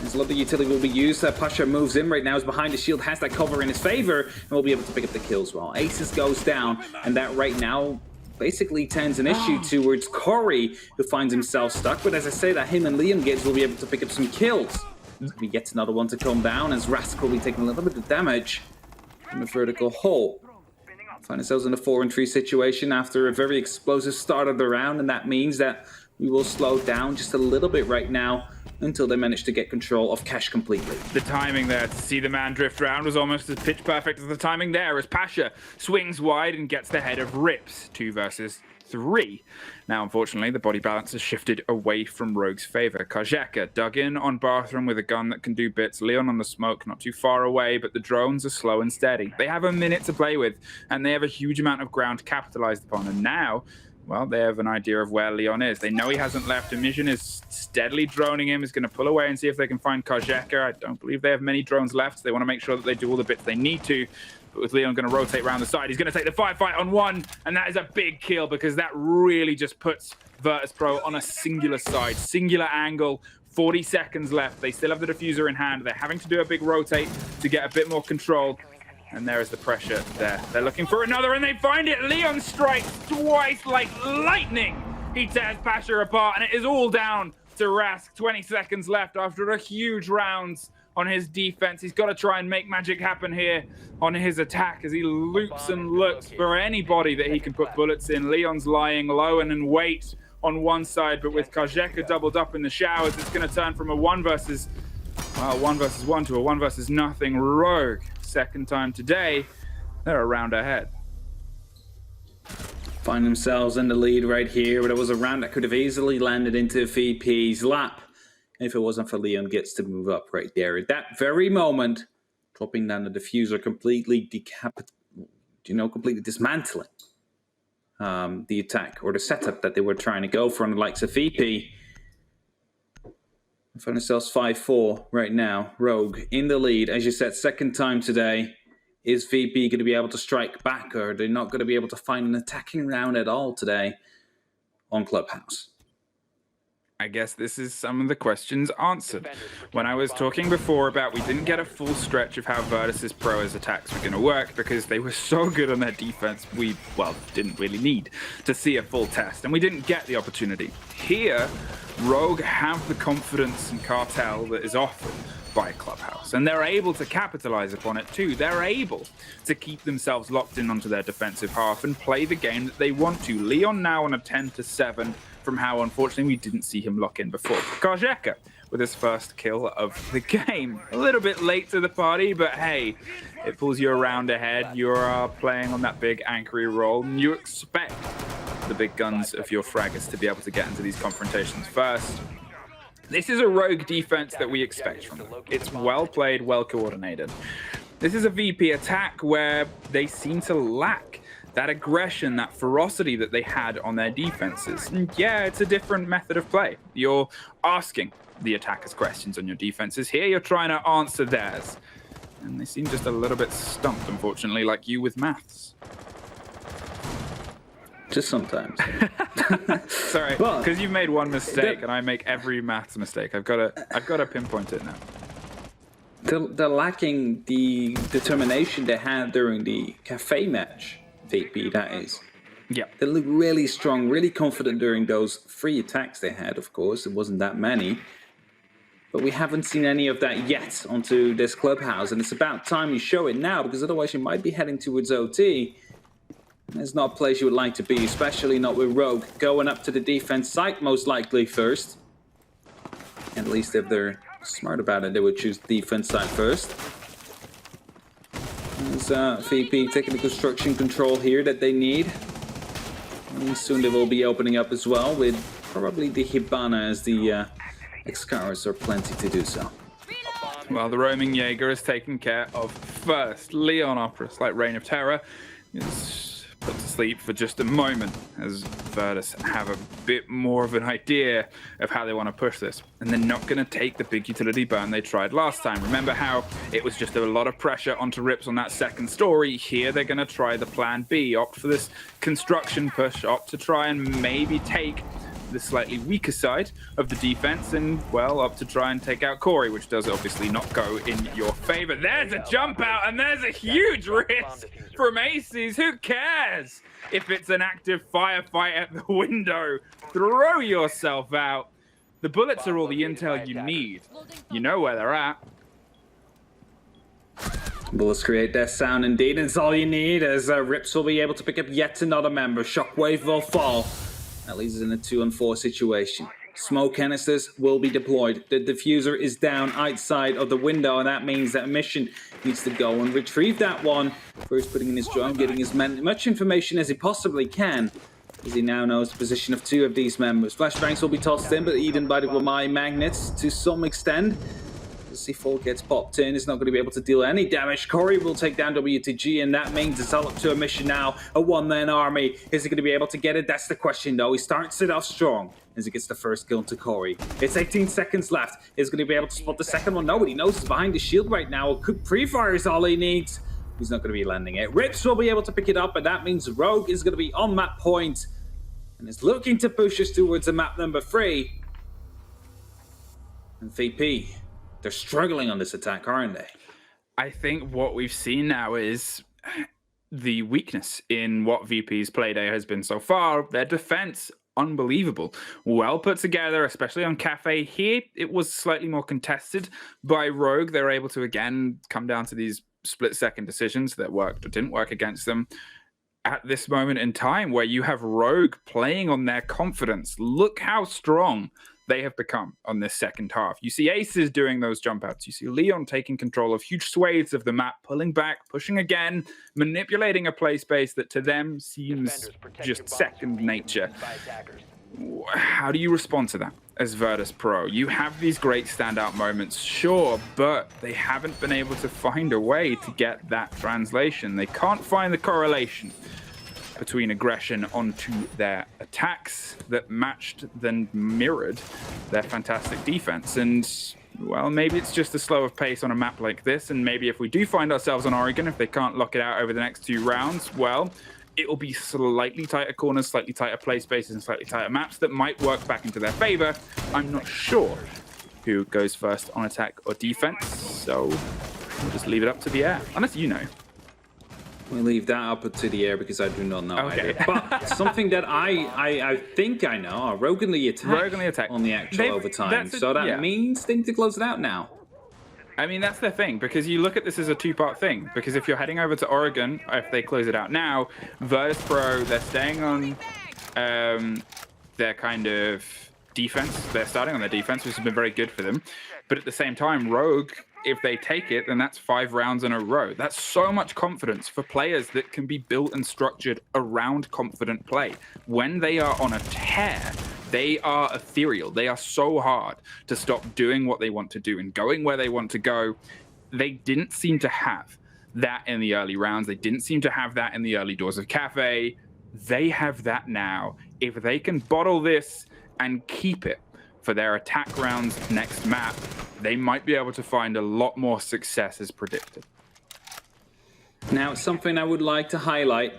As a lot of utility will be used. Pasha moves in right now, is behind the shield, has that cover in his favor, and will be able to pick up the kills well. Aces goes down, and that right now basically turns an issue towards Corey, who finds himself stuck. But as I say, that him and Liam Gibbs will be able to pick up some kills. He gets another one to come down, as Rask will be taking a little bit of damage from the vertical hole. Find ourselves in a 4-3 situation after a very explosive start of the round, and that means that we will slow down just a little bit right now until they manage to get control of cache completely. The timing there to see the man drift around was almost as pitch perfect as the timing there, as Pasha swings wide and gets the head of Rips. 2 versus 3. Now, unfortunately, the body balance has shifted away from Rogue's favor. Kajeka dug in on Bathroom with a gun that can do bits. Leon on the smoke, not too far away, but the drones are slow and steady. They have a minute to play with, and they have a huge amount of ground capitalized upon. And now, well, they have an idea of where Leon is. They know he hasn't left. Emission is steadily droning him. Is going to pull away and see if they can find Kajeka. I don't believe they have many drones left. They want to make sure that they do all the bits they need to. But with Leon going to rotate around the side, he's going to take the firefight on 1, and that is a big kill because that really just puts Virtus.Pro on a singular side, singular angle, 40 seconds left. They still have the diffuser in hand. They're having to do a big rotate to get a bit more control. And there is the pressure there. They're looking for another, and they find it. Leon strikes twice like lightning. He tears Pasha apart, and it is all down to Rask. 20 seconds left after a huge round on his defense. He's got to try and make magic happen here on his attack as he loops and looks for anybody that he can put bullets in. Leon's lying low and in wait on one side, but with Kajeka doubled up in the showers, it's going to turn from a 1 versus 1 to a 1 versus nothing. Rogue, second time today, they're a round ahead. Find themselves in the lead right here, but it was a round that could have easily landed into VP's lap if it wasn't for Leon gets to move up right there. At that very moment, dropping down the diffuser, completely completely dismantling the attack or the setup that they were trying to go for on the likes of VP. We find ourselves 5-4 right now. Rogue in the lead, as you said, second time today. Is VP going to be able to strike back, or are they not going to be able to find an attacking round at all today on Clubhouse? I guess this is some of the questions answered. When I was talking before about we didn't get a full stretch of how Virtus.Pro's attacks were going to work because they were so good on their defense, we, didn't really need to see a full test, and we didn't get the opportunity. Here, Rogue have the confidence and cartel that is offered by Clubhouse, and they're able to capitalize upon it too. They're able to keep themselves locked in onto their defensive half and play the game that they want to. Leon now on a 10-7 from how unfortunately we didn't see him lock in before. Kajeka with his first kill of the game. A little bit late to the party, but hey, it pulls you around ahead. You're playing on that big anchory role, and you expect the big guns of your fraggers to be able to get into these confrontations first. This is a Rogue defense that we expect from them. It's well played, well coordinated. This is a VP attack where they seem to lack that aggression, that ferocity that they had on their defenses. And yeah, it's a different method of play. You're asking the attackers questions on your defenses. Here you're trying to answer theirs. And they seem just a little bit stumped, unfortunately, like you with maths. Just sometimes. Sorry, because you've made one mistake and I make every maths mistake. I've got to pinpoint it now. They're lacking the determination they had during the cafe match, VP, that is. Yeah. They look really strong, really confident during those 3 attacks they had, of course. It wasn't that many. But we haven't seen any of that yet onto this Clubhouse. And it's about time you show it now, because otherwise you might be heading towards OT. It's not a place you would like to be, especially not with Rogue going up to the defense site most likely first. At least if they're smart about it, they would choose the defense side first. There's VP taking the construction control here that they need. And soon they will be opening up as well with probably the Hibana as the Excaliburs are plenty to do so. Well, the roaming Jaeger is taken care of first. Leon, after a slight reign of terror, is put to sleep for just a moment as Virtus have a bit more of an idea of how they want to push this. And they're not going to take the big utility burn they tried last time. Remember how it was just a lot of pressure onto Rips on that second story? Here they're going to try the plan B, opt for this construction push, opt to try and maybe take the slightly weaker side of the defense and, well, up to try and take out Corey, which does obviously not go in your favor. There's a jump out and there's a huge risk from Aces. Who cares if it's an active firefight at the window? Throw yourself out. The bullets are all the intel you need. You know where they're at. Bullets create that sound indeed, and it's all you need as Rips will be able to pick up yet another member. Shockwave will fall. That leaves us in a 2-on-4 situation. Smoke canisters will be deployed. The diffuser is down outside of the window, and that means that Mission needs to go and retrieve that one. First putting in his drone, getting as much information as he possibly can, as he now knows the position of 2 of these members. Flashbangs will be tossed in, but eaten by the Wamai magnets to some extent. C4 gets popped in, is not going to be able to deal any damage. Corey will take down WTG, and that means it's all up to a Mission now. A 1-man army. Is he going to be able to get it? That's the question, though. He starts it off strong as he gets the first kill to Corey. It's 18 seconds left. Is going to be able to spot the second one? Nobody knows he's behind the shield right now. A quick pre-fire is all he needs. He's not going to be landing it. Rips will be able to pick it up, and that means Rogue is going to be on map point and is looking to push us towards the map number 3. And VP, they're struggling on this attack, aren't they? I think what we've seen now is the weakness in what VP's playday has been so far. Their defense, unbelievable. Well put together, especially on Cafe. Here, it was slightly more contested by Rogue. They were able to, again, come down to these split-second decisions that worked or didn't work against them. At this moment in time where you have Rogue playing on their confidence, look how strong they have become on this second half. You see Aces doing those jump outs. You see Leon taking control of huge swathes of the map, pulling back, pushing again, manipulating a play space that to them seems just second nature. How do you respond to that as Virtus.Pro? You have these great standout moments, sure, but they haven't been able to find a way to get that translation. They can't find the correlation between aggression onto their attacks that matched, then mirrored their fantastic defense. And, well, maybe it's just the slower pace on a map like this, and maybe if we do find ourselves on Oregon, if they can't lock it out over the next 2 rounds, well, it will be slightly tighter corners, slightly tighter play spaces, and slightly tighter maps that might work back into their favor. I'm not sure who goes first on attack or defense, so we'll just leave it up to the air, unless you know. We leave that up to the air because I do not know. Okay. Either. But something that I think I know are Rogue on the attack on the actual overtime. So that means they need to close it out now. I mean, that's the thing, because you look at this as a 2-part thing. Because if you're heading over to Oregon, if they close it out now, Virtus.Pro, they're staying on their kind of defense. They're starting on their defense, which has been very good for them. But at the same time, Rogue, if they take it, then that's 5 rounds in a row. That's so much confidence for players that can be built and structured around confident play. When they are on a tear, they are ethereal. They are so hard to stop doing what they want to do and going where they want to go. They didn't seem to have that in the early rounds. They didn't seem to have that in the early doors of Cafe. They have that now. If they can bottle this and keep it for their attack rounds next map, they might be able to find a lot more success as predicted. Now, something I would like to highlight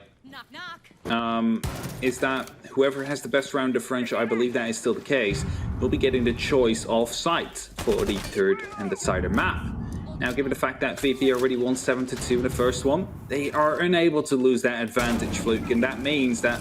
is that whoever has the best round differential, I believe that is still the case, will be getting the choice of site for the third and the decider map. Now, given the fact that VP already won 7-2 in the first one, they are unable to lose that advantage, Fluke, and that means that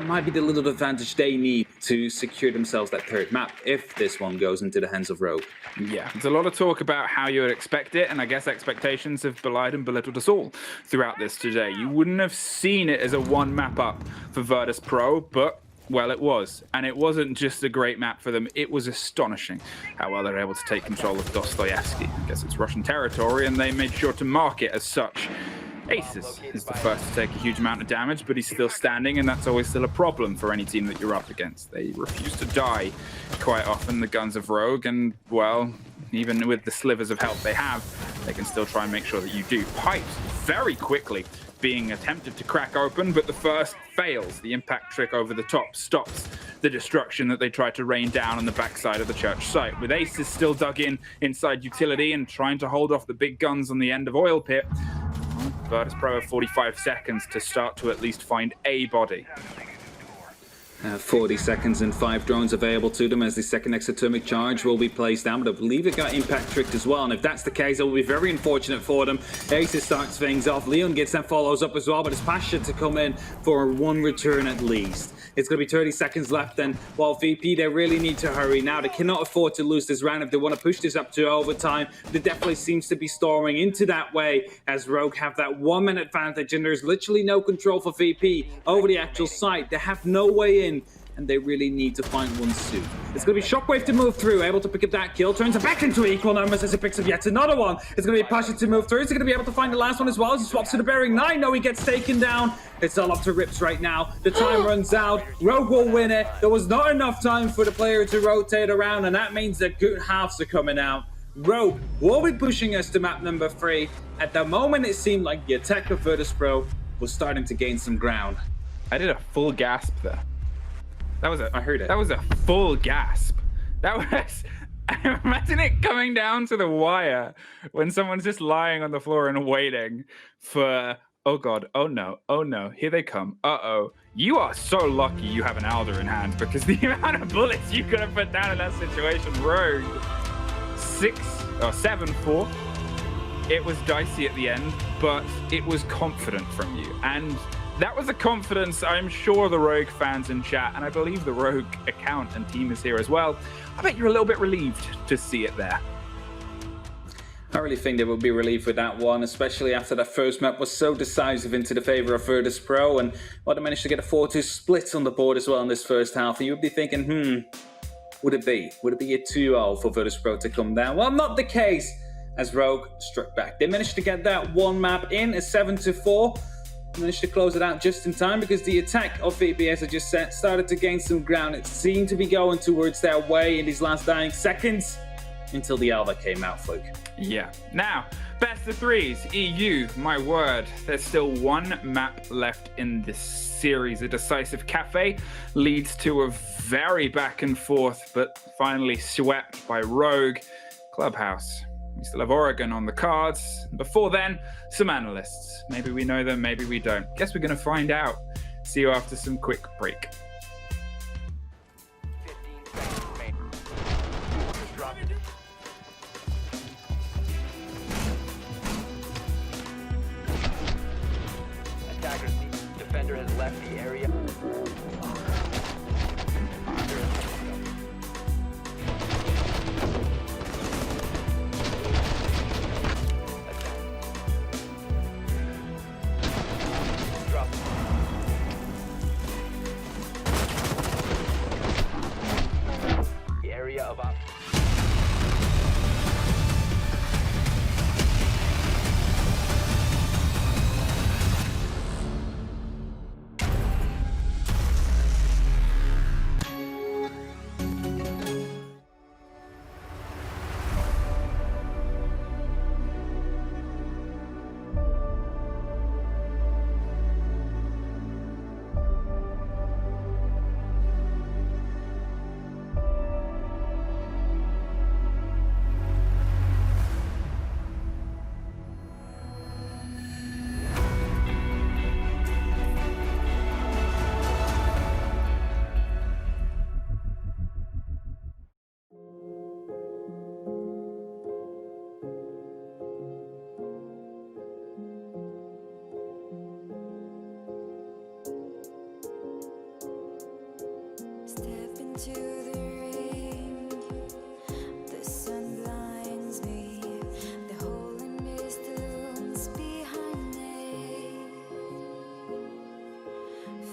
might be the little advantage they need to secure themselves that third map if this one goes into the hands of Rogue. Yeah, there's a lot of talk about how you would expect it, and I guess expectations have belied and belittled us all throughout this today. You wouldn't have seen it as a 1 map up for Virtus.Pro, but, well, it was. And it wasn't just a great map for them, it was astonishing how well they're able to take control of Dostoyevsky. I guess it's Russian territory, and they made sure to mark it as such. Aces is the first to take a huge amount of damage, but he's still standing, and that's always still a problem for any team that you're up against. They refuse to die quite often, the guns of Rogue, and, well, even with the slivers of health they have, they can still try and make sure that you do. Pipes very quickly being attempted to crack open, but the first fails. The impact trick over the top stops the destruction that they tried to rain down on the backside of the church site. With Aces still dug in inside utility and trying to hold off the big guns on the end of Oil Pit, Virtus.Pro have 45 seconds to start to at least find a body. 40 seconds and 5 drones available to them as the second exothermic charge will be placed down, but I believe it got impact tricked as well, and if that's the case, it will be very unfortunate for them. Aces starts things off, Leon gets and follows up as well, but it's Pasha to come in for 1 return at least. It's going to be 30 seconds left, and while VP, they really need to hurry now. They cannot afford to lose this round if they want to push this up to overtime. It definitely seems to be storming into that way as Rogue have that 1-minute advantage, and there's literally no control for VP over the actual site. They have no way in, and they really need to find one soon. It's going to be Shockwave to move through, able to pick up that kill, turns it back into equal numbers as he picks up yet another one. It's going to be Pasha to move through. Is he going to be able to find the last one as well as he swaps to the bearing 9? No, he gets taken down. It's all up to Rips right now. The time runs out. Rogue will win it. There was not enough time for the player to rotate around, and that means that good halves are coming out. Rogue will be pushing us to map number 3. At the moment, it seemed like the attack of Virtus.Pro was starting to gain some ground. I did a full gasp there. I heard it. That was a full gasp. That was... Imagine it coming down to the wire when someone's just lying on the floor and waiting for... Oh, God. Oh, no. Oh, no. Here they come. Uh-oh. you are so lucky you have an Alder in hand, because the amount of bullets you could have put down in that situation. Rogue 7-4. It was dicey at the end, but it was confident from you. And that was a confidence I'm sure the Rogue fans in chat, and I believe the Rogue account and team is here as well. I bet you're a little bit relieved to see it there. I really think they will be relieved with that one, especially after that first map was so decisive into the favor of Virtus.Pro, and well, they managed to get a 4-2 split on the board as well in this first half. And you would be thinking, would it be a 2-0 for Virtus.Pro to come down? Well, not the case, as Rogue struck back. They managed to get that one map in, a 7-4. Managed to close it out just in time, because the attack of VP, as I just said, started to gain some ground. It seemed to be going towards their way in these last dying seconds, until the Alva came out, Fluke. Yeah. Now, best of threes, EU, my word. There's still one map left in this series. A decisive cafe leads to a very back and forth, but finally swept by Rogue. Clubhouse. We still have Oregon on the cards. Before then, some analysts. Maybe we know them, maybe we don't. Guess we're going to find out. See you after some quick break. 15 seconds remaining. Drop it. Attackers, defender has left the area.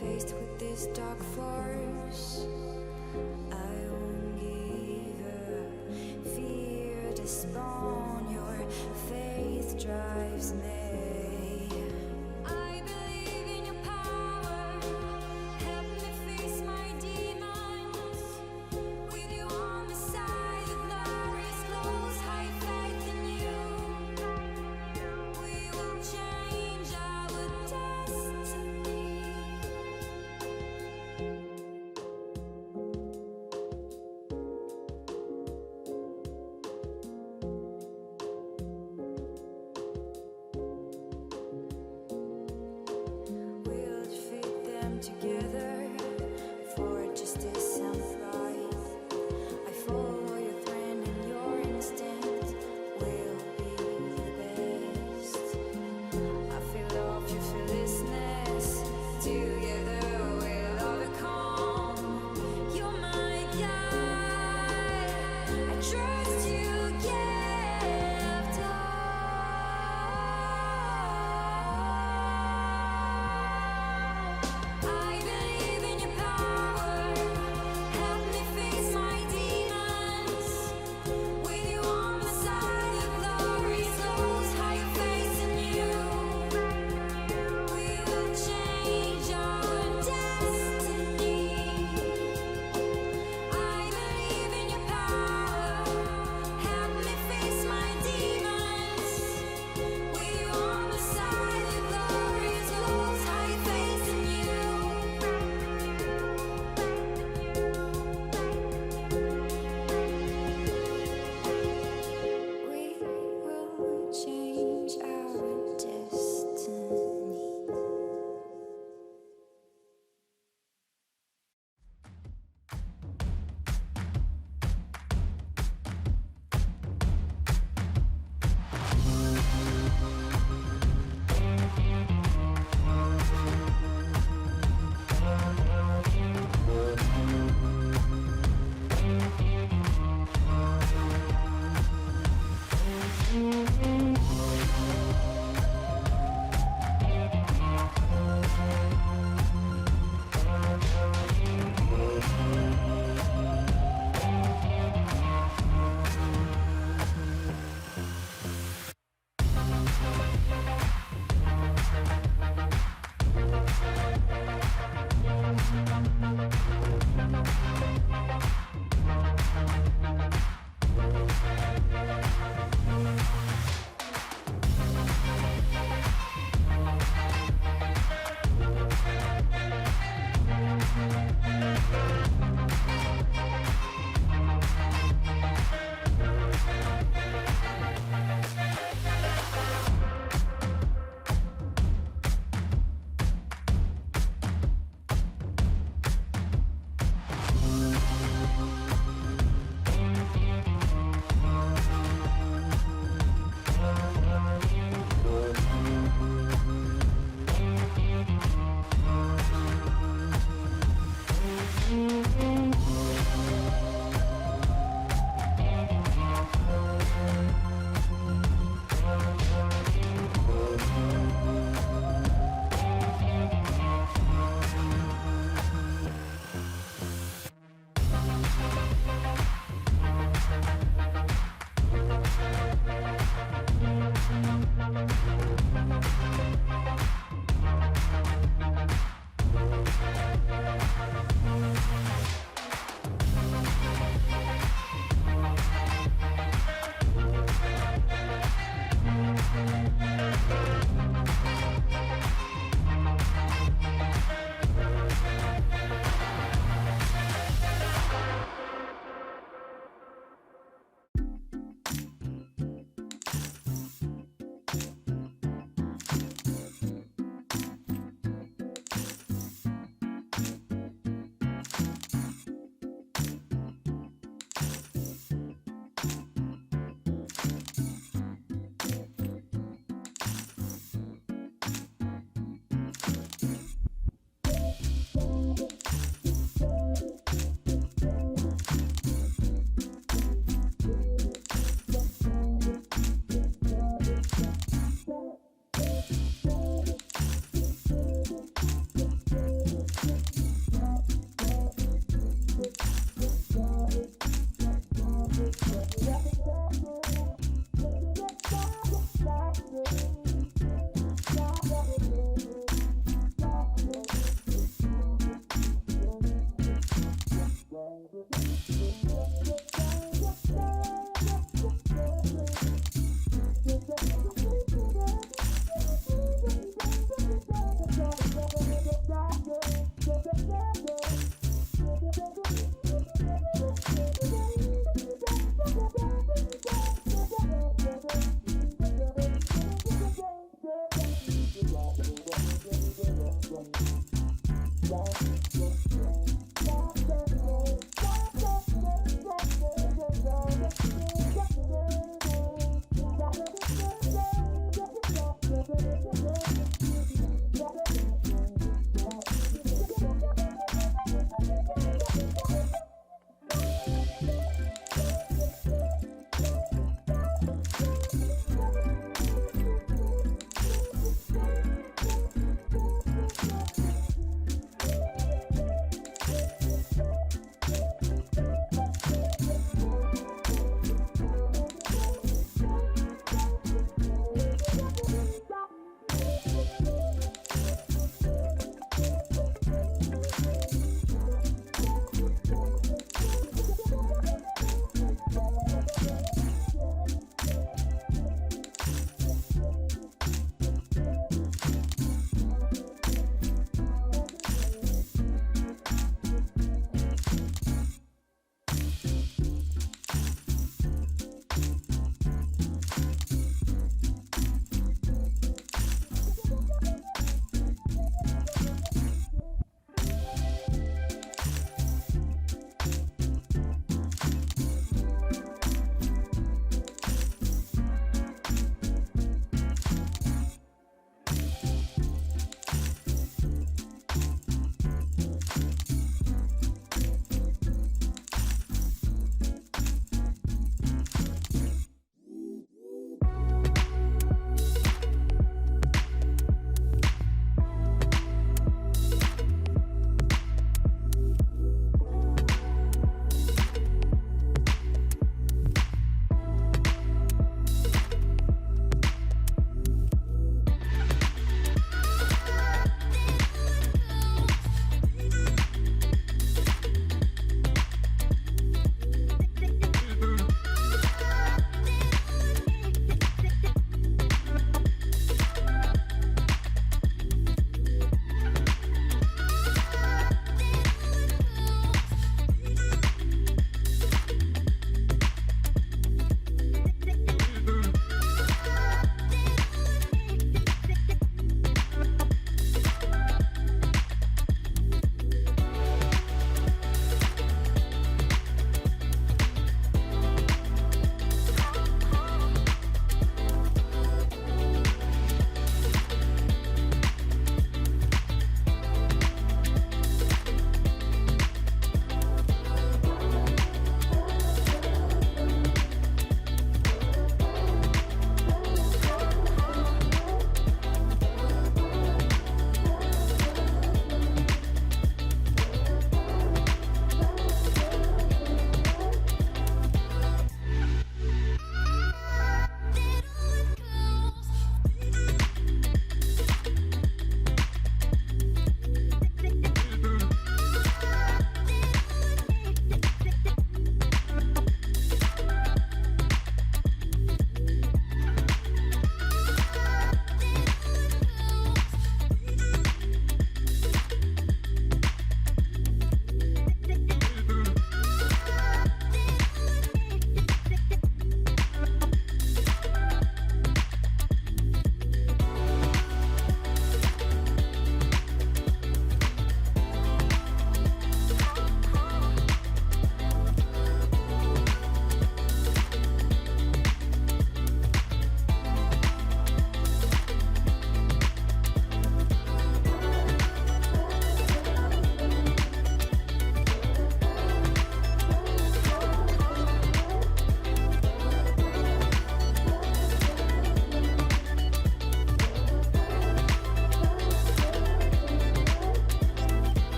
Faced with this dark force, I won't give up. Fear to spawn, your faith drives me. I believe in your power, help me face my demons. With you on my side, the glorious close, high faith in you. We will change our destiny. We'll defeat them together for justice and pride. I follow your trend and your instinct will be the best. I feel love, you feel listeness. Together we'll overcome. You're my guide. I trust you, gift I believe in your power.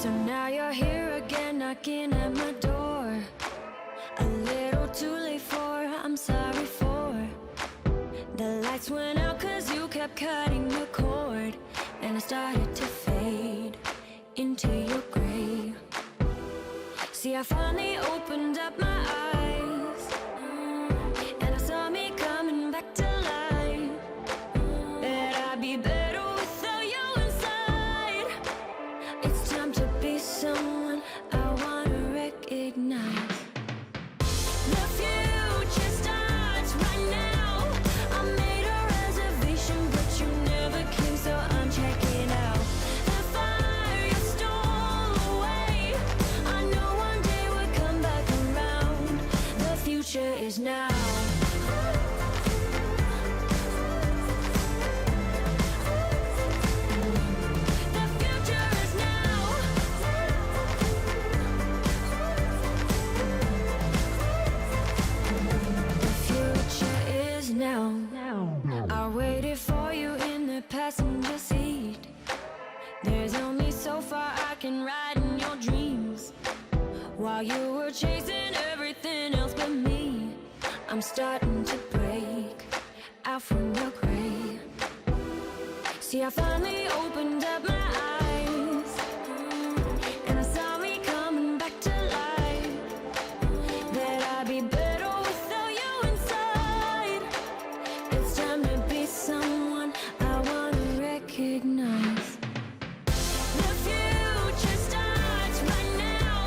So now you're here again, knocking at my door. A little too late for, I'm sorry for. The lights went out cause you kept cutting the cord. And I started to fade into your gray. See, I finally opened up my eyes, and I saw me coming back to life. That I'd be better without you inside. It's time to be someone I wanna recognize. The future starts right now. I made a reservation, but you never came, so I'm checking out. The fire you stole away, I know one day we'll come back around. The future is now. The future is now. The future is now. I waited for you in the passenger seat. There's only so far I can ride in your dreams. While you were chasing everything else but me, I'm starting to break out from your gray. See, I finally opened up my eyes, and I saw me coming back to life. That I'd be better without you inside. It's time to be someone I wanna recognize. The future starts right now.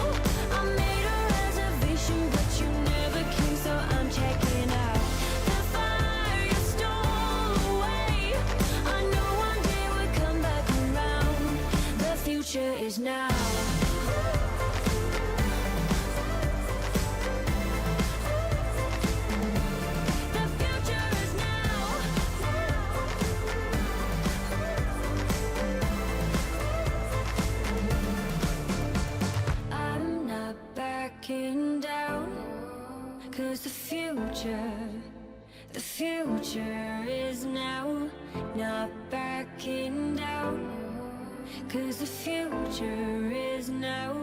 I made a reservation, but you never came, so I'm checking out. The fire you stole away, I know one day we'll come back around. The future is now. The future is now. I'm not backing down, cause the future is now. Not backing down, cause the future is now.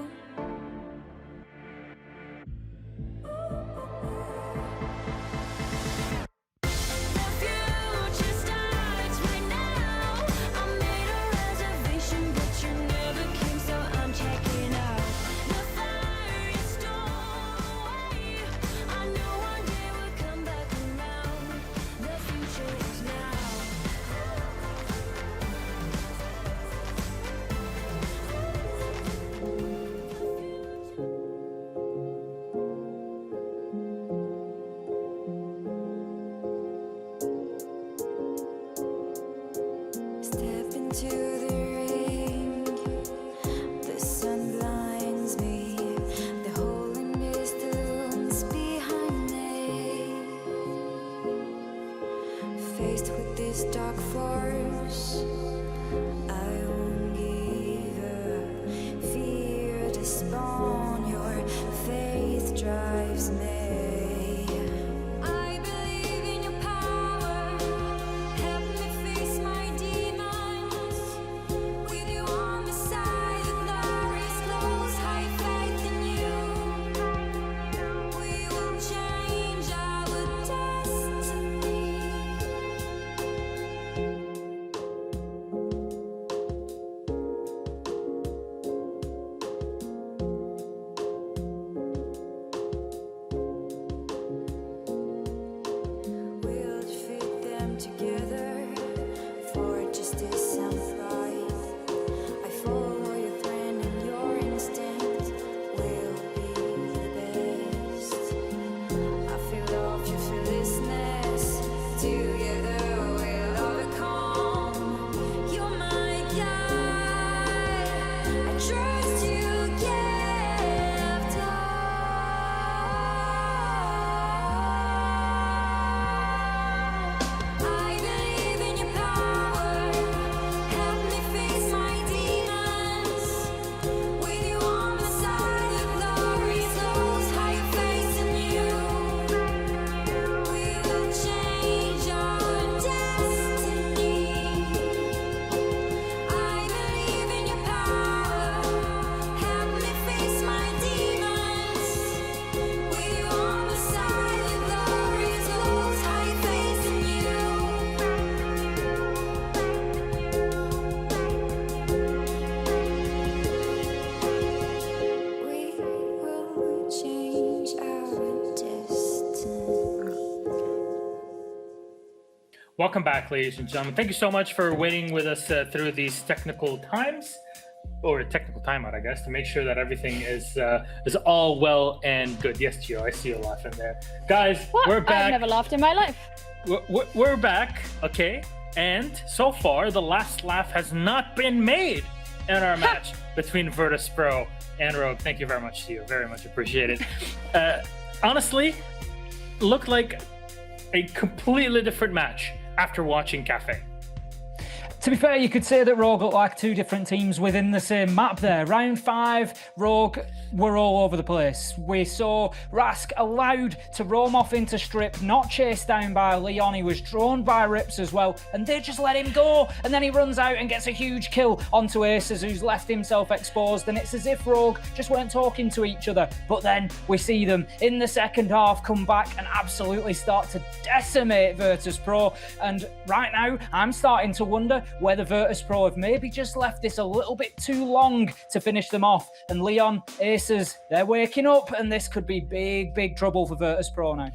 The future starts right now. I made a reservation, but you never came, so I'm checking out. The fire you stole away, I know one day we'll come back around. The future is now. welcome back, ladies and gentlemen. Thank you so much for waiting with us through these technical times, or technical timeout, I guess, to make sure that everything is all well and good. Yes, Gio, I see you laughing there. Guys, What? we're back. I've never laughed in my life. We're back, okay? And so far, the last laugh has not been made in our match between Virtus.Pro and Rogue. Thank you very much, Gio. Very much appreciated. Honestly, looked like a completely different match after watching Cafe. To be fair, you could say that Rogue looked like two different teams within the same map there. Round 5, Rogue were all over the place. We saw Rask allowed to roam off into strip, not chased down by Leon. He was drawn by Rips as well, and they just let him go. And then he runs out and gets a huge kill onto Aces, who's left himself exposed. And it's as if Rogue just weren't talking to each other. But then we see them in the second half come back and absolutely start to decimate Virtus.Pro. And right now, I'm starting to wonder whether Virtus.Pro have maybe just left this a little bit too long to finish them off. And Leon, Aces, they're waking up, and this could be big trouble for Virtus.Pro now.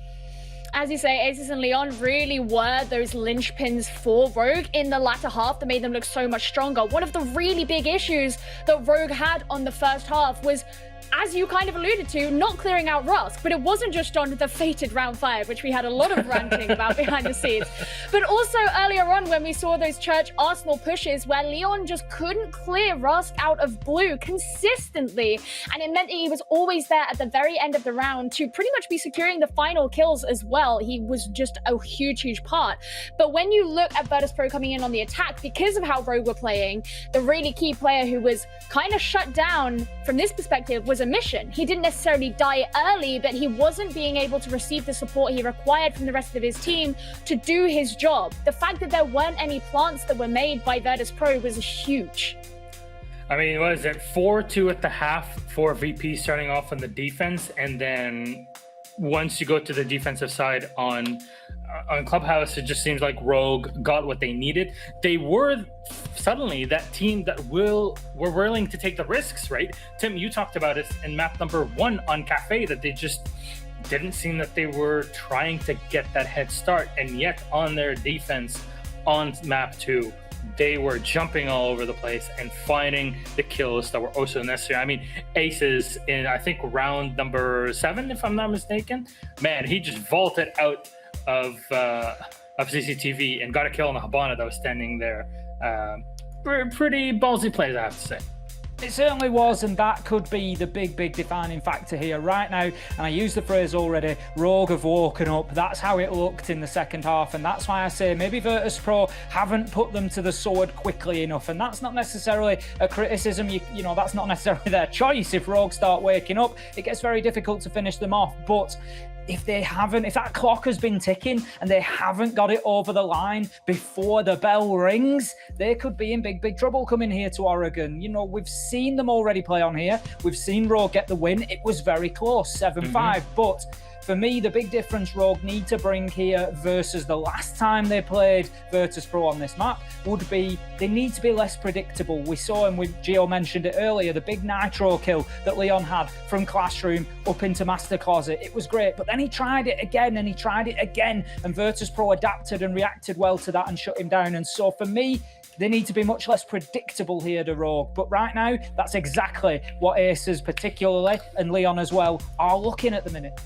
As you say, Aces and Leon really were those linchpins for Rogue in the latter half that made them look so much stronger. One of the really big issues that Rogue had on the first half was, as you kind of alluded to, not clearing out Rusk, but it wasn't just on the fated round 5, which we had a lot of ranting about behind the scenes, but also earlier on when we saw those Church Arsenal pushes where Leon just couldn't clear Rusk out of blue consistently, and it meant that he was always there at the very end of the round to pretty much be securing the final kills as well. He was just a huge part. But when you look at Virtus.Pro coming in on the attack, because of how Rogue were playing, the really key player who was kind of shut down from this perspective was a mission. He didn't necessarily die early, but he wasn't being able to receive the support he required from the rest of his team to do his job. The fact that there weren't any plants that were made by Virtus.Pro was huge. I mean, what is it? 4-2 at the half for VP starting off on the defense, and then once you go to the defensive side on Clubhouse, it just seems like Rogue got what they needed. They were suddenly that team that were willing to take the risks, right? Tim, you talked about it in map number 1 on Cafe, that they just didn't seem that they were trying to get that head start, and yet on their defense on map 2, they were jumping all over the place and finding the kills that were also necessary. I mean, Aces in, I think, round number 7, if I'm not mistaken, man, he just vaulted out of CCTV and got a kill on the Habana that was standing there. Pretty ballsy plays, I have to say. It certainly was, and that could be the big defining factor here right now. And I used the phrase already, Rogue have woken up. That's how it looked in the second half, and that's why I say maybe Virtus.Pro haven't put them to the sword quickly enough. And that's not necessarily a criticism, you know, that's not necessarily their choice. If Rogue start waking up, it gets very difficult to finish them off. But if that clock has been ticking and they haven't got it over the line before the bell rings, they could be in big trouble coming here to Oregon. You know, we've seen them already play on here. We've seen Rogue get the win. It was very close, 7-5. But for me, the big difference Rogue need to bring here versus the last time they played Virtus.Pro on this map would be they need to be less predictable. We saw, and Gio mentioned it earlier, the big Nitro kill that Leon had from Classroom up into Master Closet. It was great, but then he tried it again and he tried it again, and Virtus.Pro adapted and reacted well to that and shut him down. And so for me, they need to be much less predictable here to Rogue. But right now, that's exactly what Aces particularly, and Leon as well, are looking at the minute.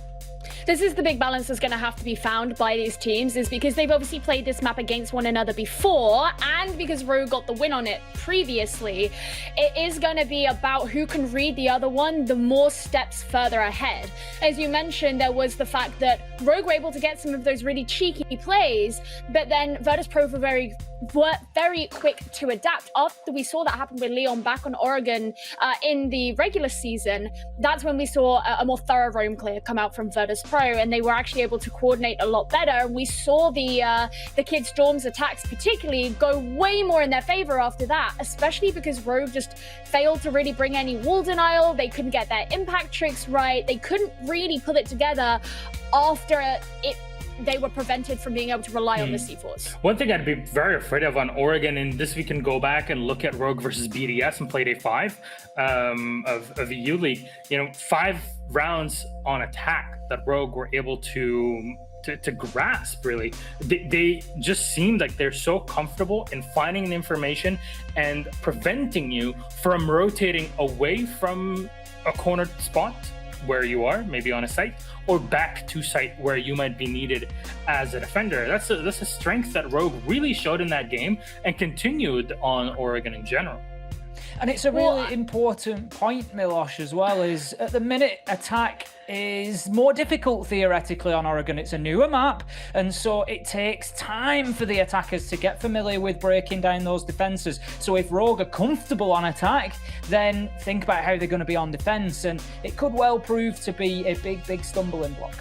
This is the big balance that's going to have to be found by these teams, is because they've obviously played this map against one another before, and because Rogue got the win on it previously, it is going to be about who can read the other one the more steps further ahead. As you mentioned, there was the fact that Rogue were able to get some of those really cheeky plays, but then Virtus.Pro were very quick to adapt. After we saw that happen with Leon back on Oregon in the regular season, that's when we saw a more thorough roam clear come out from Virtus.Pro, and they were actually able to coordinate a lot better. We saw the Kid Storm's attacks particularly go way more in their favor after that, especially because Rogue just failed to really bring any wall denial. They couldn't get their impact tricks right. They couldn't really pull it together after they were prevented from being able to rely on the C4s. One thing I'd be very afraid of on Oregon, and this we can go back and look at Rogue versus BDS and play day 5 of EU League. You know, 5 rounds on attack that Rogue were able to to grasp, really. They just seem like they're so comfortable in finding the information and preventing you from rotating away from a cornered spot where you are, maybe on a site, or back to site where you might be needed as a defender. That's a strength that Rogue really showed in that game and continued on Oregon in general. And it's a really important point, Milosh, as well, is at the minute attack is more difficult theoretically on Oregon. It's a newer map, and so it takes time for the attackers to get familiar with breaking down those defenses. So if Rogue are comfortable on attack, then think about how they're going to be on defense, and it could well prove to be a big stumbling block.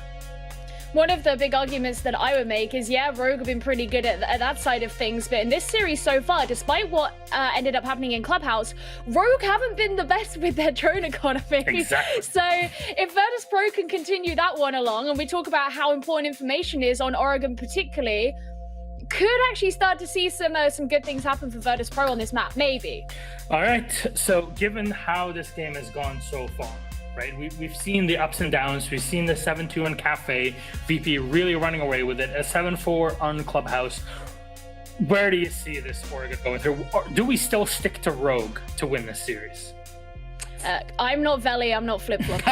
One of the big arguments that I would make is, yeah, Rogue have been pretty good at that side of things, but in this series so far, despite what ended up happening in Clubhouse, Rogue haven't been the best with their drone economy. Exactly. So if Virtus.Pro can continue that one along, and we talk about how important information is on Oregon particularly, could actually start to see some good things happen for Virtus.Pro on this map, maybe. All right, so given how this game has gone so far, right? We've seen the ups and downs. We've seen the 7-2 on Cafe, VP really running away with it, a 7-4 on Clubhouse. Where do you see this Oregon going through? Or do we still stick to Rogue to win this series? I'm not Veli, I'm not flip-flop.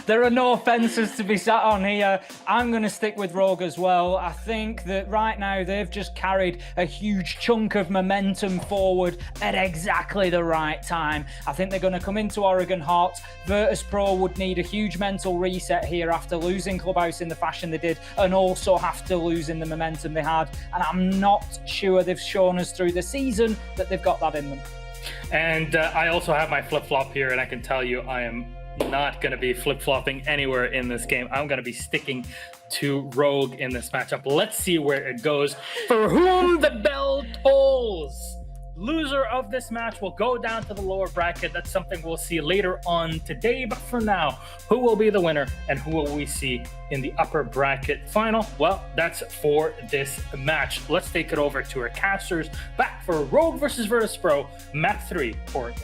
There are no fences to be sat on here. I'm going to stick with Rogue as well. I think that right now they've just carried a huge chunk of momentum forward at exactly the right time. I think they're going to come into Oregon hot. Virtus.Pro would need a huge mental reset here after losing Clubhouse in the fashion they did, and also after losing the momentum they had. And I'm not sure they've shown us through the season that they've got that in them. And I also have my flip-flop here, and I can tell you I am not going to be flip-flopping anywhere in this game. I'm going to be sticking to Rogue in this matchup. Let's see where it goes. For whom the bell tolls. Loser of this match will go down to the lower bracket. That's something we'll see later on today. But for now, who will be the winner and who will we see in the upper bracket final? Well, that's for this match. Let's take it over to our casters. Back for Rogue versus Virtus.Pro, map 3, Oregon.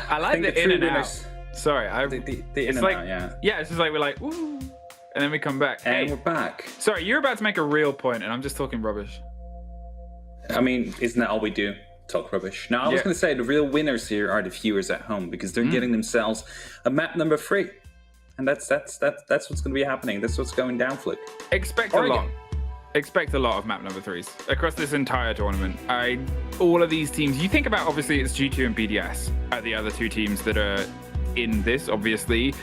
I like the in and out. Sorry, the in and out, yeah. Yeah, it's just like we're like, ooh, and then we come back. And we're back. Sorry, you're about to make a real point, and I'm just talking rubbish. I mean, isn't that all we do? Talk rubbish. Now, I was going to say the real winners here are the viewers at home, because they're getting themselves a map number 3, and that's what's going to be happening. That's what's going down, Flick. Expect a lot of map number 3s across this entire tournament. All of these teams, you think about, obviously it's G2 and BDS are the other two teams that are in this, obviously.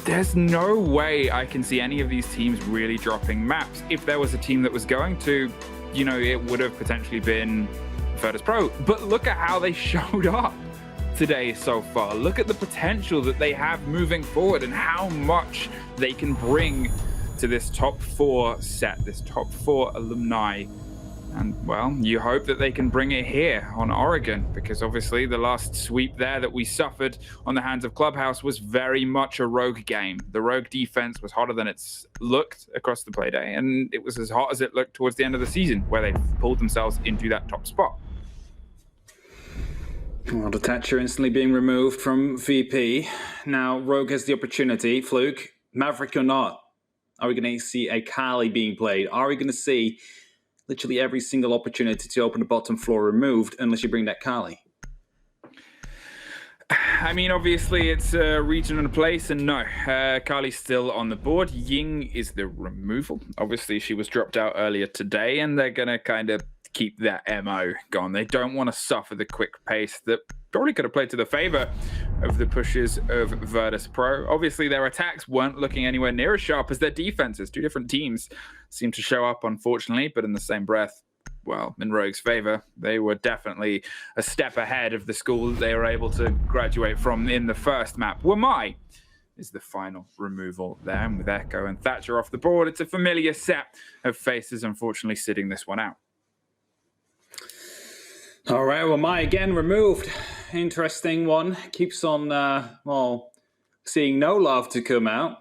There's no way I can see any of these teams really dropping maps. If there was a team that was going to, you know, it would have potentially been Virtus.Pro. But look at how they showed up today so far. Look at the potential that they have moving forward and how much they can bring to this top 4 set, this top 4 alumni. And, well, you hope that they can bring it here on Oregon, because obviously the last sweep there that we suffered on the hands of Clubhouse was very much a Rogue game. The Rogue defense was hotter than it's looked across the playday, and it was as hot as it looked towards the end of the season, where they pulled themselves into that top spot. Well, the Thatcher instantly being removed from VP. Now Rogue has the opportunity. Fluke, Maverick or not, are we going to see a Kali being played? Are we going to see literally every single opportunity to open the bottom floor removed unless you bring that Kali? I mean, obviously it's a region and a place, and no, Kali's still on the board. Ying is the removal. Obviously she was dropped out earlier today, and they're going to kind of keep that MO going. They don't want to suffer the quick pace that probably could have played to the favor of the pushes of Virtus.Pro. Obviously their attacks weren't looking anywhere near as sharp as their defenses. Two different teams seem to show up, unfortunately, but in the same breath, well, in Rogue's favor, they were definitely a step ahead of the school that they were able to graduate from in the first map. Wamai is the final removal there, and with Echo and Thatcher off the board, it's a familiar set of faces, unfortunately, sitting this one out. All right, well, Mai again removed. Interesting one. Keeps on, well, seeing no love to come out.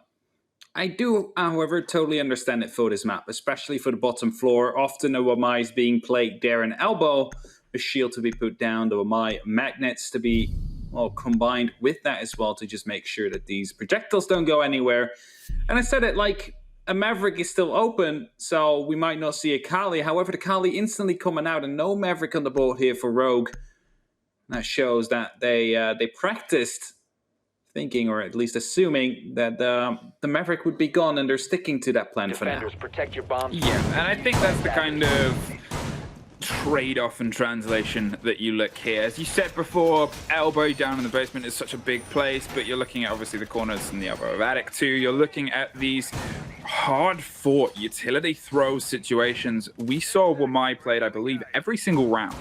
I do, however, totally understand it for this map, especially for the bottom floor. Often a Wamai is being played there in elbow, a shield to be put down, the Wamai magnets to be well, combined with that as well to just make sure that these projectiles don't go anywhere. And I said it like a Maverick is still open, so we might not see a Kali. However, the Kali instantly coming out and no Maverick on the board here for Rogue. That shows that they practiced thinking, or at least assuming, that the Maverick would be gone, and they're sticking to that plan for now. Defenders, protect your bombs. Yeah, and I think that's the kind of trade-off and translation that you look here. As you said before, elbow down in the basement is such a big place, but you're looking at obviously the corners and the elbow of attic too. You're looking at these hard-fought utility throw situations. We saw Wamai played, I believe, every single round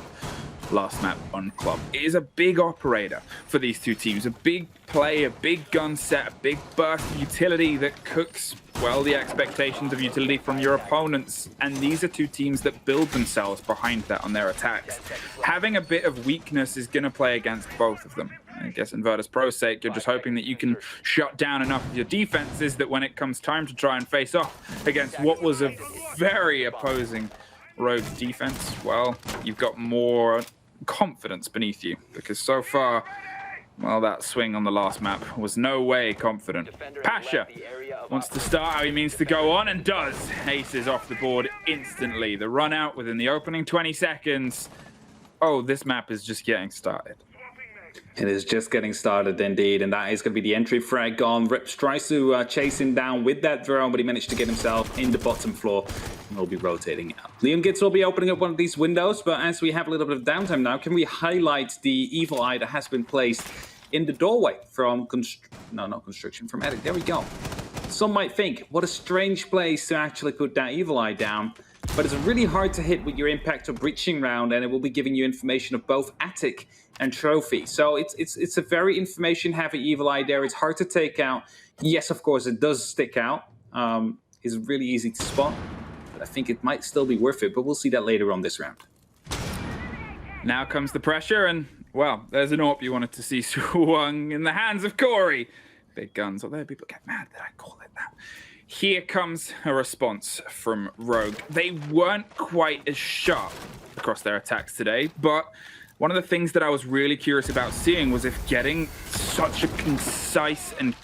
last map on Club. It is a big operator for these two teams. A big play, a big gun set, a big burst of utility that cooks, well, the expectations of utility from your opponents. And these are two teams that build themselves behind that on their attacks. Having a bit of weakness is going to play against both of them. I guess in Virtus.Pro's sake, you're just hoping that you can shut down enough of your defenses that when it comes time to try and face off against what was a very opposing Rogue defense, well, you've got more confidence beneath you, because so far, well, that swing on the last map was no way confident. Pasha wants to start how he means to go on, and does. Aces off the board instantly. The run out within the opening 20 seconds. Oh, this map is just getting started. It is just getting started indeed, and that is going to be the entry frag gone. Rips tries to chase him down with that drone, but he managed to get himself in the bottom floor, and he'll be rotating out. Liam Gitz will be opening up one of these windows, but as we have a little bit of downtime now, can we highlight the evil eye that has been placed in the doorway from from attic? There we go. Some might think, what a strange place to actually put that evil eye down. But it's really hard to hit with your impact or breaching round, and it will be giving you information of both attic and trophy. So it's a very information-heavy evil eye there. It's hard to take out. Yes, of course, it does stick out. It's really easy to spot, but I think it might still be worth it. But we'll see that later on this round. Now comes the pressure, and well, there's an AWP you wanted to see swung in the hands of Corey. Big guns, although people get mad that I call it that. Here comes a response from Rogue. They weren't quite as sharp across their attacks today, but one of the things that I was really curious about seeing was if getting such a concise and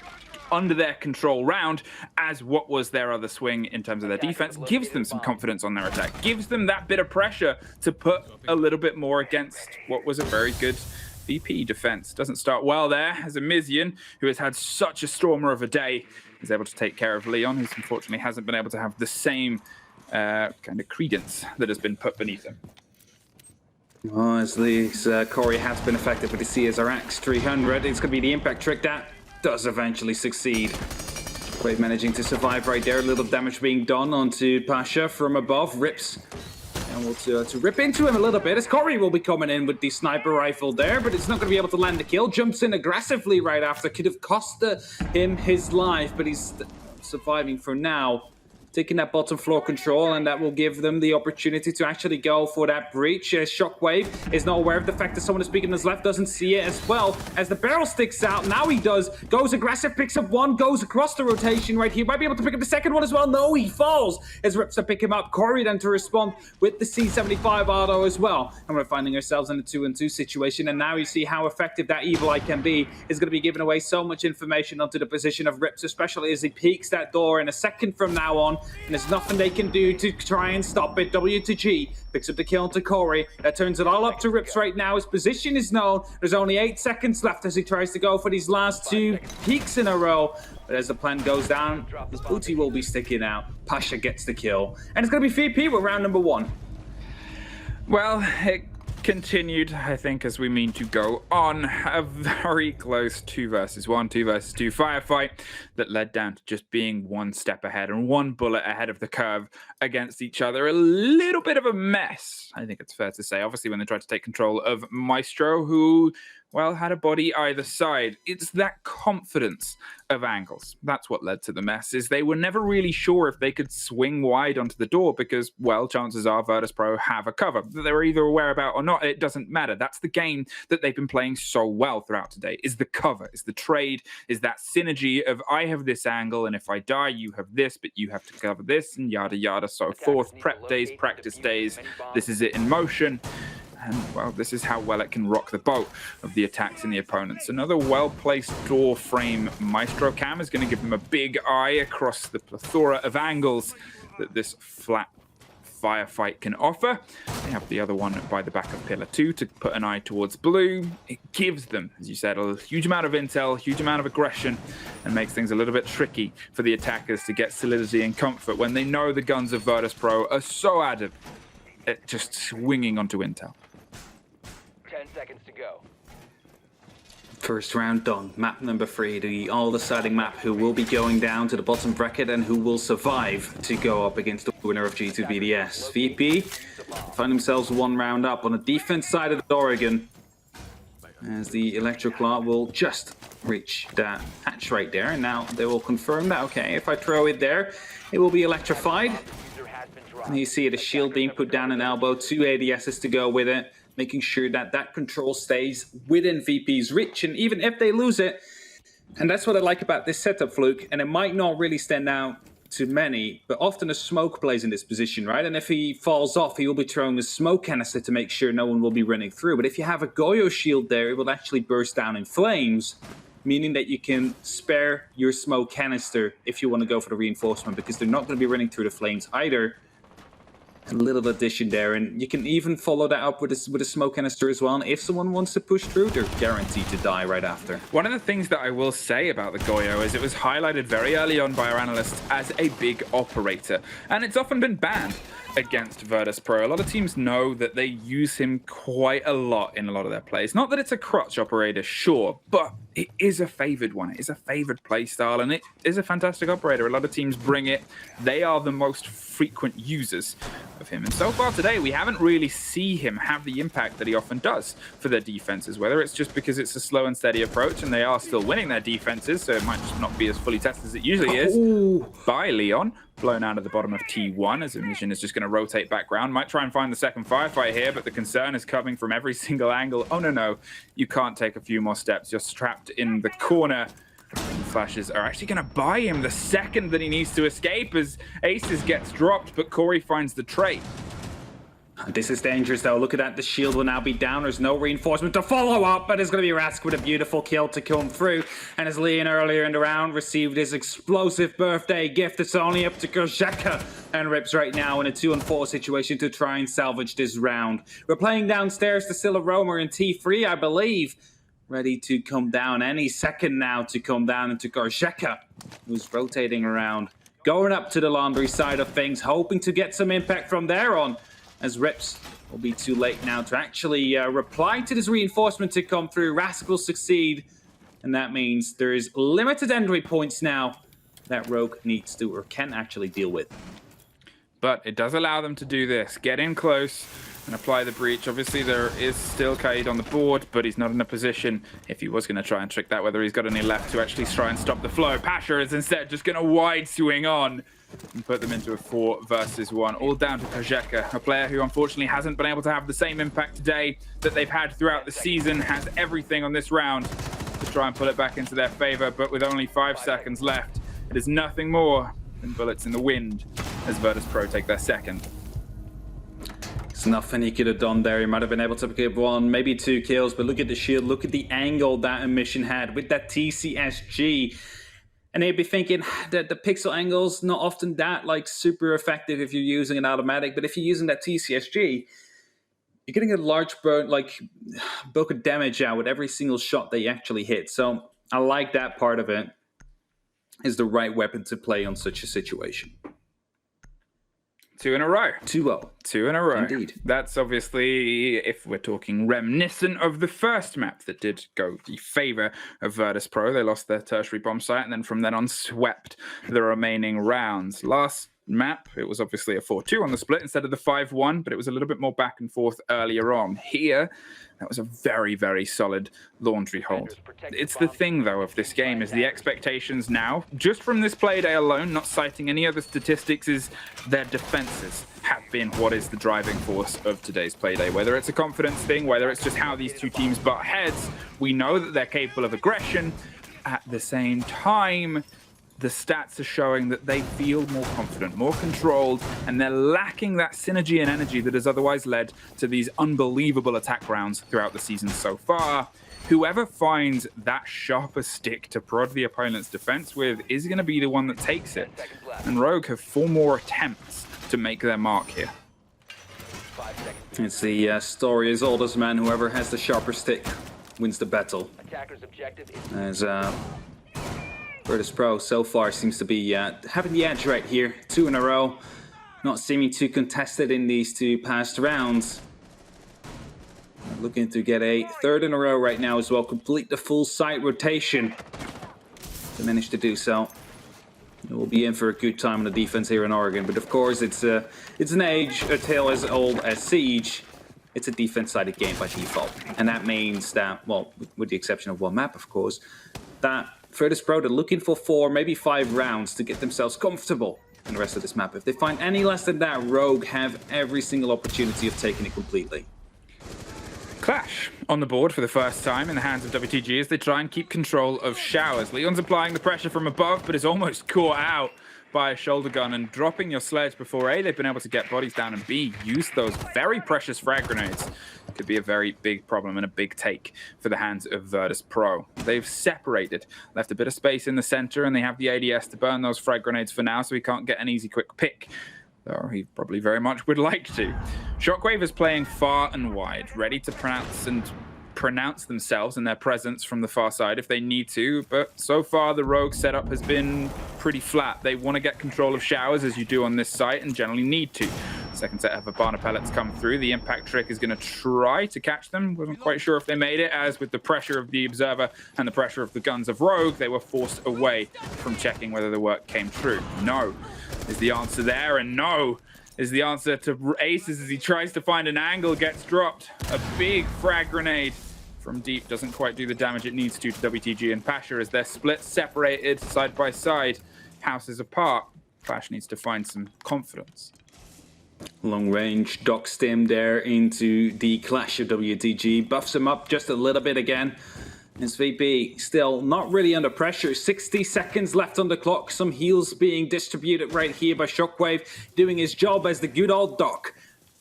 under their control round as what was their other swing in terms of their defense gives them some confidence on their attack, gives them that bit of pressure to put a little bit more against what was a very good VP defense. Doesn't start well there, as a Mizian, who has had such a stormer of a day, is able to take care of Leon, who unfortunately hasn't been able to have the same kind of credence that has been put beneath him. Well, as Corey has been affected with the CSRX 300, it's going to be the impact trick that does eventually succeed. Wave managing to survive right there. A little damage being done onto Pasha from above. Rips. And we'll to rip into him a little bit, as Corey will be coming in with the sniper rifle there, but it's not going to be able to land the kill. Jumps in aggressively right after. Could have cost him his life, but he's surviving for now. Taking that bottom floor control, and that will give them the opportunity to actually go for that breach. Shockwave is not aware of the fact that someone is peeking on his left, doesn't see it as well as the barrel sticks out. Now he does. Goes aggressive, picks up one, goes across the rotation right here. Might be able to pick up the second one as well. No, he falls as Rips to pick him up. Corey then to respond with the C75 auto as well. And we're finding ourselves in a 2-on-2 situation, and now you see how effective that evil eye can be. Is going to be giving away so much information onto the position of Rips, especially as he peeks that door in a second from now on. And there's nothing they can do to try and stop it. W to G picks up the kill to Corey. That turns it all up to Rips right now. His position is known. There's only 8 seconds left as he tries to go for these last 2 peaks in a row. But as the plan goes down, his booty will be sticking out. Pasha gets the kill. And it's going to be VP with round number 1. Well, it continued, I think, as we mean to go on. A very close 2 versus 1, 2 versus 2 firefight that led down to just being 1 step ahead and 1 bullet ahead of the curve against each other. A little bit of a mess, I think it's fair to say. Obviously, when they tried to take control of Maestro, who, well, had a body either side. It's that confidence of angles. That's what led to the mess, is they were never really sure if they could swing wide onto the door because, well, chances are Virtus.Pro have a cover that they're either aware about or not. It doesn't matter. That's the game that they've been playing so well throughout today, is the cover, is the trade, is that synergy of I have this angle, and if I die, you have this, but you have to cover this, and yada, yada, so forth. Prep days, practice days. This is it in motion. And, well, this is how well it can rock the boat of the attacks in the opponents. Another well-placed door frame Maestro Cam is going to give them a big eye across the plethora of angles that this flat firefight can offer. They have the other one by the back of Pillar 2 to put an eye towards blue. It gives them, as you said, a huge amount of intel, huge amount of aggression, and makes things a little bit tricky for the attackers to get solidity and comfort when they know the guns of Virtus.Pro are so adept at just swinging onto intel. 10 seconds to go. First round done. Map number 3, the all-deciding map, who will be going down to the bottom bracket and who will survive to go up against the winner of G2 BDS. VP find themselves 1 round up on the defense side of Oregon, as the Electroclaw will just reach that hatch right there, and now they will confirm that, okay, if I throw it there, it will be electrified. And you see the shield being put down an elbow, 2 ADSs to go with it, making sure that that control stays within VP's reach, and even if they lose it, and that's what I like about this setup, Fluke, and it might not really stand out to many, but often a smoke plays in this position, right? And if he falls off, he will be throwing a smoke canister to make sure no one will be running through. But if you have a Goyo shield there, it will actually burst down in flames, meaning that you can spare your smoke canister if you want to go for the reinforcement, because they're not going to be running through the flames either. A little addition there, and you can even follow that up with a smoke canister as well. And if someone wants to push through, they're guaranteed to die right after. One of the things that I will say about the Goyo is it was highlighted very early on by our analysts as a big operator, and it's often been banned against Virtus.Pro. A lot of teams know that they use him quite a lot in a lot of their plays. Not that it's a crutch operator, sure, but it is a favored one. It is a favored play style, and it is a fantastic operator. A lot of teams bring it. They are the most frequent users of him. And so far today, we haven't really seen him have the impact that he often does for their defenses, whether it's just because it's a slow and steady approach and they are still winning their defenses, so it might just not be as fully tested as it usually is. By Leon, blown out of the bottom of T1 as Mission is just going to rotate back round. Might try and find the second firefight here, but the concern is coming from every single angle. Oh, no. You can't take a few more steps. You're trapped in the corner. And flashes are actually going to buy him the second that he needs to escape as Aces gets dropped, but Corey finds the trait. This is dangerous, though. Look at that. The shield will now be down. There's no reinforcement to follow up, but it's going to be Rask with a beautiful kill to come through. And as Leon earlier in the round received his explosive birthday gift, it's only up to Korzeka and Rips right now in a 2-on-4 situation to try and salvage this round. We're playing downstairs to Scylla Roamer in T3, I believe. Ready to come down any second now to come down into Korzeka, who's rotating around. Going up to the laundry side of things, hoping to get some impact from there on. As Rips will be too late now to actually reply to this reinforcement to come through. Rask will succeed, and that means there is limited entry points now that Rogue needs to or can actually deal with. But it does allow them to do this. Get in close and apply the breach. Obviously, there is still Kaid on the board, but he's not in a position, if he was going to try and trick that, whether he's got any left to actually try and stop the flow. Pasha is instead just going to wide swing on and put them into a 4 versus 1, all down to Korzeka, a player who unfortunately hasn't been able to have the same impact today that they've had throughout the season, has everything on this round to try and pull it back into their favor, but with only 5 seconds left, it is nothing more than bullets in the wind as Virtus.Pro take their second. There's nothing he could have done there. He might have been able to get 1, maybe 2 kills, but look at the shield, look at the angle that Emission had with that TCSG. And they'd be thinking that the pixel angle's not often that like super effective if you're using an automatic, but if you're using that TCSG, you're getting a large bulk of damage out with every single shot that you actually hit. So I like that part of it. Is the right weapon to play on such a situation. 2 in a row. 2-0. 2 in a row. Indeed. That's obviously, if we're talking reminiscent of the first map that did go the favor of Virtus.Pro. They lost their tertiary bomb site and then from then on swept the remaining rounds. Last map, it was obviously a 4-2 on the split instead of the 5-1, but it was a little bit more back and forth earlier on. Here, that was a very, very solid laundry hold. It's the thing, though, of this game is the expectations now, just from this play day alone, not citing any other statistics, is their defenses have been what is the driving force of today's play day. Whether it's a confidence thing, whether it's just how these two teams butt heads, we know that they're capable of aggression. At the same time, the stats are showing that they feel more confident, more controlled, and they're lacking that synergy and energy that has otherwise led to these unbelievable attack rounds throughout the season so far. Whoever finds that sharper stick to prod the opponent's defense with is going to be the one that takes it. And Rogue have 4 more attempts to make their mark here. It's the story as old as man. Whoever has the sharper stick wins the battle. As Virtus.Pro so far seems to be having the edge right here. 2 in a row. Not seeming too contested in these 2 past rounds. Looking to get a 3rd in a row right now as well. Complete the full site rotation. They managed to do so. We'll be in for a good time on the defense here in Oregon. But of course, it's an age, a tale as old as Siege. It's a defense-sided game by default. And that means that, well, with the exception of one map, of course, that Virtus.Pro, they're looking for 4, maybe 5 rounds to get themselves comfortable in the rest of this map. If they find any less than that, Rogue have every single opportunity of taking it completely. Clash on the board for the first time in the hands of WTG as they try and keep control of Showers. Leon's applying the pressure from above, but is almost caught out by a shoulder gun and dropping your sledge before A, they've been able to get bodies down, and B, use those very precious frag grenades. Could be a very big problem and a big take for the hands of Virtus.Pro. They've separated, left a bit of space in the center, and they have the ADS to burn those frag grenades for now, so he can't get an easy quick pick. Though he probably very much would like to. Shockwave is playing far and wide, ready to pronounce themselves and their presence from the far side if they need to, but so far the Rogue setup has been pretty flat. They want to get control of Showers, as you do on this site, and generally need to. Second set of Habana pellets come through. The impact trick is going to try to catch them. Wasn't quite sure if they made it, as with the pressure of the Observer and the pressure of the guns of Rogue, they were forced away from checking whether the work came true. No is the answer there, and no is the answer to Aces as he tries to find an angle, gets dropped. A big frag grenade from deep doesn't quite do the damage it needs to WTG and Pasha as they're split, separated, side by side, houses apart. Clash needs to find some confidence. Long range dock stim there into the Clash of WTG. Buffs him up just a little bit again. SVP still not really under pressure. 60 seconds left on the clock. Some heals being distributed right here by Shockwave, doing his job as the good old doc.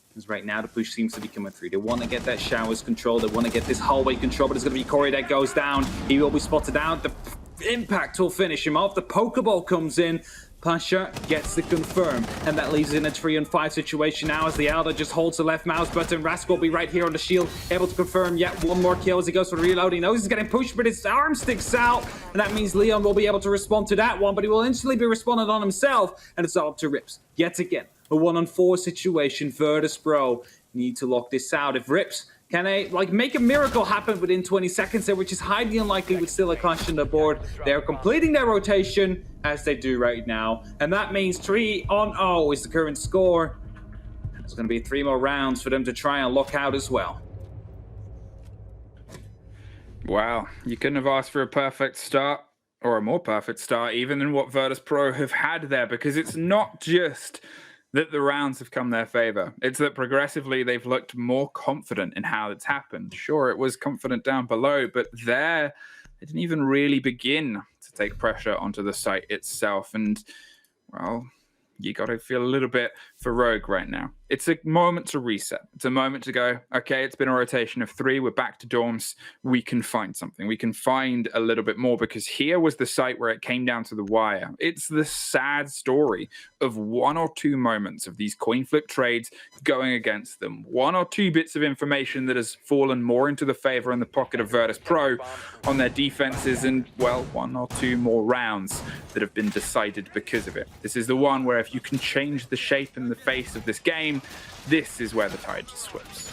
Because right now the push seems to be coming through. They want to get that Showers control. They want to get this hallway control, but it's going to be Corey that goes down. He will be spotted out. The impact will finish him off. The Pokeball comes in. Pasha gets the confirm, and that leaves in a 3-on-5 situation now as the Elder just holds the left mouse button. Rask will be right here on the shield, able to confirm yet one more kill as he goes for the reload. He knows he's getting pushed, but his arm sticks out, and that means Leon will be able to respond to that one, but he will instantly be responded on himself, and it's all up to Rips. Yet again, a 1-on-4 situation. Virtus.Pro need to lock this out. If Rips can make a miracle happen within 20 seconds there, which is highly unlikely with still a clash on the board. They're completing their rotation as they do right now. And that means 3-on-0 is the current score. There's going to be 3 more rounds for them to try and lock out as well. Wow, you couldn't have asked for a perfect start, or a more perfect start even than what Virtus.Pro have had there, because it's not just that the rounds have come their favor. It's that progressively they've looked more confident in how it's happened. Sure, it was confident down below, but there, they didn't even really begin to take pressure onto the site itself. And, well, you got to feel a little bit for Rogue right now. It's a moment to reset. It's a moment to go, okay, it's been a rotation of 3. We're back to dorms. We can find something. We can find a little bit more, because here was the site where it came down to the wire. It's the sad story of 1 or 2 moments of these coin flip trades going against them. 1 or 2 bits of information that has fallen more into the favor in the pocket of Virtus.Pro on their defenses, and, well, 1 or 2 more rounds that have been decided because of it. This is the one where if you can change the shape and the face of this game, this is where the tide slips.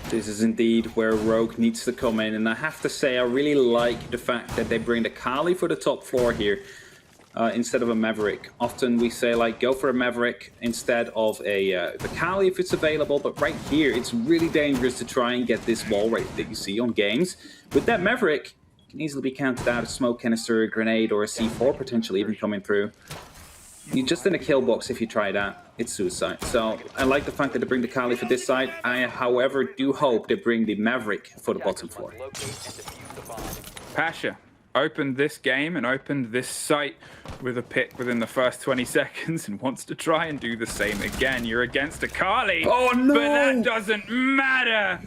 This is indeed where Rogue needs to come in, and I have to say I really like the fact that they bring the Kali for the top floor here instead of a Maverick. Often we say, like, go for a Maverick instead of the Kali if it's available, but right here it's really dangerous to try and get this wall rate that you see on games. With that Maverick, it can easily be counted out a smoke canister, a grenade, or a C4 potentially even coming through. You're just in a kill box if you try that. It's suicide. So I like the fact that they bring the Kali for this side. I, however, do hope they bring the Maverick for the bottom floor. Pasha opened this game and opened this site with a pick within the first 20 seconds and wants to try and do the same again. You're against a Kali. Oh, no! But that doesn't matter.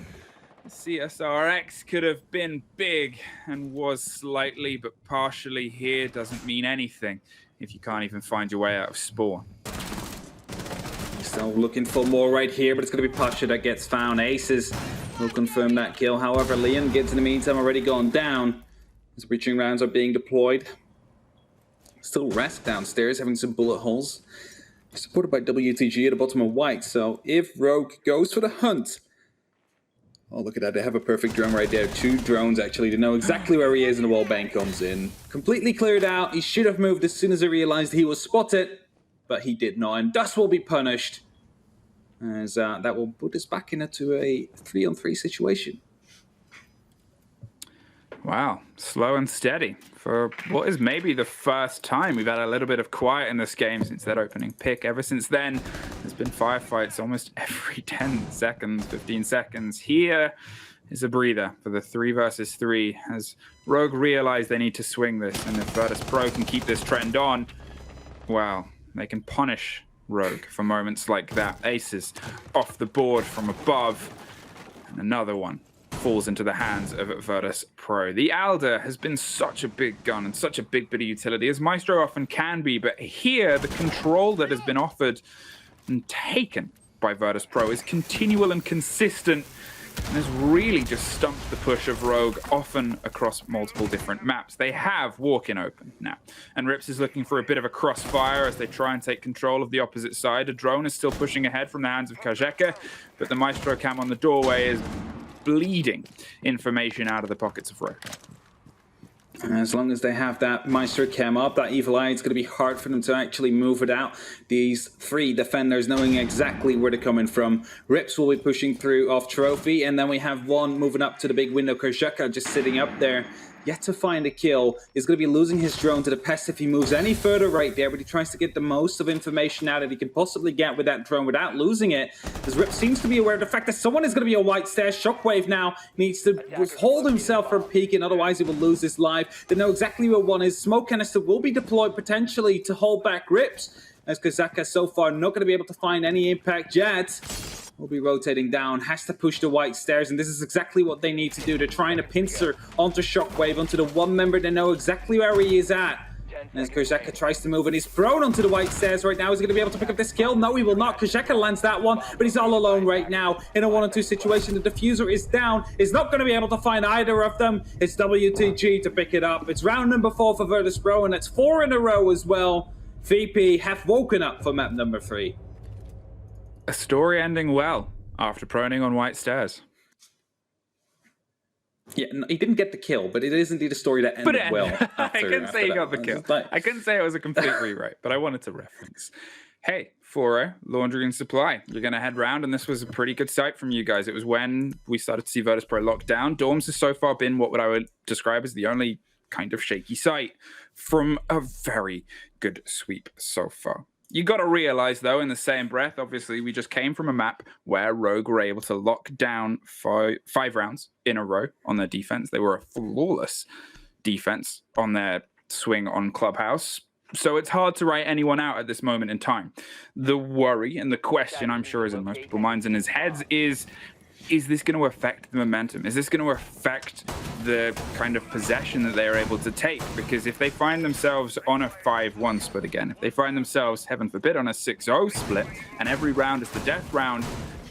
CSRX could have been big and was slightly but partially here. Doesn't mean anything if you can't even find your way out of spawn. Still looking for more right here, but it's going to be Pasha that gets found. Aces will confirm that kill. However, Leon gets in the meantime already gone down as breaching rounds are being deployed. Still Rask downstairs having some bullet holes. Supported by WTG at the bottom of white. So if Rogue goes for the hunt, oh, look at that. They have a perfect drone right there. 2 drones, actually. They know exactly where he is, and the wallbang comes in. Completely cleared out. He should have moved as soon as he realized he was spotted, but he did not, and thus will be punished. As that will put us back into a 3-on-3 situation. Wow, slow and steady for what is maybe the first time we've had a little bit of quiet in this game since that opening pick. Ever since then, there's been firefights almost every 10 seconds, 15 seconds. Here is a breather for the 3 versus 3 as Rogue realize they need to swing this, and if Virtus.Pro can keep this trend on, wow, they can punish Rogue for moments like that. Aces off the board from above, and another one falls into the hands of Virtus.Pro. The Alder has been such a big gun and such a big bit of utility, as Maestro often can be, but here the control that has been offered and taken by Virtus.Pro is continual and consistent, and has really just stumped the push of Rogue often across multiple different maps. They have walk-in open now, and Rips is looking for a bit of a crossfire as they try and take control of the opposite side. A drone is still pushing ahead from the hands of Kajeka, but the Maestro cam on the doorway is bleeding information out of the pockets of Rogue. As long as they have that Maestro cam up, that evil eye, it's going to be hard for them to actually move it out. These 3 defenders knowing exactly where they're coming from. Rips will be pushing through off Trophy, and then we have one moving up to the big window. Kershaka just sitting up there, yet to find a kill. He's going to be losing his drone to the pest if he moves any further right there, but he tries to get the most of information out that he can possibly get with that drone without losing it. As Rip seems to be aware of the fact that someone is going to be a white stairs. Shockwave now needs to withhold himself from peeking, otherwise he will lose his life. They know exactly where one is. Smoke canister will be deployed potentially to hold back Rips, as Kazaka so far not going to be able to find any impact yet. Will be rotating down, has to push the white stairs, and this is exactly what they need to do. They're trying to pincer onto Shockwave, onto the one member they know exactly where he is at. And as Kerzaka tries to move, and he's thrown onto the white stairs right now. Is he going to be able to pick up this kill? No, he will not. Kerzaka lands that one, but he's all alone right now in a 1-on-2 situation. The diffuser is down. He's not going to be able to find either of them. It's WTG to pick it up. It's round number 4 for Virtus.Pro, and that's 4 in a row as well. VP have woken up for map number 3. A story ending well after proning on white stairs. Yeah, no, he didn't get the kill, but it is indeed a story that ended well. I couldn't say he got the kill. I couldn't say it was a complete rewrite, but I wanted to reference. Hey, Fora, Laundry and Supply, you're going to head round, and this was a pretty good sight from you guys. It was when we started to see Virtus.Pro lock down. Dorms has so far been what I would describe as the only kind of shaky sight from a very good sweep so far. You got to realize, though, in the same breath, obviously, we just came from a map where Rogue were able to lock down 5 rounds in a row on their defense. They were a flawless defense on their swing on Clubhouse. So it's hard to write anyone out at this moment in time. The worry and the question, I'm sure, is in most people's minds and his heads is this going to affect the momentum? Is this going to affect the kind of possession that they are able to take? Because if they find themselves on a 5-1 split again, if they find themselves, heaven forbid, on a 6-0 split, and every round is the death round,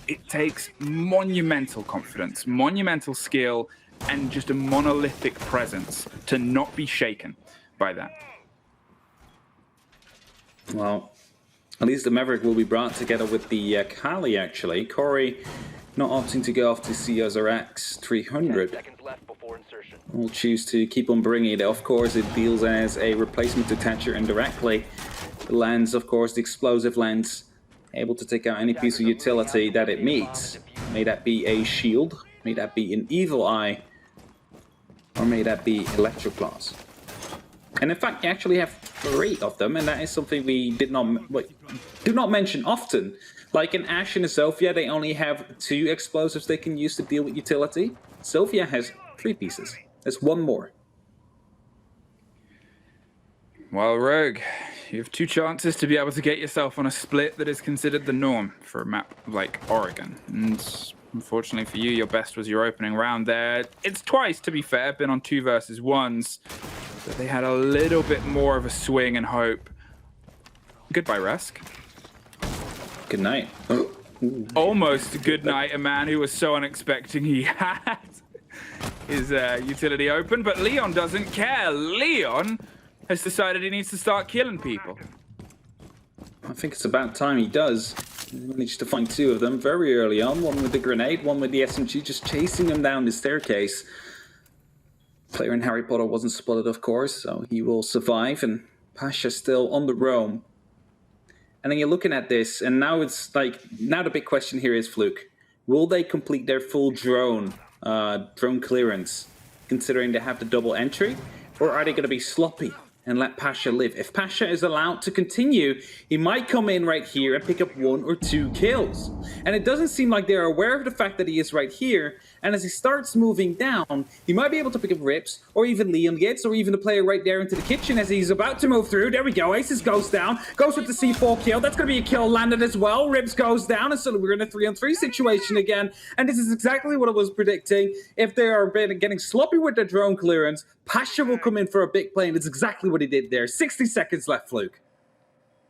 it takes monumental confidence, monumental skill, and just a monolithic presence to not be shaken by that. Well, at least the Maverick will be brought together with the Kali, actually. Corey not opting to go off to CSRX 300. We'll choose to keep on bringing it. Of course, it deals as a replacement to Thatcher indirectly. The lens, of course, the explosive lens, able to take out any piece of utility that it meets. May that be a shield, may that be an evil eye, or may that be electroclaws. And in fact, you actually have 3 of them, and that is something we do not mention often. Like in Ashe and Sophia, they only have 2 explosives they can use to deal with utility. Sophia has 3 pieces. There's 1 more. Well, Rogue, you have 2 chances to be able to get yourself on a split that is considered the norm for a map like Oregon. And unfortunately for you, your best was your opening round there. It's twice, to be fair, been on 2 versus 1s. But they had a little bit more of a swing and hope. Goodbye, Rusk. Good night. Almost a good night, a man who was so unexpecting he had his utility open, but Leon doesn't care. Leon has decided he needs to start killing people. I think it's about time he does. He managed to find 2 of them very early on. One with the grenade, one with the SMG, just chasing him down the staircase. Player in Harry Potter wasn't spotted, of course, so he will survive, and Pasha still on the roam. And then you're looking at this, and now it's like, now the big question here is, Fluke, will they complete their full drone clearance, considering they have the double entry, or are they going to be sloppy and let Pasha live? If Pasha is allowed to continue, he might come in right here and pick up 1 or 2 kills. And it doesn't seem like they're aware of the fact that he is right here. And as he starts moving down, he might be able to pick up Rips, or even Liam gets, or even the player right there into the kitchen as he's about to move through. There we go. Aces goes down, goes with the C4 kill. That's going to be a kill landed as well. Rips goes down, and so we're in a 3-on-3 situation again. And this is exactly what I was predicting. If they are getting sloppy with their drone clearance, Pasha will come in for a big play, and it's exactly what he did there. 60 seconds left, Fluke.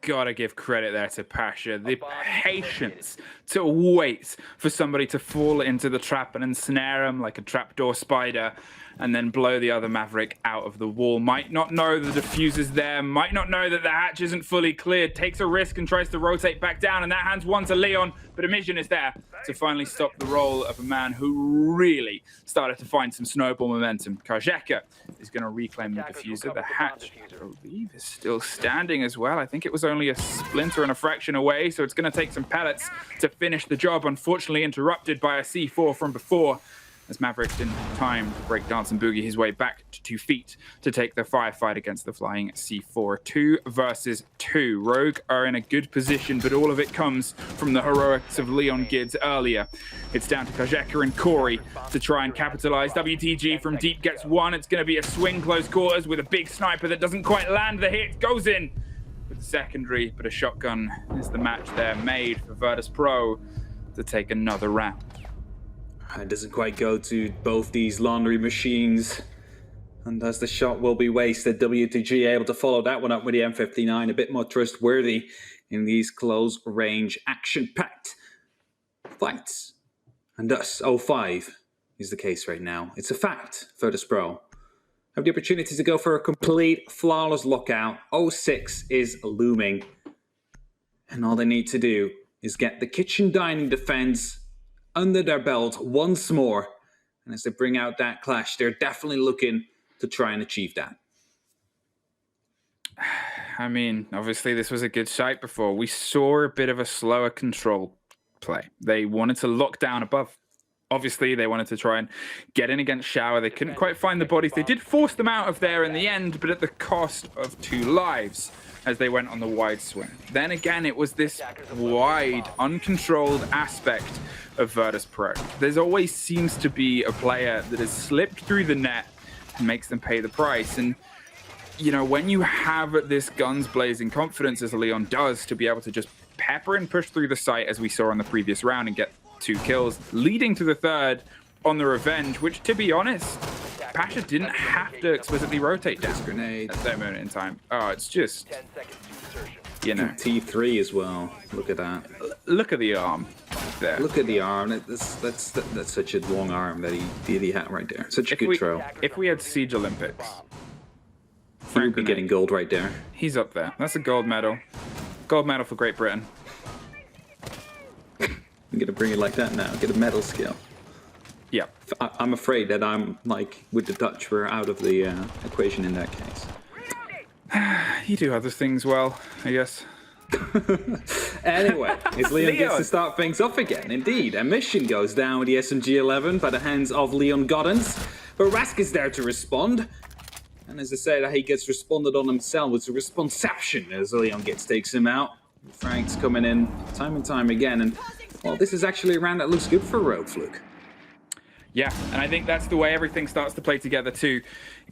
Gotta give credit there to Pasha. The patience to wait for somebody to fall into the trap and ensnare him like a trapdoor spider, and then blow the other Maverick out of the wall. Might not know the diffuser's there, might not know that the hatch isn't fully cleared, takes a risk and tries to rotate back down, and that hands 1 to Leon, but Emission is there to finally stop the roll of a man who really started to find some snowball momentum. Kajeka is going to reclaim the diffuser. The hatch, I believe, is still standing as well. I think it was only a splinter and a fraction away, so it's going to take some pellets to finish the job, unfortunately interrupted by a C4 from before, as Maverick didn't have time to break dance and boogie his way back to 2 feet to take the firefight against the flying C4. 2 versus 2. Rogue are in a good position, but all of it comes from the heroics of Leon Gids earlier. It's down to Kajeka and Corey to try and capitalize. WTG from deep gets 1. It's going to be a swing close quarters with a big sniper that doesn't quite land the hit. Goes in with the secondary, but a shotgun is the match there made for Virtus.Pro to take another round. It doesn't quite go to both these laundry machines, and thus the shot will be wasted. WTG able to follow that one up with the M59, a bit more trustworthy in these close range action-packed fights. And thus 0-5 is the case right now. It's a fact. Virtus.Pro have the opportunity to go for a complete flawless lockout. 0-6 is looming, and all they need to do is get the kitchen dining defense under their belt once more. And as they bring out that clash, they're definitely looking to try and achieve that. I mean, obviously this was a good sight before. We saw a bit of a slower control play. They wanted to lock down above. Obviously, they wanted to try and get in against Shower. They couldn't quite find the bodies. They did force them out of there in the end, but at the cost of 2 lives as they went on the wide swing. Then again, it was this wide, uncontrolled aspect of Virtus.Pro. There's always seems to be a player that has slipped through the net and makes them pay the price. And, you know, when you have this guns blazing confidence as Leon does to be able to just pepper and push through the site as we saw in the previous round and get 2 kills, leading to the 3rd on the revenge, which, to be honest, Pasha didn't have to explicitly rotate down grenade at that moment in time. Oh, it's just, you know. T3 as well. Look at that. Look at the arm there. Look at the arm. That's such a long arm that he had right there. Such a good throw. If we had Siege Olympics, he would be getting gold right there. He's up there. That's a gold medal. Gold medal for Great Britain. I'm gonna bring it like that now. Get a medal skill. Yeah. I'm afraid that I'm like with the Dutch. We're out of the equation in that case. You do other things well, I guess. Anyway, as Leon gets to start things off again, indeed, a mission goes down with the SMG-11 by the hands of Leon Goddens, but Rask is there to respond. And as I said, he gets responded on himself. It's a responception as Leon takes him out. Frank's coming in time and time again, and well, this is actually a round that looks good for Rogue, Fluke. Yeah, and I think that's the way everything starts to play together too.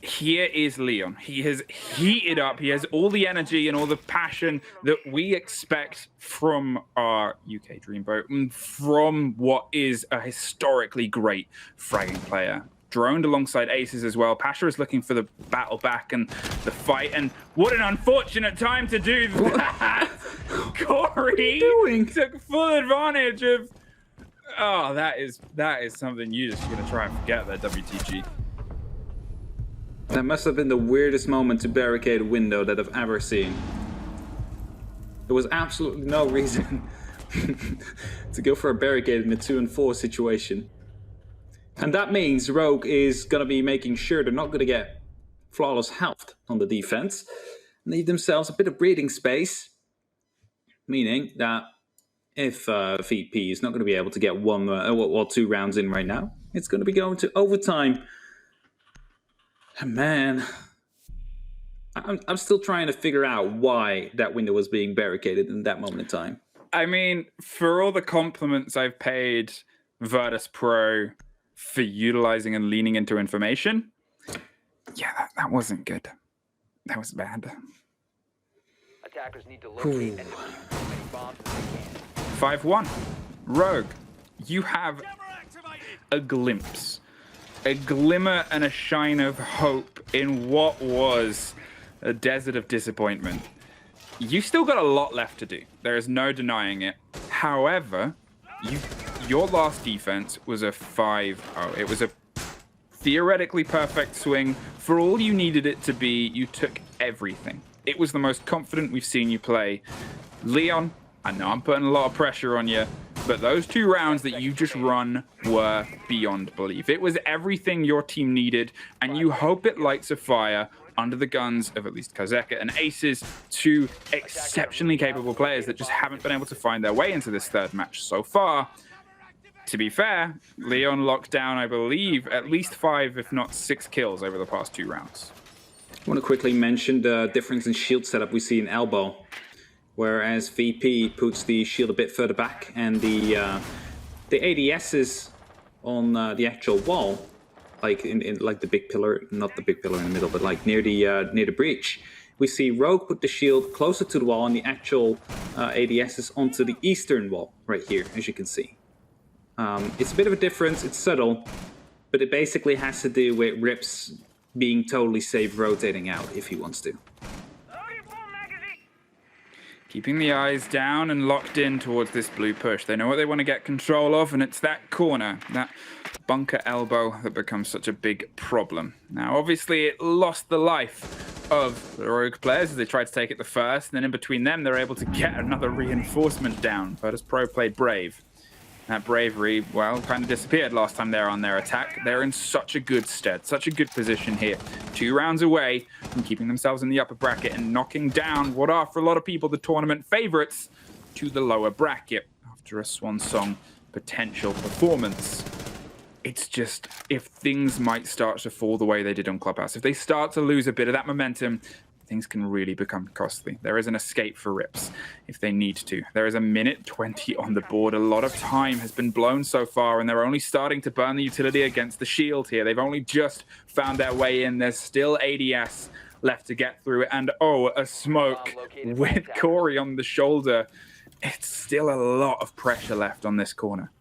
Here is Leon. He has heated up. He has all the energy and all the passion that we expect from our UK Dreamboat and from what is a historically great fragging player. Droned alongside Aces as well. Pasha is looking for the battle back and the fight, and what an unfortunate time to do that. Corey took full advantage of... Oh, that is something you're just going to try and forget there, WTG. That must have been the weirdest moment to barricade a window that I've ever seen. There was absolutely no reason to go for a barricade in a 2-4 situation. And that means Rogue is going to be making sure they're not going to get flawless health on the defense. Leave themselves a bit of breathing space. Meaning that if VP is not going to be able to get 1 or 2 rounds in right now, it's going to be going to overtime. And man, I'm still trying to figure out why that window was being barricaded in that moment in time. I mean, for all the compliments I've paid Virtus.Pro for utilizing and leaning into information, yeah, that wasn't good. That was bad. Attackers need to locate and defuse as many bombs as they can. 5-1. Rogue, you have a glimpse, a glimmer and a shine of hope in what was a desert of disappointment. You still got a lot left to do. There is no denying it. However, your last defense was a 5-0. It was a theoretically perfect swing. For all you needed it to be, you took everything. It was the most confident we've seen you play. Leon, I know I'm putting a lot of pressure on you, but those 2 rounds that you just run were beyond belief. It was everything your team needed, and you hope it lights a fire under the guns of at least Kazeka and Aces, 2 exceptionally capable players that just haven't been able to find their way into this 3rd match so far. To be fair, Leon locked down, I believe, at least 5, if not 6 kills over the past 2 rounds. I want to quickly mention the difference in shield setup we see in Elbow. Whereas VP puts the shield a bit further back and the ADSs on the actual wall, like in like the big pillar, not the big pillar in the middle, but like near the breach. We see Rogue put the shield closer to the wall and the actual ADSs onto the eastern wall right here, as you can see. It's a bit of a difference, it's subtle, but it basically has to do with Rips being totally safe rotating out if he wants to. Keeping the eyes down and locked in towards this blue push. They know what they want to get control of, and it's that corner, that bunker elbow that becomes such a big problem. Now, obviously, it lost the life of the Rogue players as they tried to take it the first, and then in between them, they're able to get another reinforcement down. Virtus.Pro played brave. That bravery, well, kind of disappeared last time they were on their attack. They're in such a good stead, such a good position here. 2 rounds away from keeping themselves in the upper bracket and knocking down what are, for a lot of people, the tournament favorites to the lower bracket after a swan song potential performance. It's just, if things might start to fall the way they did on Clubhouse, if they start to lose a bit of that momentum, things can really become costly. There is an escape for Rips if they need to. There is a minute 20 on the board. A lot of time has been blown so far, and they're only starting to burn the utility against the shield here. They've only just found their way in. There's still ADS left to get through it. And oh, a smoke with Corey on the shoulder. It's still a lot of pressure left on this corner.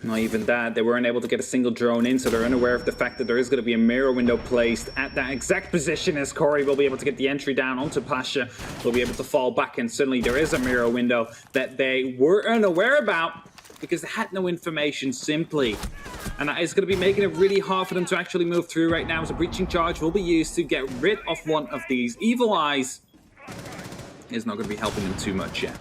Not even that, they weren't able to get a single drone in, so they're unaware of the fact that there is going to be a mirror window placed at that exact position as Corey will be able to get the entry down onto Pasha. Will be able to fall back, and suddenly there is a mirror window that they were unaware about because they had no information, simply. And that is going to be making it really hard for them to actually move through right now, as a breaching charge will be used to get rid of one of these evil eyes. It's not going to be helping them too much yet.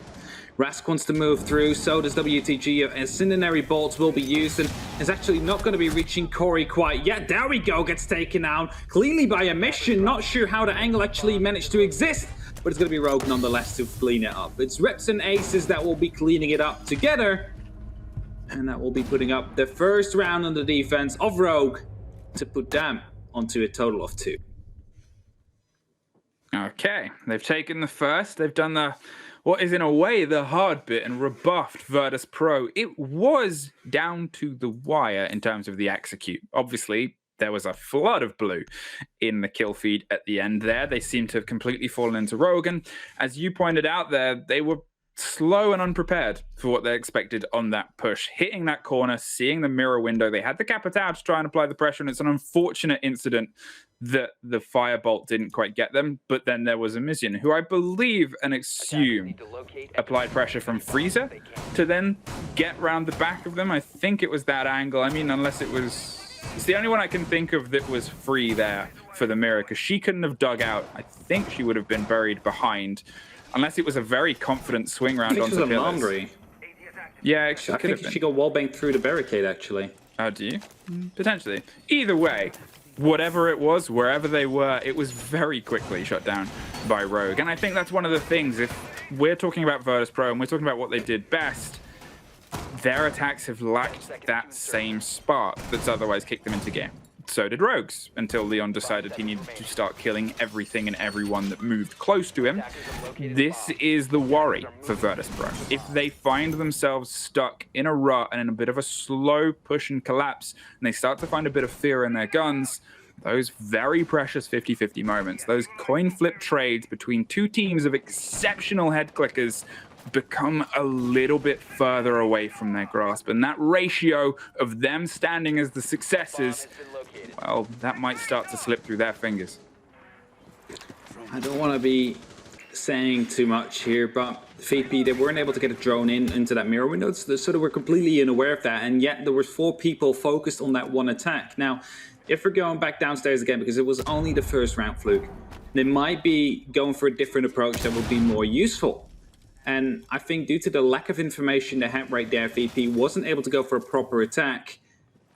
Rask wants to move through, so does WTG. Incendiary bolts will be used, and is actually not going to be reaching Corey quite yet. There we go, gets taken out cleanly by a mission. Not sure how the angle actually managed to exist, but it's going to be Rogue nonetheless to clean it up. It's Rips and Aces that will be cleaning it up together, and that will be putting up the first round on the defense of Rogue to put them onto a total of 2. Okay, they've taken the first. They've done the what is in a way the hard bit and rebuffed Virtus.Pro. It was down to the wire in terms of the execute. Obviously, there was a flood of blue in the kill feed at the end there. They seem to have completely fallen into Rogue. And as you pointed out there, they were slow and unprepared for what they expected on that push. Hitting that corner, seeing the mirror window. They had the Capitao to try and apply the pressure, and it's an unfortunate incident that the firebolt didn't quite get them. But then there was a Mission, who I believe and assume applied pressure from Freezer to then get round the back of them. I think it was that angle. I mean, unless it was... It's the only one I can think of that was free there for the mirror, because she couldn't have dug out. I think she would have been buried behind, unless it was a very confident swing round onto the pillars. Yeah, I think she got wallbanged through the barricade, actually. Oh, do you? Potentially. Either way, whatever it was, wherever they were, it was very quickly shut down by Rogue. And I think that's one of the things, if we're talking about Virtus.Pro and we're talking about what they did best, their attacks have lacked that same spark that's otherwise kicked them into game. So did Rogue's, until Leon decided he needed to start killing everything and everyone that moved close to him. This is the worry for Virtus.Pro. If they find themselves stuck in a rut and in a bit of a slow push and collapse, and they start to find a bit of fear in their guns, those very precious 50-50 moments, those coin flip trades between two teams of exceptional head clickers, become a little bit further away from their grasp. And that ratio of them standing as the successes, well, that might start to slip through their fingers. I don't want to be saying too much here, but VP, they weren't able to get a drone into that mirror window, so they were completely unaware of that, and yet there were 4 people focused on that one attack. Now, if we're going back downstairs again, because it was only the first round, Fluke, they might be going for a different approach that would be more useful. And I think due to the lack of information they had right there, VP wasn't able to go for a proper attack.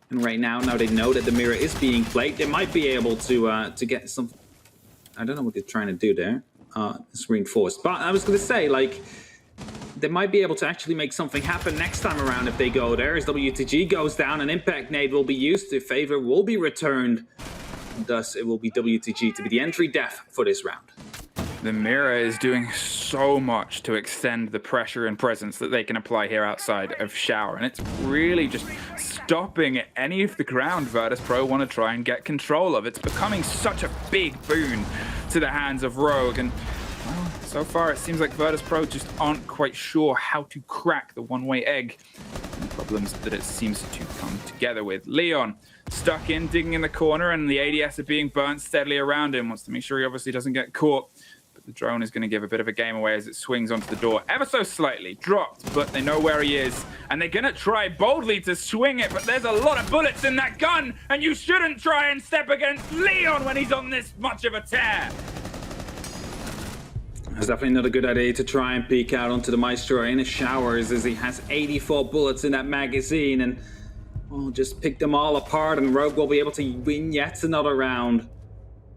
And right now they know that the mirror is being played. They might be able to get some... I don't know what they're trying to do there. It's reinforced. But I was going to say, like, they might be able to actually make something happen next time around if they go there. As WTG goes down, an impact nade will be used. The favor will be returned. And thus, it will be WTG to be the entry def for this round. The mirror is doing so much to extend the pressure and presence that they can apply here outside of Shower. And it's really just stopping any of the ground Virtus.Pro want to try and get control of. It's becoming such a big boon to the hands of Rogue. And well, so far it seems like Virtus.Pro just aren't quite sure how to crack the one-way egg. And the problems that it seems to come together with. Leon stuck in, digging in the corner, and the ADS are being burnt steadily around him. Wants to make sure he obviously doesn't get caught. The drone is going to give a bit of a game away as it swings onto the door. Ever so slightly. Dropped, but they know where he is. And they're going to try boldly to swing it, but there's a lot of bullets in that gun, and you shouldn't try and step against Leon when he's on this much of a tear. It's definitely not a good idea to try and peek out onto the Maestro in his showers, as he has 84 bullets in that magazine, and we'll just pick them all apart, and Rogue will be able to win yet another round.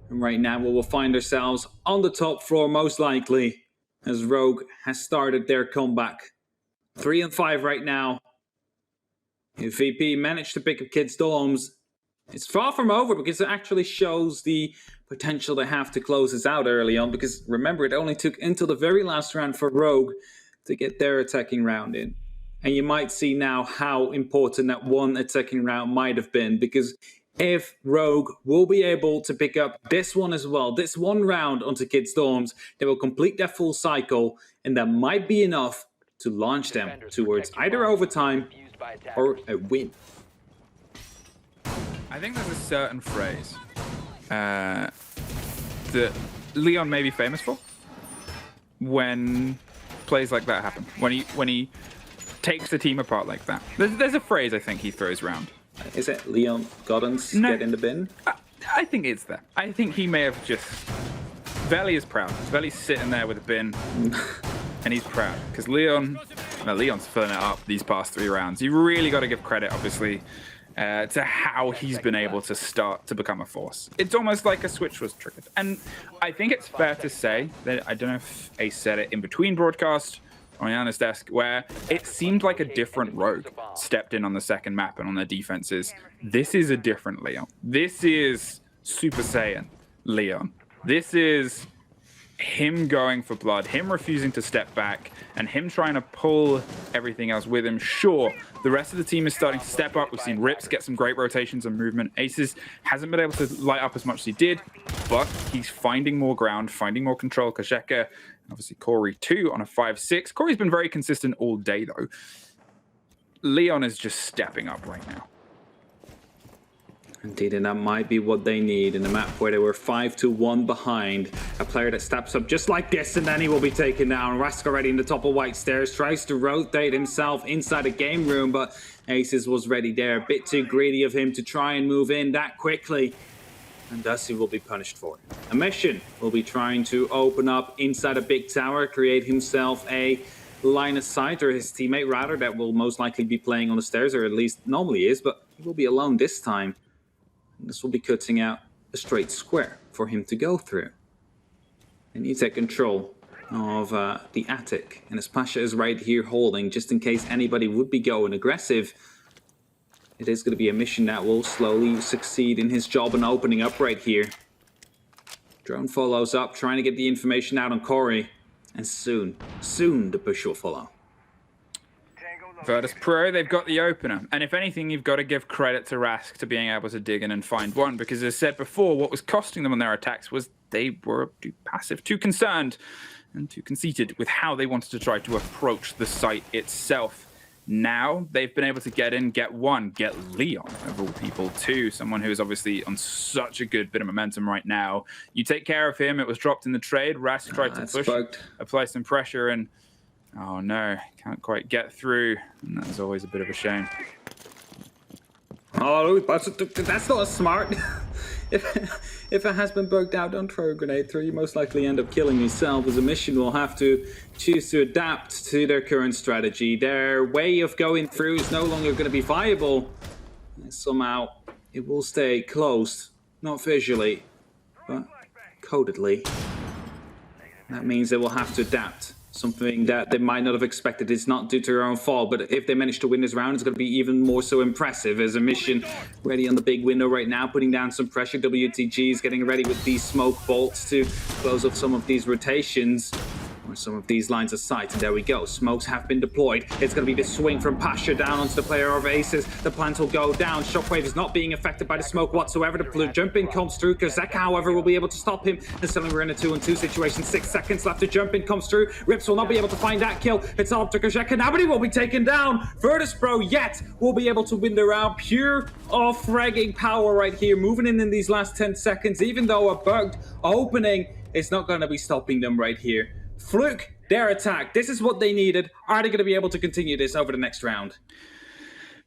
And right now we will find ourselves on the top floor, most likely, as Rogue has started their comeback. 3 and 5 right now. If VP managed to pick up Kids Dorms, it's far from over, because it actually shows the potential they have to close this out early on. Because remember, it only took until the very last round for Rogue to get their attacking round in. And you might see now how important that one attacking round might have been, because if Rogue will be able to pick up this one as well, this one round onto Kids Dorms, they will complete their full cycle, and that might be enough to launch them towards either overtime or a win. I think there's a certain phrase that Leon may be famous for when plays like that happen. When he takes the team apart like that. There's a phrase I think he throws around. Is it Leon Goddard's get in the bin? I think it's there. I think he may have just... Veli is proud. Veli's sitting there with a bin, and he's proud. Because Leon's filling it up these past 3 rounds. You really got to give credit, obviously, to how he's been able to start to become a force. It's almost like a switch was triggered. And I think it's fair to say that, I don't know if Ace said it in between broadcast, on Yanna's desk, where it seemed like a different Rogue stepped in on the second map and on their defenses. This is a different Leon. This is Super Saiyan Leon. This is him going for blood, him refusing to step back, and him trying to pull everything else with him. Sure, the rest of the team is starting to step up. We've seen Rips get some great rotations and movement. Aces hasn't been able to light up as much as he did, but he's finding more ground, finding more control. Kasheka, obviously Corey too on a 5-6. Corey's been very consistent all day though. Leon is just stepping up right now. Indeed, and that might be what they need in a map where they were 5-1 behind. A player that steps up just like this, and then he will be taken down. Rask already in the top of White Stairs, tries to rotate himself inside the game room, but Aces was ready there. A bit too greedy of him to try and move in that quickly. And thus he will be punished for it. A mission will be trying to open up inside a big tower, create himself a line of sight, or his teammate rather, that will most likely be playing on the stairs, or at least normally is, but he will be alone this time. This will be cutting out a straight square for him to go through. They need to take control of the attic. And as Pasha is right here holding, just in case anybody would be going aggressive, it is going to be a mission that will slowly succeed in his job and opening up right here. Drone follows up, trying to get the information out on Corey. And soon the push will follow. Virtus.Pro, they've got the opener. And if anything, you've got to give credit to Rask to being able to dig in and find one. Because as said before, what was costing them on their attacks was they were too passive, too concerned, and too conceited with how they wanted to try to approach the site itself. Now, they've been able to get in, get one, get Leon, of all people, too. Someone who is obviously on such a good bit of momentum right now. You take care of him. It was dropped in the trade. Rask tried to push, apply some pressure, and oh no, can't quite get through. And that was always a bit of a shame. Oh, that's not smart. If it has been bugged out, don't throw a grenade through. You most likely end up killing yourself, as a mission will have to choose to adapt to their current strategy. Their way of going through is no longer going to be viable. And somehow it will stay closed, not visually, but codedly. That means they will have to adapt. Something that they might not have expected. It's not due to their own fault, but if they manage to win this round, it's going to be even more so impressive. As a mission ready on the big window right now, putting down some pressure. WTG is getting ready with these smoke bolts to close off some of these rotations, or some of these lines of sight. And there we go. Smokes have been deployed. It's going to be this swing from Pasha down onto the player of Aces. The plant will go down. Shockwave is not being affected by the smoke whatsoever. The jump in comes through. Kazeka, however, will be able to stop him. And suddenly we're in a 2-on-2 situation. 6 seconds left. The jump in comes through. Rips will not be able to find that kill. It's all up to Kazeka now, but he will be taken down. Virtus.Pro yet will be able to win the round. Pure off-fragging power right here. Moving in these last 10 seconds. Even though a bugged opening is not going to be stopping them right here. Fluke their attack. This is what they needed. Are they going to be able to continue this over the next round?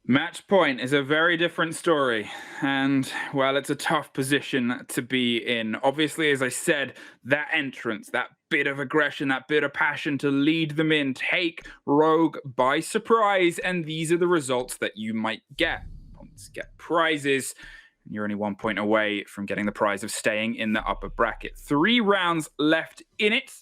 Match point is a very different story. And, well, it's a tough position to be in. Obviously, as I said, that entrance, that bit of aggression, that bit of passion to lead them in, take Rogue by surprise. And these are the results that you might get. Points get prizes. And you're only 1 point away from getting the prize of staying in the upper bracket. 3 rounds left in it.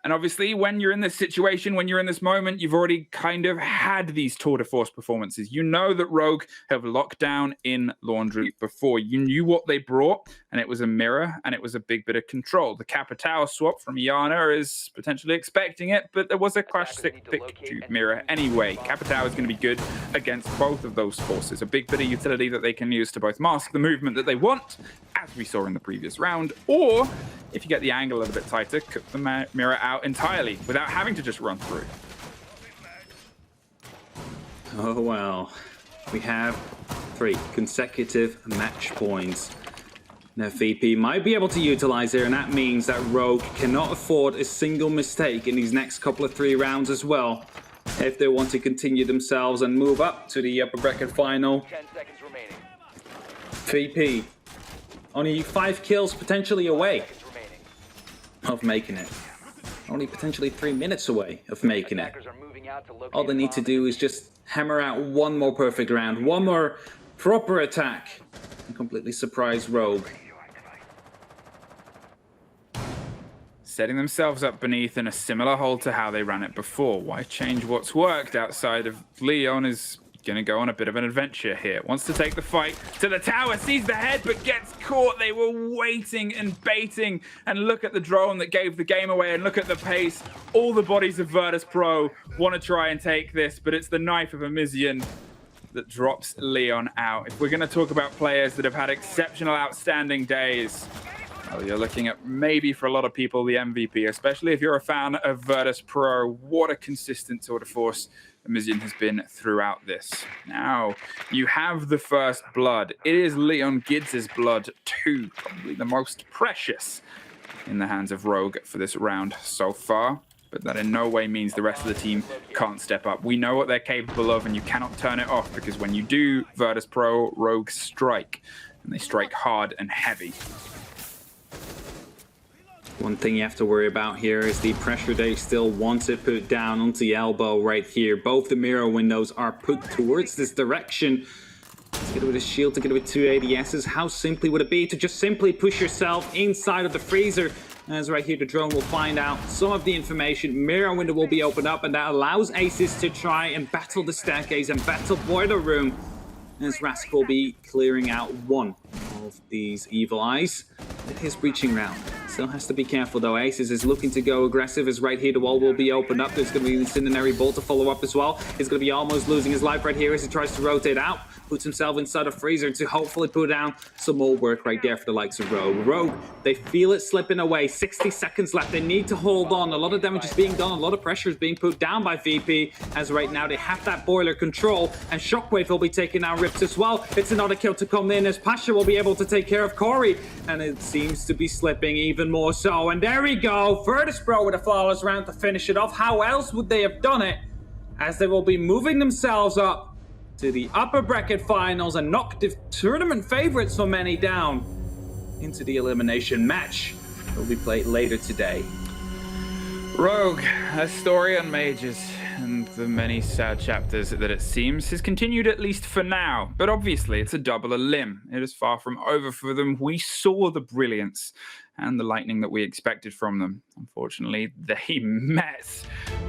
And obviously, when you're in this situation, when you're in this moment, you've already kind of had these tour de force performances. You know that Rogue have locked down in Laundry before. You knew what they brought, and it was a mirror, and it was a big bit of control. The Capitao swap from Iana is potentially expecting it, but there was a Clash 6 pick to mirror anyway. Capitao is going to be good against both of those forces. A big bit of utility that they can use to both mask the movement that they want, as we saw in the previous round, or if you get the angle a little bit tighter, cut the mirror out entirely without having to just run through. Oh well, we have 3 consecutive match points. Now VP might be able to utilize here, and that means that Rogue cannot afford a single mistake in these next couple of 3 rounds as well, if they want to continue themselves and move up to the upper bracket final. 10 seconds remaining. VP only 5 kills potentially away of making it. Only potentially 3 minutes away of making it. All they need to do is just hammer out one more perfect round, one more proper attack, and completely surprise Rogue. Setting themselves up beneath in a similar hole to how they ran it before. Why change what's worked outside of Leon is gonna go on a bit of an adventure here. Wants to take the fight to the tower, sees the head, but gets caught. They were waiting and baiting. And look at the drone that gave the game away, and look at the pace. All the bodies of Virtus.Pro want to try and take this, but it's the knife of Amizian that drops Leon out. If we're gonna talk about players that have had exceptional, outstanding days, well, you're looking at maybe for a lot of people the MVP, especially if you're a fan of Virtus.Pro. What a consistent tour de force Amizian has been throughout this. Now, you have the first blood. It is Leon Gids' blood too, probably the most precious in the hands of Rogue for this round so far. But that in no way means the rest of the team can't step up. We know what they're capable of, and you cannot turn it off, because when you do, Virtus.Pro, Rogue strike, and they strike hard and heavy. One thing you have to worry about here is the pressure they still want to put down onto the elbow right here. Both the mirror windows are put towards this direction. Together with a shield, together with 2 ADSs, how simply would it be to just simply push yourself inside of the freezer? As right here, the drone will find out some of the information. Mirror window will be opened up, and that allows Aces to try and battle the staircase and battle Boiler Room. As Rask will be clearing out one of these evil eyes with his breaching round. Still has to be careful though. Aces is looking to go aggressive, as right here the wall will be opened up. There's going to be an incendiary bolt to follow up as well. He's going to be almost losing his life right here as he tries to rotate out. Puts himself inside a freezer to hopefully put down some more work right there for the likes of Rogue. Rogue, they feel it slipping away. 60 seconds left. They need to hold on. A lot of damage is being done. A lot of pressure is being put down by VP, as right now they have that boiler control, and Shockwave will be taking out rips as well. It's another kill to come in, as Pasha will be able to take care of Corey, and it seems to be slipping even more so. And there we go. Virtus.Pro with a flawless round to finish it off. How else would they have done it? As they will be moving themselves up to the upper bracket finals and knock the tournament favorites for many down into the elimination match that will be played later today. Rogue, a story on Majors and the many sad chapters that it seems has continued, at least for now. But obviously it's a double elim. It is far from over for them. We saw the brilliance and the lightning that we expected from them. Unfortunately, they met,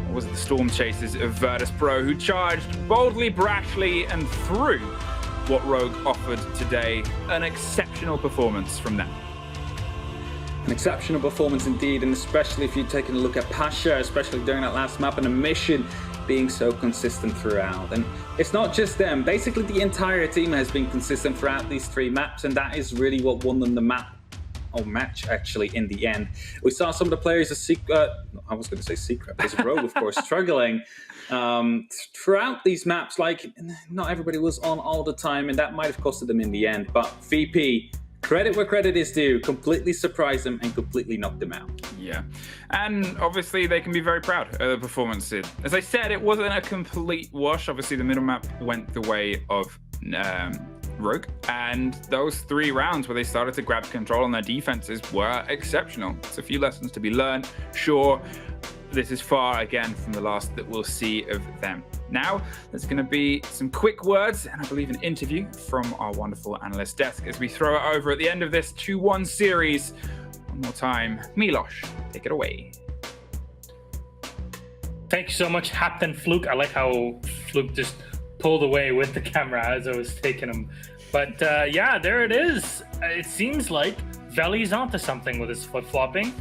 what was it, the Storm Chasers of Virtus.Pro, who charged boldly, brashly, and through what Rogue offered today. An exceptional performance from them. An exceptional performance indeed, and especially if you're taking a look at Pasha, especially during that last map and a mission being so consistent throughout. And it's not just them, basically the entire team has been consistent throughout these 3 maps, and that is really what won them the match actually in the end. We saw some of the players I was going to say secret, because Rogue of course struggling throughout these maps. Like, not everybody was on all the time, and that might have costed them in the end. But VP, credit where credit is due, completely surprised them and completely knocked them out. Yeah, and obviously they can be very proud of the performance. As I said, it wasn't a complete wash. Obviously the middle map went the way of Rogue, and those 3 rounds where they started to grab control on their defenses were exceptional. It's a few lessons to be learned. Sure, this is far again from the last that we'll see of them. Now, there's going to be some quick words and I believe an interview from our wonderful analyst desk as we throw it over at the end of this 2-1 series. One more time, Milos, take it away. Thank you so much, Captain Fluke. I like how Fluke just pulled away with the camera as I was taking him. But yeah, there it is. It seems like Veli's onto something with his flip-flopping.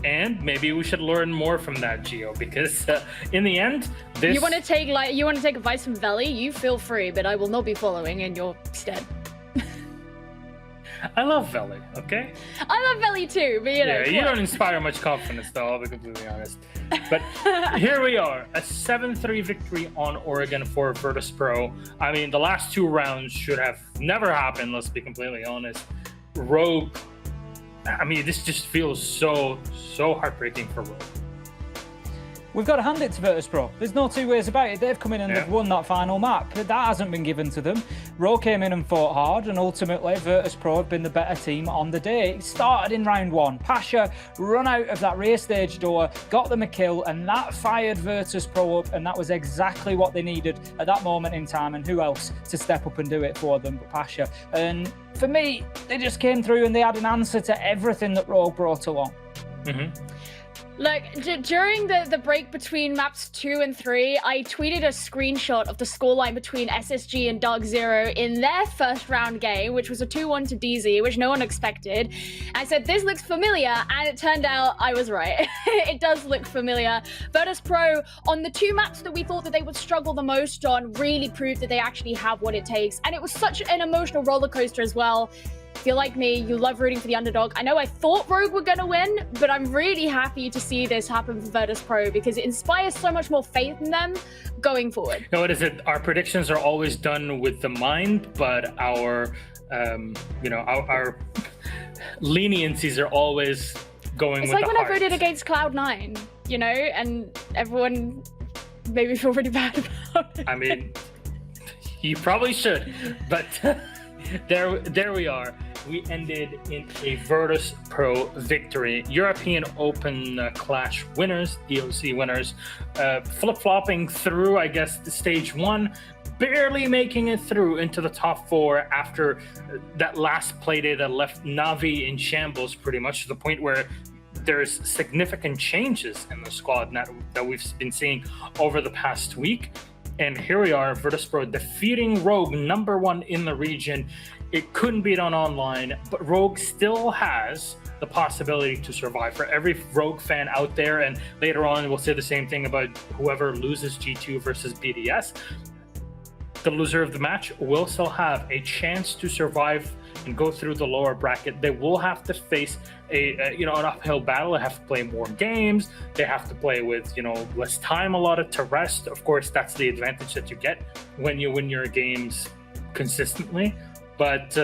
And maybe we should learn more from that, Gio, because in the end, this... You want to take advice from Veli? You feel free, but I will not be following in your stead. I love Veli, okay? I love Veli too, but you know. Yeah, you don't inspire much confidence, though, I'll be completely honest. But here we are, a 7-3 victory on Oregon for Virtus.Pro. I mean, the last 2 rounds should have never happened, let's be completely honest. Rogue, I mean, this just feels so heartbreaking for Rogue. We've got to hand it to Virtus.Pro. There's no 2 ways about it. They've come in and they've won that final map. But that hasn't been given to them. Rogue came in and fought hard, and ultimately Virtus.Pro have been the better team on the day. It started in round 1. Pasha run out of that rear stage door, got them a kill, and that fired Virtus.Pro up, and that was exactly what they needed at that moment in time. And who else to step up and do it for them but Pasha? And for me, they just came through and they had an answer to everything that Rogue brought along. Look, during the break between maps 2 and 3, I tweeted a screenshot of the scoreline between SSG and Dark Zero in their first round game, which was a 2-1 to DZ, which no one expected. I said, this looks familiar, and it turned out I was right. It does look familiar. Virtus.Pro, on the 2 maps that we thought that they would struggle the most on, really proved that they actually have what it takes. And it was such an emotional roller coaster as well. If you're like me, you love rooting for the underdog. I know I thought Rogue were going to win, but I'm really happy to see this happen for Virtus.Pro because it inspires so much more faith in them going forward. No, what is it? Our predictions are always done with the mind, but our our leniencies are always going with the heart. It's like when I voted against Cloud9, and everyone made me feel really bad about it. I mean, you probably should, but there we are. We ended in a Virtus.Pro victory. European Open Clash winners, DOC winners, flip-flopping through, I guess, the stage 1, barely making it through into the top 4 after that last playday that left Navi in shambles pretty much, to the point where there's significant changes in the squad that we've been seeing over the past week. And here we are, Virtus.Pro defeating Rogue, number 1 in the region. It couldn't be done online, but Rogue still has the possibility to survive. For every Rogue fan out there, and later on we'll say the same thing about whoever loses G2 versus BDS, the loser of the match will still have a chance to survive and go through the lower bracket. They will have to face an uphill battle. They have to play more games. They have to play with less time allotted to rest. Of course, that's the advantage that you get when you win your games consistently. But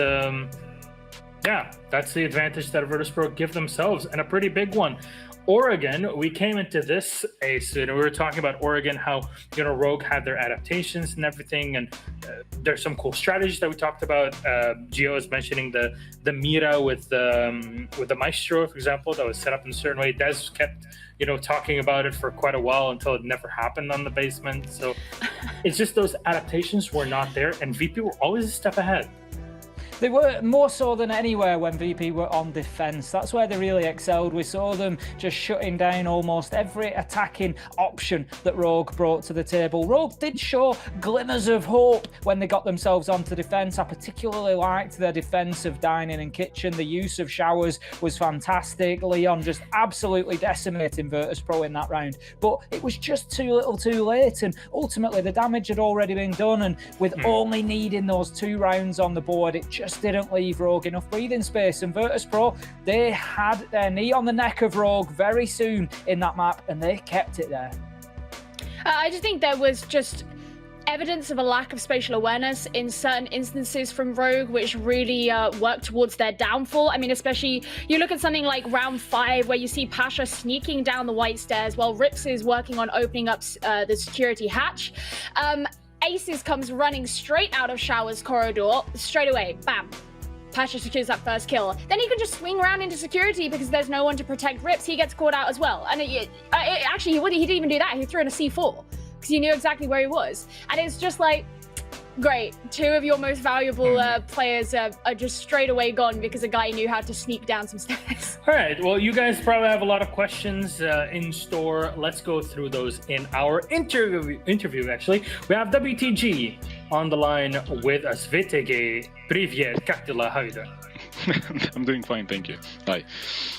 that's the advantage that Virtus.Pro give themselves, and a pretty big one. Oregon, we came into this Ace, and we were talking about Oregon, how Rogue had their adaptations and everything, and there's some cool strategies that we talked about. Gio is mentioning the Mira with the Maestro, for example, that was set up in a certain way. Des kept talking about it for quite a while until it never happened on the basement. So it's just those adaptations were not there, and VP were always a step ahead. They were more so than anywhere when VP were on defense. That's where they really excelled. We saw them just shutting down almost every attacking option that Rogue brought to the table. Rogue did show glimmers of hope when they got themselves onto defense. I particularly liked their defense of dining and kitchen. The use of showers was fantastic. Leon just absolutely decimating Virtus.Pro in that round. But it was just too little too late, and ultimately the damage had already been done, and with only needing those 2 rounds on the board, it just didn't leave Rogue enough breathing space. And Virtus.Pro, they had their knee on the neck of Rogue very soon in that map, and they kept it there. I just think there was just evidence of a lack of spatial awareness in certain instances from Rogue, which really worked towards their downfall. I mean, especially you look at something like round 5, where you see Pasha sneaking down the white stairs while Rips is working on opening up the security hatch. Aces comes running straight out of Shower's corridor, straight away, bam. Pasha secures that first kill. Then he can just swing around into security because there's no one to protect Rips. He gets caught out as well. And actually, he didn't even do that. He threw in a C4 because he knew exactly where he was. And it's just like, great. 2 of your most valuable players are just straight away gone because a guy knew how to sneak down some stairs. All right. Well, you guys probably have a lot of questions in store. Let's go through those in our interview. Actually, we have WTG on the line with us. VTG, привет, как дела, how you doing? I'm doing fine, thank you. Hi.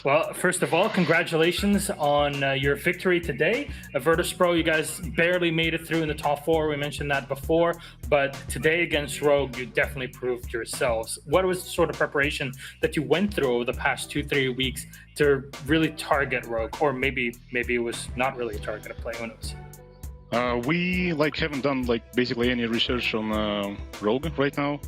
Well, first of all, congratulations on your victory today. Virtus.Pro, you guys barely made it through in the top 4. We mentioned that before, but today against Rogue, you definitely proved yourselves. What was the sort of preparation that you went through over the past 2-3 weeks to really target Rogue? Or maybe it was not really a target play, who knows? We haven't done basically any research on Rogue right now.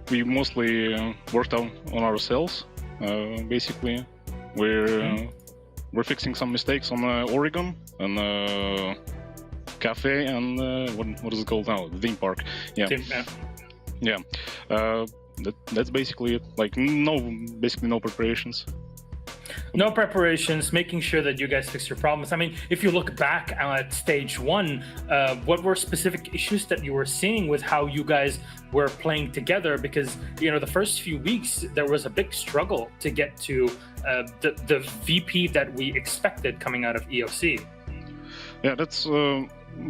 We mostly worked on ourselves. Basically, we're fixing some mistakes on Oregon and Cafe and what is it called now? The theme park. Yeah. That's basically it. Basically no preparations. No preparations, making sure that you guys fix your problems. I mean, if you look back at stage one, what were specific issues that you were seeing with how you guys were playing together? Because, you know, the first few weeks, there was a big struggle to get to the VP that we expected coming out of EOC. Yeah, that's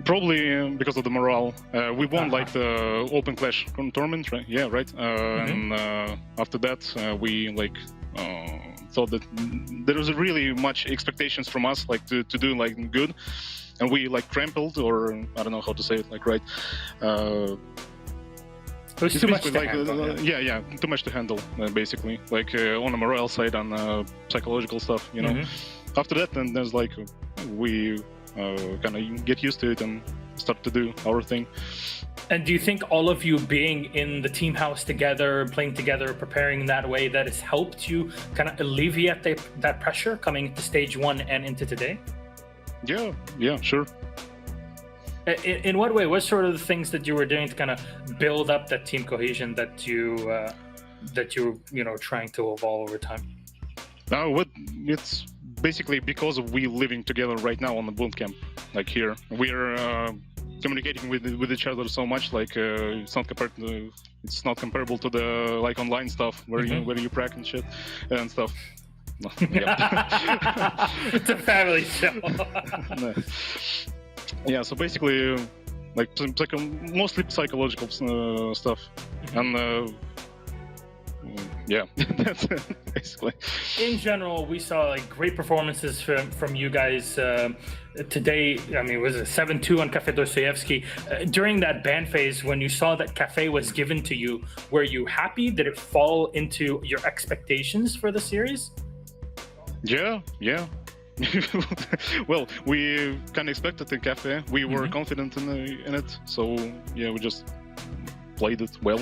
probably because of the morale. We won like the Open Clash tournament, right? Yeah, right. And after that, we like thought that there was really much expectations from us, like to do like good, and we like trampled, or I don't know how to say it, like right. It was too much to like, handle. yeah, too much to handle, basically, like on the morale side and psychological stuff, you know. After that, then there's like we kind of get used to it and start to do our thing. And do you think all of you being in the team house together, playing together, preparing that way, that has helped you kind of alleviate that pressure coming into stage one and into today? Yeah, sure. In what way? What sort of the things that you were doing to kind of build up that team cohesion that you know, trying to evolve over time? It's basically because of we living together right now on the boot camp, like here we're communicating with each other so much, like it's not comparable to the like online stuff where you practice and shit and stuff. It's a family show. No. Yeah, so basically like mostly psychological stuff, and yeah, that's it, basically. In general, we saw like great performances from you guys today. I mean, it was a 7-2 on Cafe Dostoevsky. During that ban phase, when you saw that Cafe was given to you, were you happy? Did it fall into your expectations for the series? Yeah. Well, we kind of expected in Cafe. We were confident in it, so yeah, we just played it well.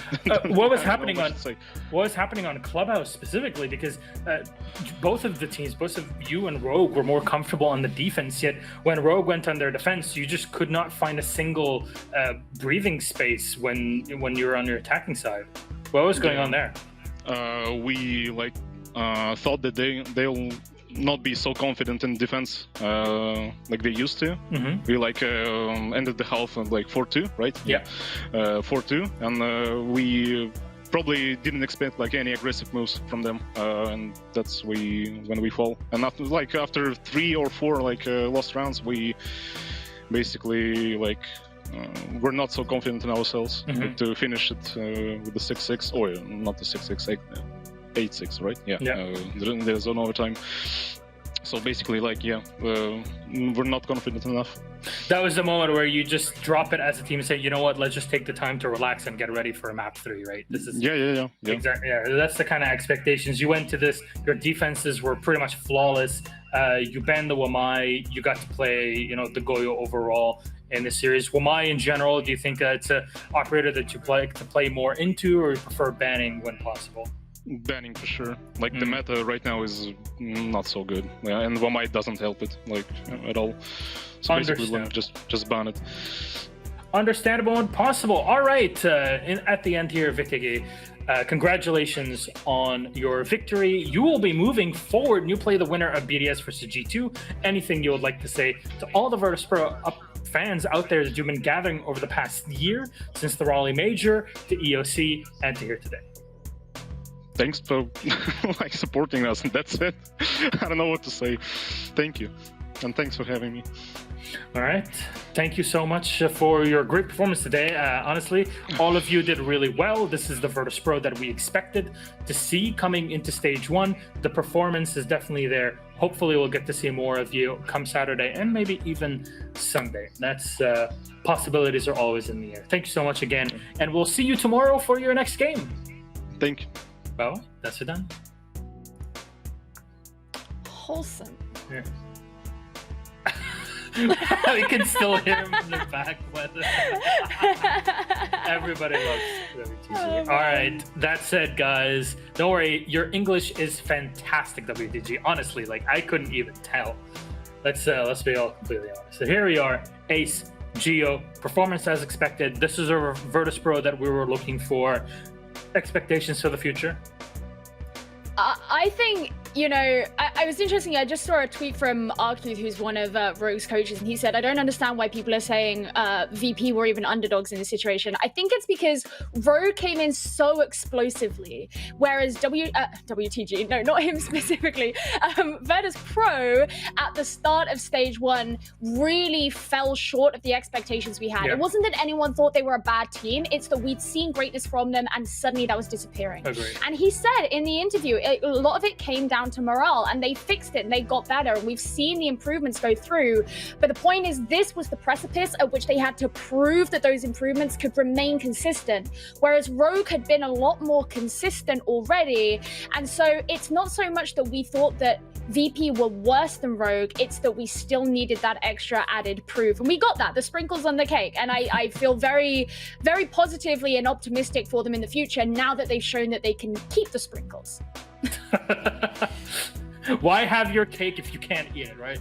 What was happening on Clubhouse specifically? Because both of the teams, both of you and Rogue, were more comfortable on the defense. Yet when Rogue went on their defense, you just could not find a single breathing space when you were on your attacking side. What was going on there? We like thought that they'll not be so confident in defense like they used to. We like ended the half on like 4-2, right? Yeah. 4-2, and we probably didn't expect like any aggressive moves from them, and that's when we fall. And after 3 or 4 like lost rounds, we basically like we're not so confident in ourselves to finish it with the 6-6, or not the 6-6, 8-6, right? Yeah. There's an overtime. So basically, like, we're not confident enough. That was the moment where you just drop it as a team and say, you know what, let's just take the time to relax and get ready for map 3, right? This is yeah. Exactly. Yeah, that's the kind of expectations. You went to this, your defenses were pretty much flawless. You banned the Wamai, you got to play, you know, the Goyo overall in the series. Wamai in general, do you think that's an operator that you like to play more into, or you prefer banning when possible? Banning for sure. Like the meta right now is not so good, and Wamai doesn't help it like at all. So basically, like, just ban it. Understandable and possible. All right, at the end here, Vikigi, congratulations on your victory. You will be moving forward. You play the winner of BDS versus G2. Anything you would like to say to all the Virtus.Pro fans out there that you've been gathering over the past year, since the Raleigh Major to EOC and to here today? Thanks for like supporting us, and that's it. I don't know what to say. Thank you, and thanks for having me. All right, thank you so much for your great performance today. Honestly, all of you did really well. This is the Virtus.Pro that we expected to see coming into stage 1. The performance is definitely there. Hopefully we'll get to see more of you come Saturday and maybe even Sunday. That's possibilities are always in the air. Thank you so much again, and we'll see you tomorrow for your next game. Thank you. Well, that's it done. Wholesome. Yeah. We can still hear him in the back. Everybody loves WTG. All right, that said, guys, don't worry. Your English is fantastic, WTG. Honestly, like I couldn't even tell. Let's be all completely honest. So here we are, Ace, Geo, performance as expected. This is a Virtus.Pro that we were looking for. Expectations for the future? I think you know, I was interesting. I just saw a tweet from Arcluth, who's one of Rogue's coaches, and he said, I don't understand why people are saying VP were even underdogs in this situation. I think it's because Rogue came in so explosively, whereas WTG, no, not him specifically, Virtus.Pro at the start of stage 1 really fell short of the expectations we had. It wasn't that anyone thought they were a bad team, it's that we'd seen greatness from them and suddenly that was disappearing. Agreed. And he said in the interview, a lot of it came down to morale, and they fixed it and they got better, and we've seen the improvements go through. But the point is, this was the precipice at which they had to prove that those improvements could remain consistent, whereas Rogue had been a lot more consistent already. And so it's not so much that we thought that VP were worse than Rogue, it's that we still needed that extra added proof, and we got that, the sprinkles on the cake. And I feel very, very positively and optimistic for them in the future now that they've shown that they can keep the sprinkles. Why have your cake if you can't eat it, right?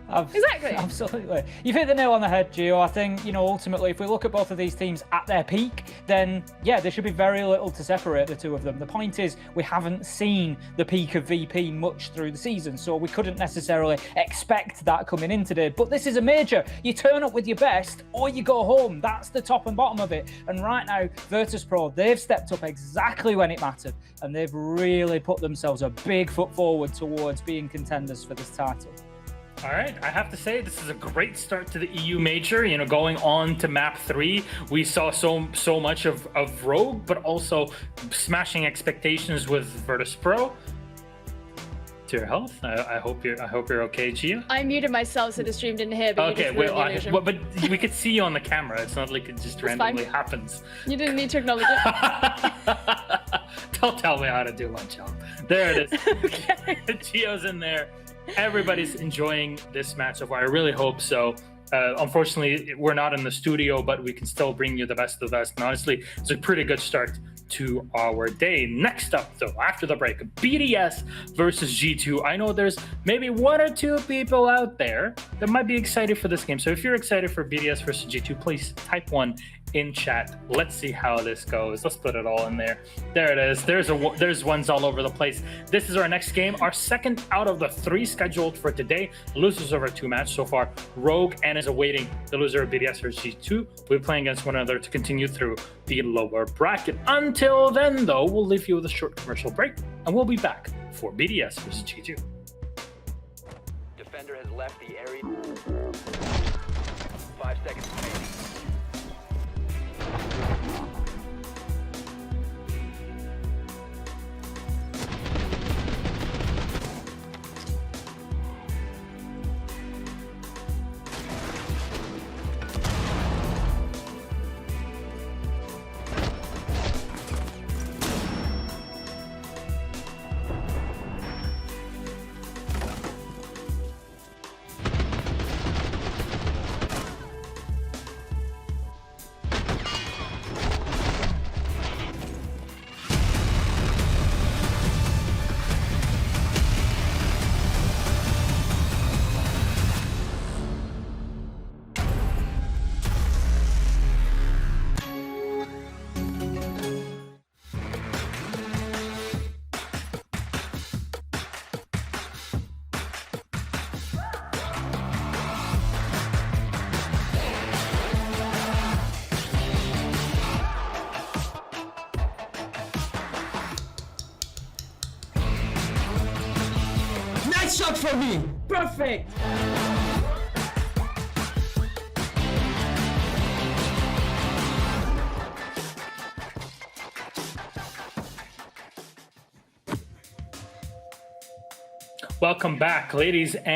Exactly. Absolutely. You've hit the nail on the head, Gio. I think, you know, ultimately, if we look at both of these teams at their peak, then, yeah, there should be very little to separate the two of them. The point is, we haven't seen the peak of VP much through the season, so we couldn't necessarily expect that coming in today. But this is a major. You turn up with your best, or you go home. That's the top and bottom of it. And right now, Virtus.Pro, they've stepped up exactly when it mattered, and they've really put themselves a big foot forward towards being contenders for this title. All right, I have to say this is a great start to the EU Major. You know, going on to map 3, we saw so much of Rogue, but also smashing expectations with Virtus.Pro. To your health. I hope you're okay, Gia. I muted myself so the stream didn't hear. But okay, but we could see you on the camera. It's not like it just randomly happens. You didn't need to acknowledge it. Don't tell me how to do my job. There it is. Okay. Gio's in there. Everybody's enjoying this match so far. I really hope so. Unfortunately, we're not in the studio, but we can still bring you the best of the best. And honestly, it's a pretty good start to our day. Next up, though, after the break, BDS versus G2. I know there's maybe 1 or 2 people out there that might be excited for this game. So if you're excited for BDS versus G2, please type 1 in chat. Let's see how this goes. Let's put it all in there. There it is. There's ones all over the place. This is our next game, our second out of the 3 scheduled for today. The losers of our 2 matches so far, Rogue and is awaiting the loser of BDS versus G2. We'll be playing against one another to continue through the lower bracket. Until then, though, we'll leave you with a short commercial break, and we'll be back for BDS versus G2. Defender has left the area. 5 seconds remaining. Nice shot for me. Perfect. Welcome back, ladies and